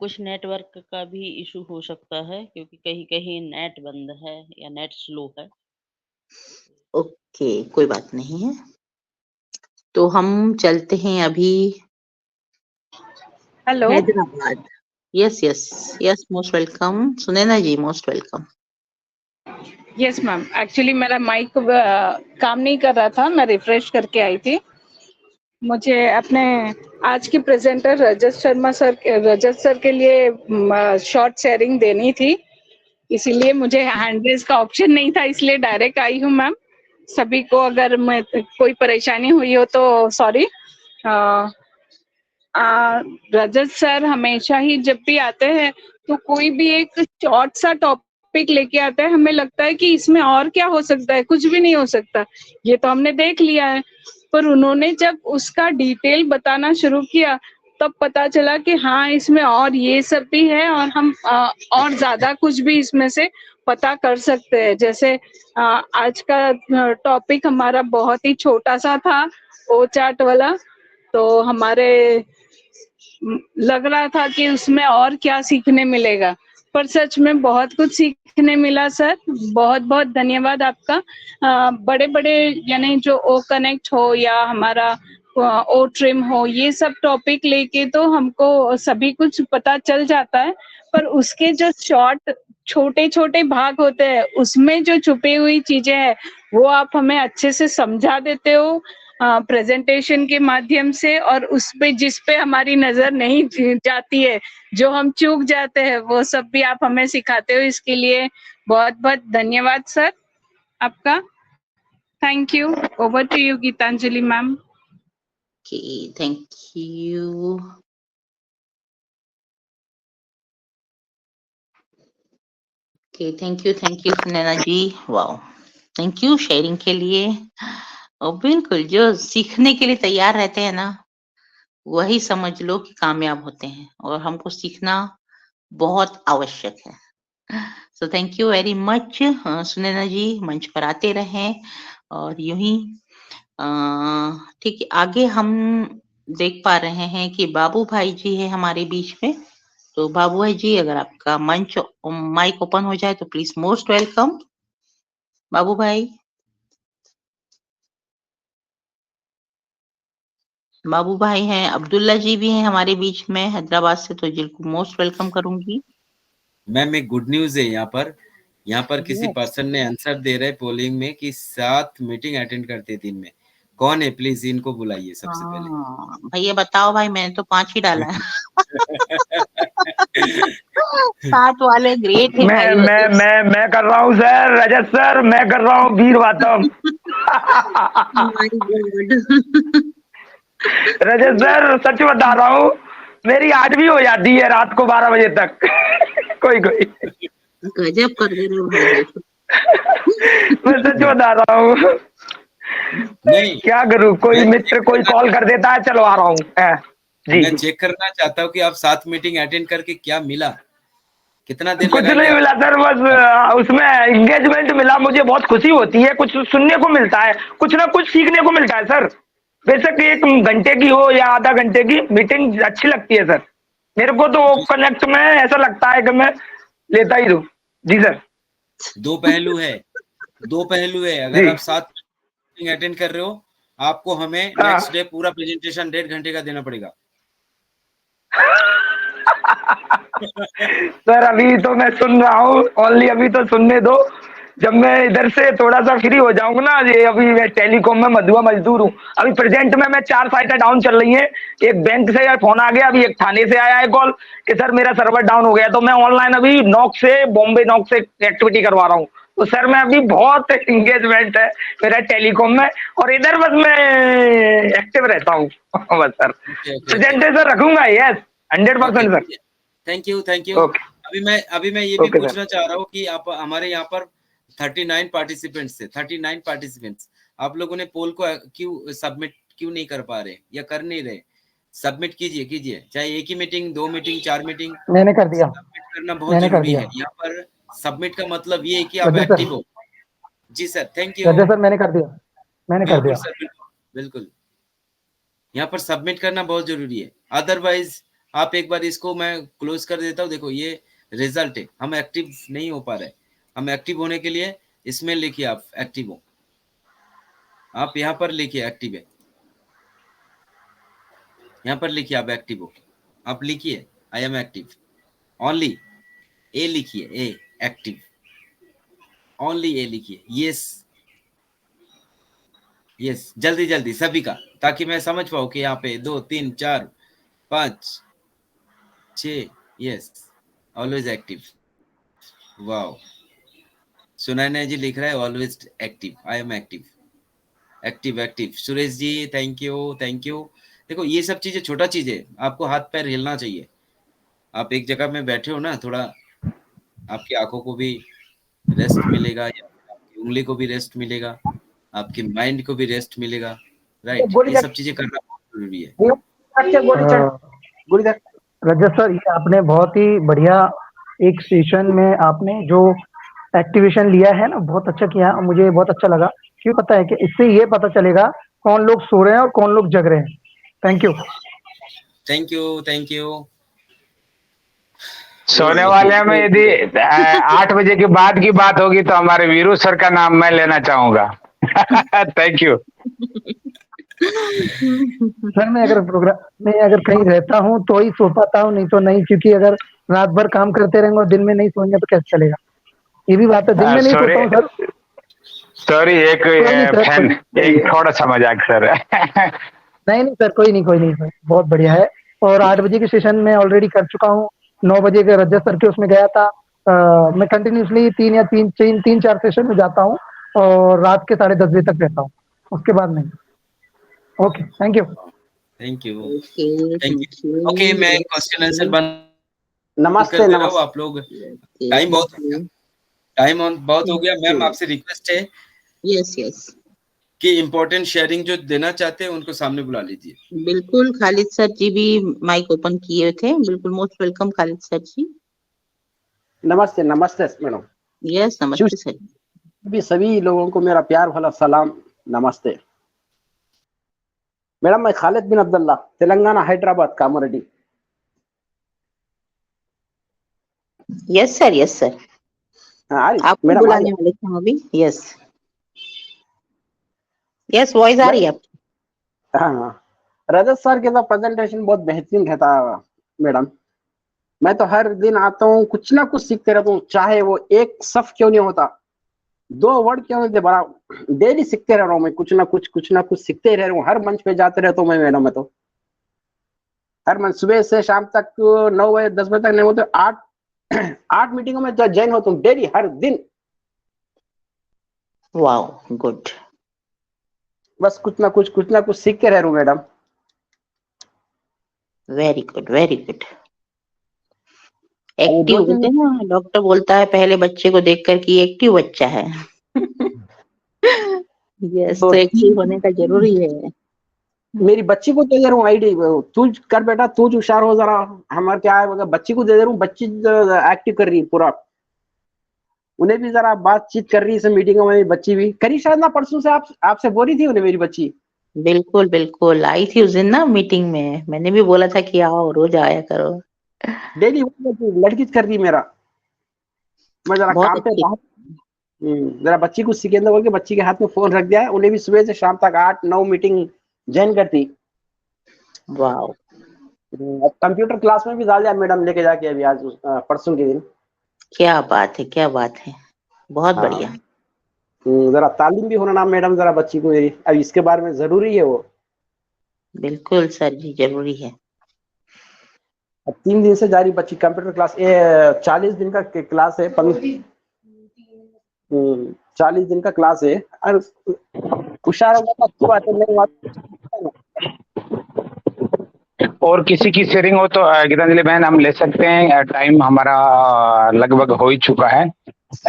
कुछ नेटवर्क का भी इशू हो सकता है, क्योंकि कहीं कहीं नेट बंद है या नेट स्लो है। ओके, कोई बात नहीं है। तो हम चलते हैं अभी hello. Hyderabad. Yes yes yes, most welcome Sunaina ji, most welcome. Yes ma'am, actually मेरा माइक काम नहीं कर रहा था, मैं रिफ्रेश करके आई थी। मुझे अपने आज की प्रेजेंटर रजत सर के लिए शॉर्ट शेयरिंग देनी थी, इसीलिए मुझे हैंड रेज का ऑप्शन नहीं था, इसलिए डायरेक्ट आई हूँ मैम। सभी को अगर मैं कोई परेशानी हुई हो तो सॉरी। रजत सर हमेशा ही जब भी आते हैं तो कोई भी एक शॉर्ट सा टॉपिक लेके आता है, हमें लगता है कि इसमें और क्या हो सकता है, कुछ भी नहीं हो सकता, ये तो हमने देख लिया है। पर उन्होंने जब उसका डिटेल बताना शुरू किया तब पता चला कि हाँ इसमें और ये सब भी है और हम और ज्यादा कुछ भी इसमें से पता कर सकते हैं। जैसे आज का टॉपिक हमारा बहुत ही छोटा सा था, ओ चार्ट वाला, तो हमारे लग रहा था कि उसमें और क्या सीखने मिलेगा, पर सच में बहुत कुछ सीखने मिला सर। बहुत बहुत धन्यवाद आपका। बड़े बड़े यानी जो ओ कनेक्ट हो या हमारा ओ ट्रिम हो, ये सब टॉपिक लेके तो हमको सभी कुछ पता चल जाता है, पर उसके जो शॉर्ट छोटे छोटे भाग होते हैं उसमें जो छुपी हुई चीजें हैं वो आप हमें अच्छे से समझा देते हो प्रेजेंटेशन के माध्यम से, और उस पे जिस पे हमारी नजर नहीं जाती है, जो हम चूक जाते हैं, वो सब भी आप हमें सिखाते हो। इसके लिए बहुत बहुत धन्यवाद सर आपका। Thank you. Over to you Geetanjali ma'am. Okay, thank you. Okay, thank you Naina ji. Wow, thank you sharing के लिए। और बिल्कुल जो सीखने के लिए तैयार रहते हैं ना, वही समझ लो कि कामयाब होते हैं, और हमको सीखना बहुत आवश्यक है। So thank you very much Sunaina ji, मंच पर आते रहें और यूं ही ठीक है। आगे हम देख पा रहे हैं कि बाबू भाई जी है हमारे बीच में। तो बाबू भाई जी, अगर आपका मंच माइक ओपन हो जाए तो प्लीज मोस्ट वेलकम बाबू भाई। बाबू भाई हैं, अब्दुल्ला जी भी हैं हमारे बीच में हैदराबाद से, तो जिनको मोस्ट वेलकम करूंगी। मैम एक गुड न्यूज है यहाँ पर किसी पर्सन ने आंसर दे रहे पोलिंग में कि 7 मीटिंग अटेंड करते दिन में। कौन है, प्लीज इनको बुलाइए सबसे पहले। भैया बताओ भाई, मैंने तो 5 ही डाला है। 7 वाले ग्रेट है भाई। मैं कर रहा हूँ सर, रजत सर, मैं कर रहा हूँ वीर वातम। रजत सर सच बता रहा हूँ, मेरी 8 भी हो जाती है रात को 12 बजे तक। कोई गजब कर दे रहे भाई। मैं सच बता रहा हूँ। नहीं क्या करूँ, कोई मित्र कोई कॉल कर देता है, चलो आ रहा हूँ। मैं चेक करना चाहता हूँ कि आप 7 मीटिंग अटेंड करके क्या मिला, कितना देर कुछ नहीं मिला सर, बस उसमें एंगेजमेंट मिला, मुझे बहुत खुशी होती है, कुछ सुनने को मिलता है, कुछ ना कुछ सीखने को मिलता है सर। बेशक 1 घंटे की हो या आधा घंटे की मीटिंग अच्छी लगती है सर। मेरे को तो कनेक्ट में ऐसा लगता है कि मैं लेता ही रहूं। जी सर। 2 पहलू है। अगर आप 7 मीटिंग अटेंड कर रहे हो, आपको हमें नेक्स्ट डे पूरा प्रेजेंटेशन 1.5 घंटे का देना पड़ेगा। सर अभी तो मैं सुन रहा हूँ, ओनली अभी तो सुनने दो। जब मैं इधर से थोड़ा सा फ्री हो जाऊंगा ना, ये अभी मैं टेलीकॉम में मधुआ मजदूर हूँ। अभी प्रेजेंट में मैं 4 साइटें डाउन चल रही है। एक बैंक से यार फोन आ गया, अभी एक थाने से आया है कॉल कि सर मेरा सर्वर डाउन हो गया, तो मैं ऑनलाइन अभी बॉम्बे नॉक से एक्टिविटी करवा रहा हूँ। तो सर मैं अभी बहुत एंगेजमेंट है मेरा टेलीकॉम में, और इधर बस मैं एक्टिव रहता हूँ। बस सर प्रेजेंटेशन रखूंगा, यस 100% सर। Thank you. अभी मैं ये भी पूछना चाह रहा हूँ कि आप हमारे यहाँ पर 39 पार्टिसिपेंट्स थे, 39 पार्टिसिपेंट्स। आप लोगों ने पोल को क्यों सबमिट क्यों नहीं कर पा रहे या कर नहीं रहे? सबमिट कीजिए, चाहे एक ही मीटिंग, 2 मीटिंग, 4 मीटिंग, मैंने कर दिया, सबमिट करना बहुत जरूरी है। यहाँ पर सबमिट का मतलब ये है कि आप एक्टिव हो। जी सर, थैंक यू। सर मैंने कर दिया, बिल्कुल सर, बिल्कुल। यहाँ पर सबमिट करना बहुत जरूरी है, अदरवाइज आप एक बार इसको मैं क्लोज कर देता हूँ। देखो ये रिजल्ट है, हम एक्टिव नहीं हो पा रहे। हम एक्टिव होने के लिए इसमें लिखिए आप एक्टिव हो, आप यहाँ पर लिखिए एक्टिव है, यहाँ पर लिखिए आप एक्टिव हो, आप लिखिए आई एम एक्टिव, ओनली ए लिखिए, ए एक्टिव, ओनली ए लिखिए, यस यस, जल्दी जल्दी सभी का, ताकि मैं समझ पाऊँ कि यहाँ पे 2 3 4 5 6 yes, always active. Wow, Sunaina ji लिख रहा है always active, I am active, active active. Suresh ji thank you, thank you. देखो ये सब चीजें छोटा चीज है, आपको हाथ पैर हिलना चाहिए। आप एक जगह में बैठे हो ना, थोड़ा आपकी आंखों को भी रेस्ट मिलेगा, या आपकी उंगली को भी रेस्ट मिलेगा, आपके माइंड को भी रेस्ट मिलेगा, राइट। ये सब चीजें करना बहुत जरूरी है। रजत सर, ये आपने बहुत ही बढ़िया एक सेशन में आपने जो एक्टिवेशन लिया है ना, बहुत अच्छा किया, मुझे बहुत अच्छा लगा। क्यों पता है कि इससे ये पता चलेगा कौन लोग सो रहे हैं और कौन लोग जग रहे हैं। Thank you, thank you, thank you. सोने वाले में यदि 8 बजे के बाद की बात होगी तो हमारे वीरू सर का नाम मैं लेना चाहूंगा। Thank you sir. मैं अगर कहीं रहता हूँ तो ही सो पाता हूँ, नहीं तो नहीं, क्योंकि अगर रात भर काम करते रहेंगे और दिन में नहीं सोएंगे तो कैसे चलेगा। ये भी बात है, दिन में नहीं सोता हूँ सर। सॉरी, एक फैन, एक थोड़ा सा मजाक सर। नहीं सर, कोई नहीं सर, बहुत बढ़िया है। और 8 बजे के सेशन में ऑलरेडी कर चुका हूँ। 9 बजे के रजत सर के उसमें गया था। मैं कंटिन्यूसली 3-4 सेशन में जाता हूँ और रात के 10:30 बजे तक रहता हूँ, उसके बाद नहीं। Okay, thank you. Thank you, thank you. Okay, मैं क्वेश्चन आंसर बंद नमस्ते कर दे रहा हूँ। आप लोग, टाइम बहुत हो गया। मैम आपसे रिक्वेस्ट है यस कि इम्पोर्टेंट शेयरिंग जो देना चाहते हैं उनको सामने बुला लीजिए। बिल्कुल, खालिद सर जी भी माइक ओपन किए थे। बिल्कुल, मोस्ट वेलकम खालिद सर जी। नमस्ते मैडम। यस, नमस्ते सर। भी सभी लोगों को मेरा प्यार भला सलाम, नमस्ते मैडम। मैं खालिद बिन अब्दुल्ला, तेलंगाना, हैदराबाद, कामारेड्डी। Yes sir. आपको मैडम बुलाने वाले थे हम अभी। यस, वॉइस आ रही है आपकी? हाँ, रजत सर के तो प्रेजेंटेशन बहुत बेहतरीन रहता है मैडम। मैं तो हर दिन आता हूँ, कुछ ना कुछ सीखते रहता हूँ, चाहे वो एक सफ क्यों नहीं होता, 2 वर्ड क्यों नहीं, बड़ा डेली सीखते रह रहा हूँ मैं। कुछ ना कुछ सीखते रह रहा हूँ। हर मंच पे जाते रहता हूँ मैं मैडम। मैं तो हर मंच सुबह से शाम तक 9 बजे 10 बजे तक नहीं होते, 8 मीटिंगों में ज्वाइन होता हूँ डेली, हर दिन। Wow, good. बस कुछ ना कुछ सीखते रह रहा हूँ मैडम। Very good. एक्टिव बोलते हैं ना, डॉक्टर बोलता है पहले बच्चे को देखकर कि एक्टिव बच्चा है। यस, तो एक्टिव होने का जरूरी है। मेरी बच्ची को दे दे रहा हूँ आईडी, तू कर बेटा, तू होशियार हो जरा। हमारे क्या है, बच्ची को दे दे रहा हूँ, बच्ची एक्टिव कर रही है पूरा। उन्हें भी जरा बातचीत कर रही है मीटिंगों में। बच्ची भी करी शायद ना, परसों से आपसे बोल रही थी उन्हें मेरी बच्ची। बिल्कुल आई थी उस दिन ना मीटिंग में। मैंने भी बोला था कि आओ, रोज आया करो। डेली लड़की कर रही मेरा। मैं जरा काम पे जरा बच्ची को सिखेंगे बोल के बच्ची के हाथ में फोन रख दिया है। उन्हें भी सुबह से शाम तक 8-9 मीटिंग ज्वाइन करती। वाओ, कंप्यूटर क्लास में भी डाल दिया मैडम, लेके जाके अभी आज परसों के दिन। क्या बात है, बहुत बढ़िया। जरा तालीम भी होना ना मैडम, जरा बच्ची को मेरी अब इसके बारे में जरूरी है वो। बिल्कुल सर जी, जरूरी है। 3 दिन से जारी बच्ची कंप्यूटर क्लास, 40 दिन का क्लास है। 40 दिन का क्लास है। और हुशार होगा तो बात है, नहीं बात। और किसी की शेयरिंग हो तो गीतांजलि बहन हम ले सकते हैं। टाइम हमारा लगभग हो ही चुका है।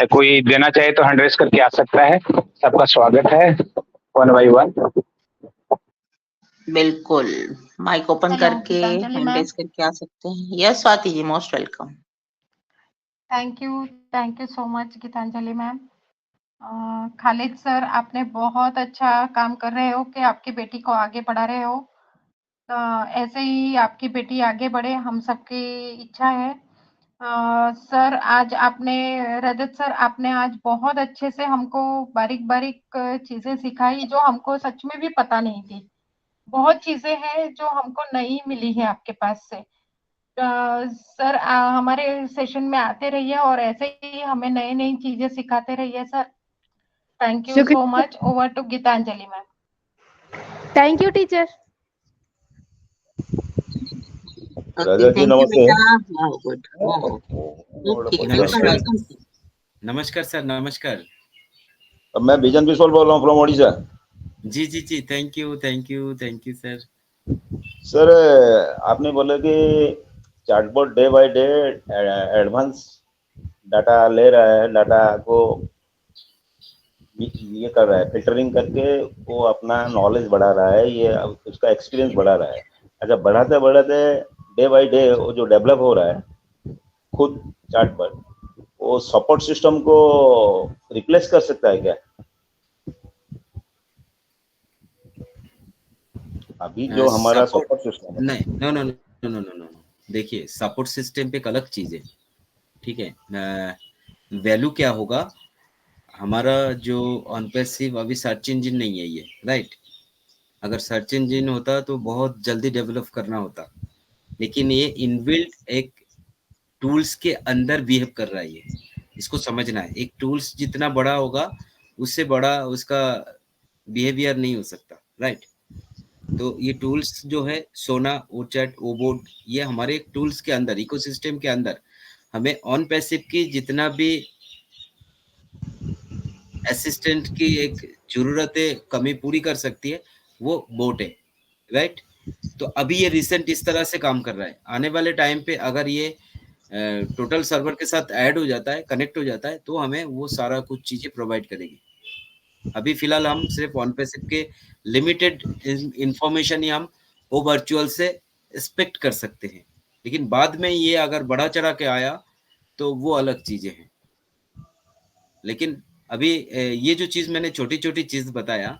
कोई देना चाहे तो हैंड रेस करके आ सकता है। सबका स्वागत है 1 बाय 1। बिल्कुल, माइक ओपन करके हैंड रेस करके आ सकते हैं। Yes Swati ji, most welcome. Thank you so much Gitanjali ma'am. Khalid sir, आपने बहुत अच्छा काम कर रहे हो कि आपकी बेटी को आगे बढ़ा रहे हो। ऐसे ही आपकी बेटी आगे बढ़े, हम सबकी इच्छा है। सर, आज आपने, रजत सर, आपने आज बहुत अच्छे से हमको बारीक चीजें सिखाई जो हमको सच में भी पता नहीं थी। बहुत चीजें हैं जो हमको नहीं मिली है आपके पास से। सर, हमारे सेशन में आते रहिए और ऐसे ही हमें नई चीजें सिखाते रहिए sir. Thank you so much. Over to Geetanjali ma'am. Thank you teacher. Okay, Rajat ji thank you, नमस्ते। beta. Wow, good. Wow. Okay, welcome, नमस्कार welcome. नमस्कार सर, नमस्कार। अब मैं बिजन बिस्वाल बोल रहा हूँ फ्रॉम ओडिशा। जी जी जी, thank you thank you thank you sir. Sir आपने बोला कि chatbot day by day advance data ले रहा है, डाटा को ये कर रहा है, फिल्टरिंग करके वो अपना नॉलेज बढ़ा रहा है, ये उसका एक्सपीरियंस बढ़ा रहा है। अच्छा, बढ़ाते बढ़ाते डे बाय डे वो जो डेवलप हो रहा है खुद चैटबॉट, वो सपोर्ट सिस्टम को रिप्लेस कर सकता है क्या? अभी जो हमारा सपोर्ट सपोर्ट सिस्टम है। नहीं, no no no no no no, देखिए सपोर्ट सिस्टम पे एक अलग चीज है, ठीक है। वैल्यू क्या होगा हमारा जो ऑन पैसिव, अभी सर्च इंजन नहीं है ये, राइट। अगर सर्च इंजन होता तो बहुत जल्दी डेवलप करना होता, लेकिन ये इनबिल्ट एक टूल्स के अंदर बिहेव कर रहा है। ये इसको समझना है, एक टूल्स जितना बड़ा होगा उससे बड़ा उसका बिहेवियर नहीं हो सकता, राइट। तो ये टूल्स जो है सोना, ओचैट, ओबोर्ड, ये हमारे टूल्स के अंदर, इकोसिस्टम के अंदर हमें ऑन पैसिव की जितना भी असिस्टेंट की एक जरूरतें कमी पूरी कर सकती है वो बोट है, राइट। तो अभी ये रिसेंट इस तरह से काम कर रहा है। आने वाले टाइम पे अगर ये टोटल सर्वर के साथ ऐड हो जाता है, कनेक्ट हो जाता है, तो हमें वो सारा कुछ चीजें प्रोवाइड करेगी। अभी फिलहाल हम सिर्फ ऑन पैसिव के लिमिटेड इंफॉर्मेशन ही हम वो वर्चुअल से एक्सपेक्ट कर सकते हैं, लेकिन बाद में ये अगर बढ़ा चढ़ा के आया तो वो अलग चीजें हैं। लेकिन अभी ये जो चीज मैंने छोटी छोटी चीज बताया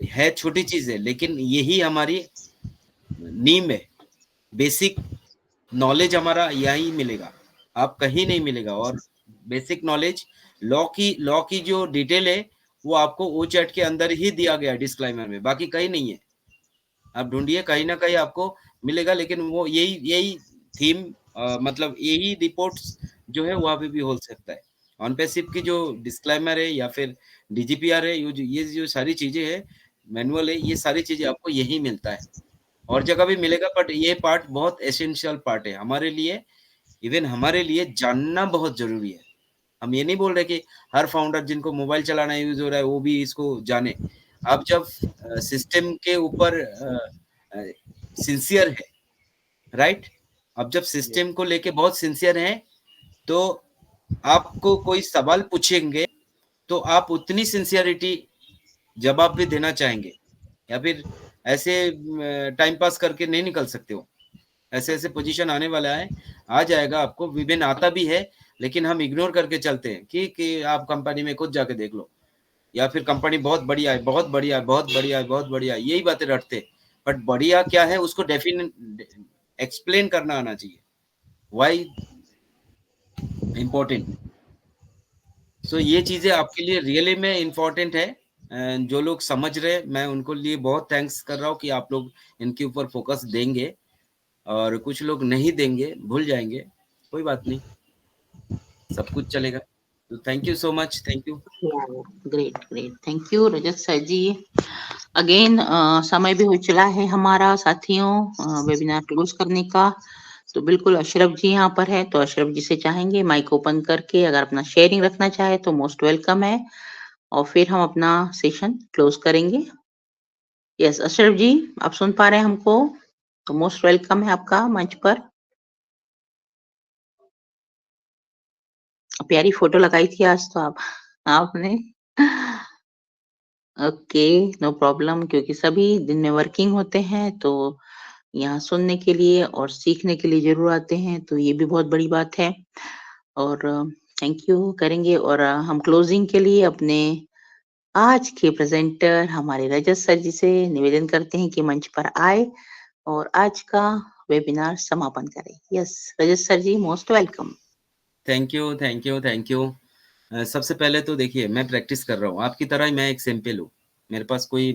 है, छोटी चीज है, लेकिन यही हमारी नीम है, बेसिक नॉलेज हमारा यही मिलेगा, आप कहीं नहीं मिलेगा। और बेसिक नॉलेज लॉ की जो डिटेल है वो आपको ओ चैट के अंदर ही दिया गया डिस्क्लेमर में, बाकी कहीं नहीं है। आप ढूंढिए, कहीं ना कहीं आपको मिलेगा, लेकिन वो यही थीम मतलब यही रिपोर्ट्स जो है वहां पे भी हो सकता है। ऑन पैसिव की जो डिस्क्लेमर है या फिर डीजीपीआर है, ये जो सारी चीजें है, मैनुअल है, ये सारी चीजें आपको यही मिलता है, और जगह भी मिलेगा। बट ये पार्ट बहुत एसेंशियल पार्ट है हमारे लिए, इवन हमारे लिए जानना बहुत जरूरी है। हम ये नहीं बोल रहे कि हर फाउंडर जिनको मोबाइल चलाना यूज हो रहा है वो भी इसको जाने। आप जब सिस्टम के ऊपर सिंसियर है, राइट, आप जब सिस्टम को लेके बहुत सिंसियर हैं, तो आपको कोई सवाल पूछेंगे तो आप उतनी सिंसियरिटी जवाब भी देना चाहेंगे, या फिर ऐसे टाइम पास करके नहीं निकल सकते हो। ऐसे ऐसे पोजीशन आने वाला है, आ जाएगा आपको, विभिन्न आता भी है, लेकिन हम इग्नोर करके चलते हैं कि आप कंपनी में खुद जाके देख लो, या फिर कंपनी बहुत बढ़िया है, बहुत बढ़िया है, बहुत बढ़िया है, बहुत बढ़िया है, यही बातें रटते। बट बढ़िया क्या है उसको डेफिनेट एक्सप्लेन करना आना चाहिए, व्हाई इम्पोर्टेंट। सो ये चीजें आपके लिए रियली में इम्पोर्टेंट है। जो लोग समझ रहे, मैं उनको लिए बहुत थैंक्स कर रहा हूँ कि आप लोग इनके ऊपर फोकस देंगे, और कुछ लोग नहीं देंगे, भूल जाएंगे, कोई बात नहीं, सब कुछ चलेगा। तो thank you so much, thank you. Great great, thank you Rajat sir ji. Again समय भी हो चला है हमारा साथियों वेबिनार क्लोज करने का। तो बिल्कुल अशरफ जी यहाँ पर है, तो अशरफ जी से चाहेंगे माइक ओपन करके अगर अपना शेयरिंग रखना चाहे तो मोस्ट वेलकम है, और फिर हम अपना सेशन क्लोज करेंगे। यस अशरफ जी, आप सुन पा रहे हैं हमको? तो मोस्ट वेलकम है आपका मंच पर। प्यारी फोटो लगाई थी आज तो आपने। ओके, नो प्रॉब्लम, क्योंकि सभी दिन में वर्किंग होते हैं, तो यहाँ सुनने के लिए और सीखने के लिए जरूर आते हैं, तो ये भी बहुत बड़ी बात है। और थैंक यू करेंगे, और हम क्लोजिंग के लिए अपने आज के प्रेजेंटर हमारे रजत सर जी से निवेदन करते हैं कि मंच पर आए और आज का वेबिनार समापन करें। Yes Rajat sir ji, most welcome. Thank you thank you thank you. सबसे पहले तो देखिए, मैं प्रैक्टिस कर रहा हूँ आपकी तरह ही, मैं एक सैंपल हूँ, मेरे पास कोई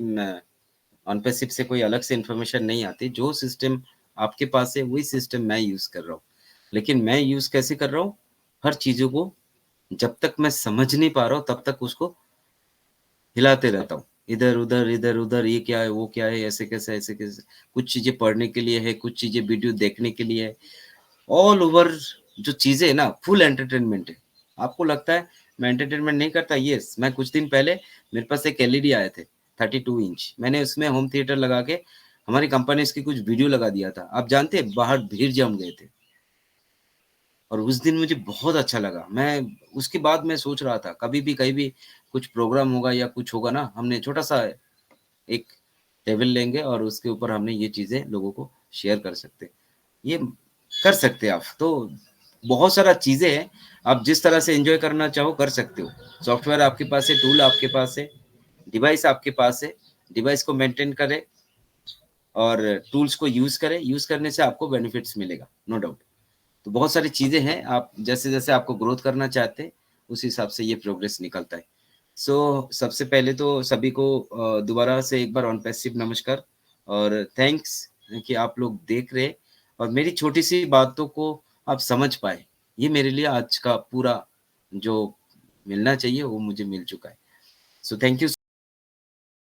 ऑन पैसिव से कोई अलग से इन्फॉर्मेशन नहीं आती। जो सिस्टम आपके पास है वही सिस्टम मैं यूज कर रहा हूँ, लेकिन मैं यूज कैसे कर रहा हूँ, हर चीजों को जब तक मैं समझ नहीं पा रहा हूँ तब तक उसको हिलाते रहता हूँ, इधर उधर ये क्या है वो क्या है, ऐसे कैसे, कुछ चीजें पढ़ने के लिए है, कुछ चीजें वीडियो देखने के लिए है। ऑल ओवर जो चीजें है ना, फुल एंटरटेनमेंट है। आपको लगता है मैं एंटरटेनमेंट नहीं करता? यस, मैं कुछ दिन पहले मेरे पास एक एलईडी आए थे 32 इंच, मैंने उसमें होम थिएटर लगा के हमारी कंपनी की कुछ वीडियो लगा दिया था। आप जानते हैं बाहर भीड़ जम गए थे, और उस दिन मुझे बहुत अच्छा लगा। मैं उसके बाद मैं सोच रहा था कभी भी कहीं भी कुछ प्रोग्राम होगा या कुछ होगा ना, हमने छोटा सा एक टेबल लेंगे और उसके ऊपर हमने ये चीजें लोगों को शेयर कर सकते, ये कर सकते हैं आप। तो बहुत सारा चीजें हैं, आप जिस तरह से एंजॉय करना चाहो कर सकते हो। सॉफ्टवेयर आपके पास है, टूल आपके पास है, डिवाइस आपके पास है, डिवाइस को मेंटेन करें और टूल्स को यूज करें। यूज करने से आपको बेनिफिट्स मिलेगा, नो डाउट। तो बहुत सारी चीजें हैं, आप जैसे जैसे आपको ग्रोथ करना चाहते हैं उस हिसाब से ये प्रोग्रेस निकलता है। सबसे पहले तो सभी को दोबारा से एक बार ऑन पैसिव नमस्कार और थैंक्स कि आप लोग देख रहे और मेरी छोटी सी बातों को आप समझ पाए। ये मेरे लिए आज का पूरा जो मिलना चाहिए वो मुझे मिल चुका है। So thank you.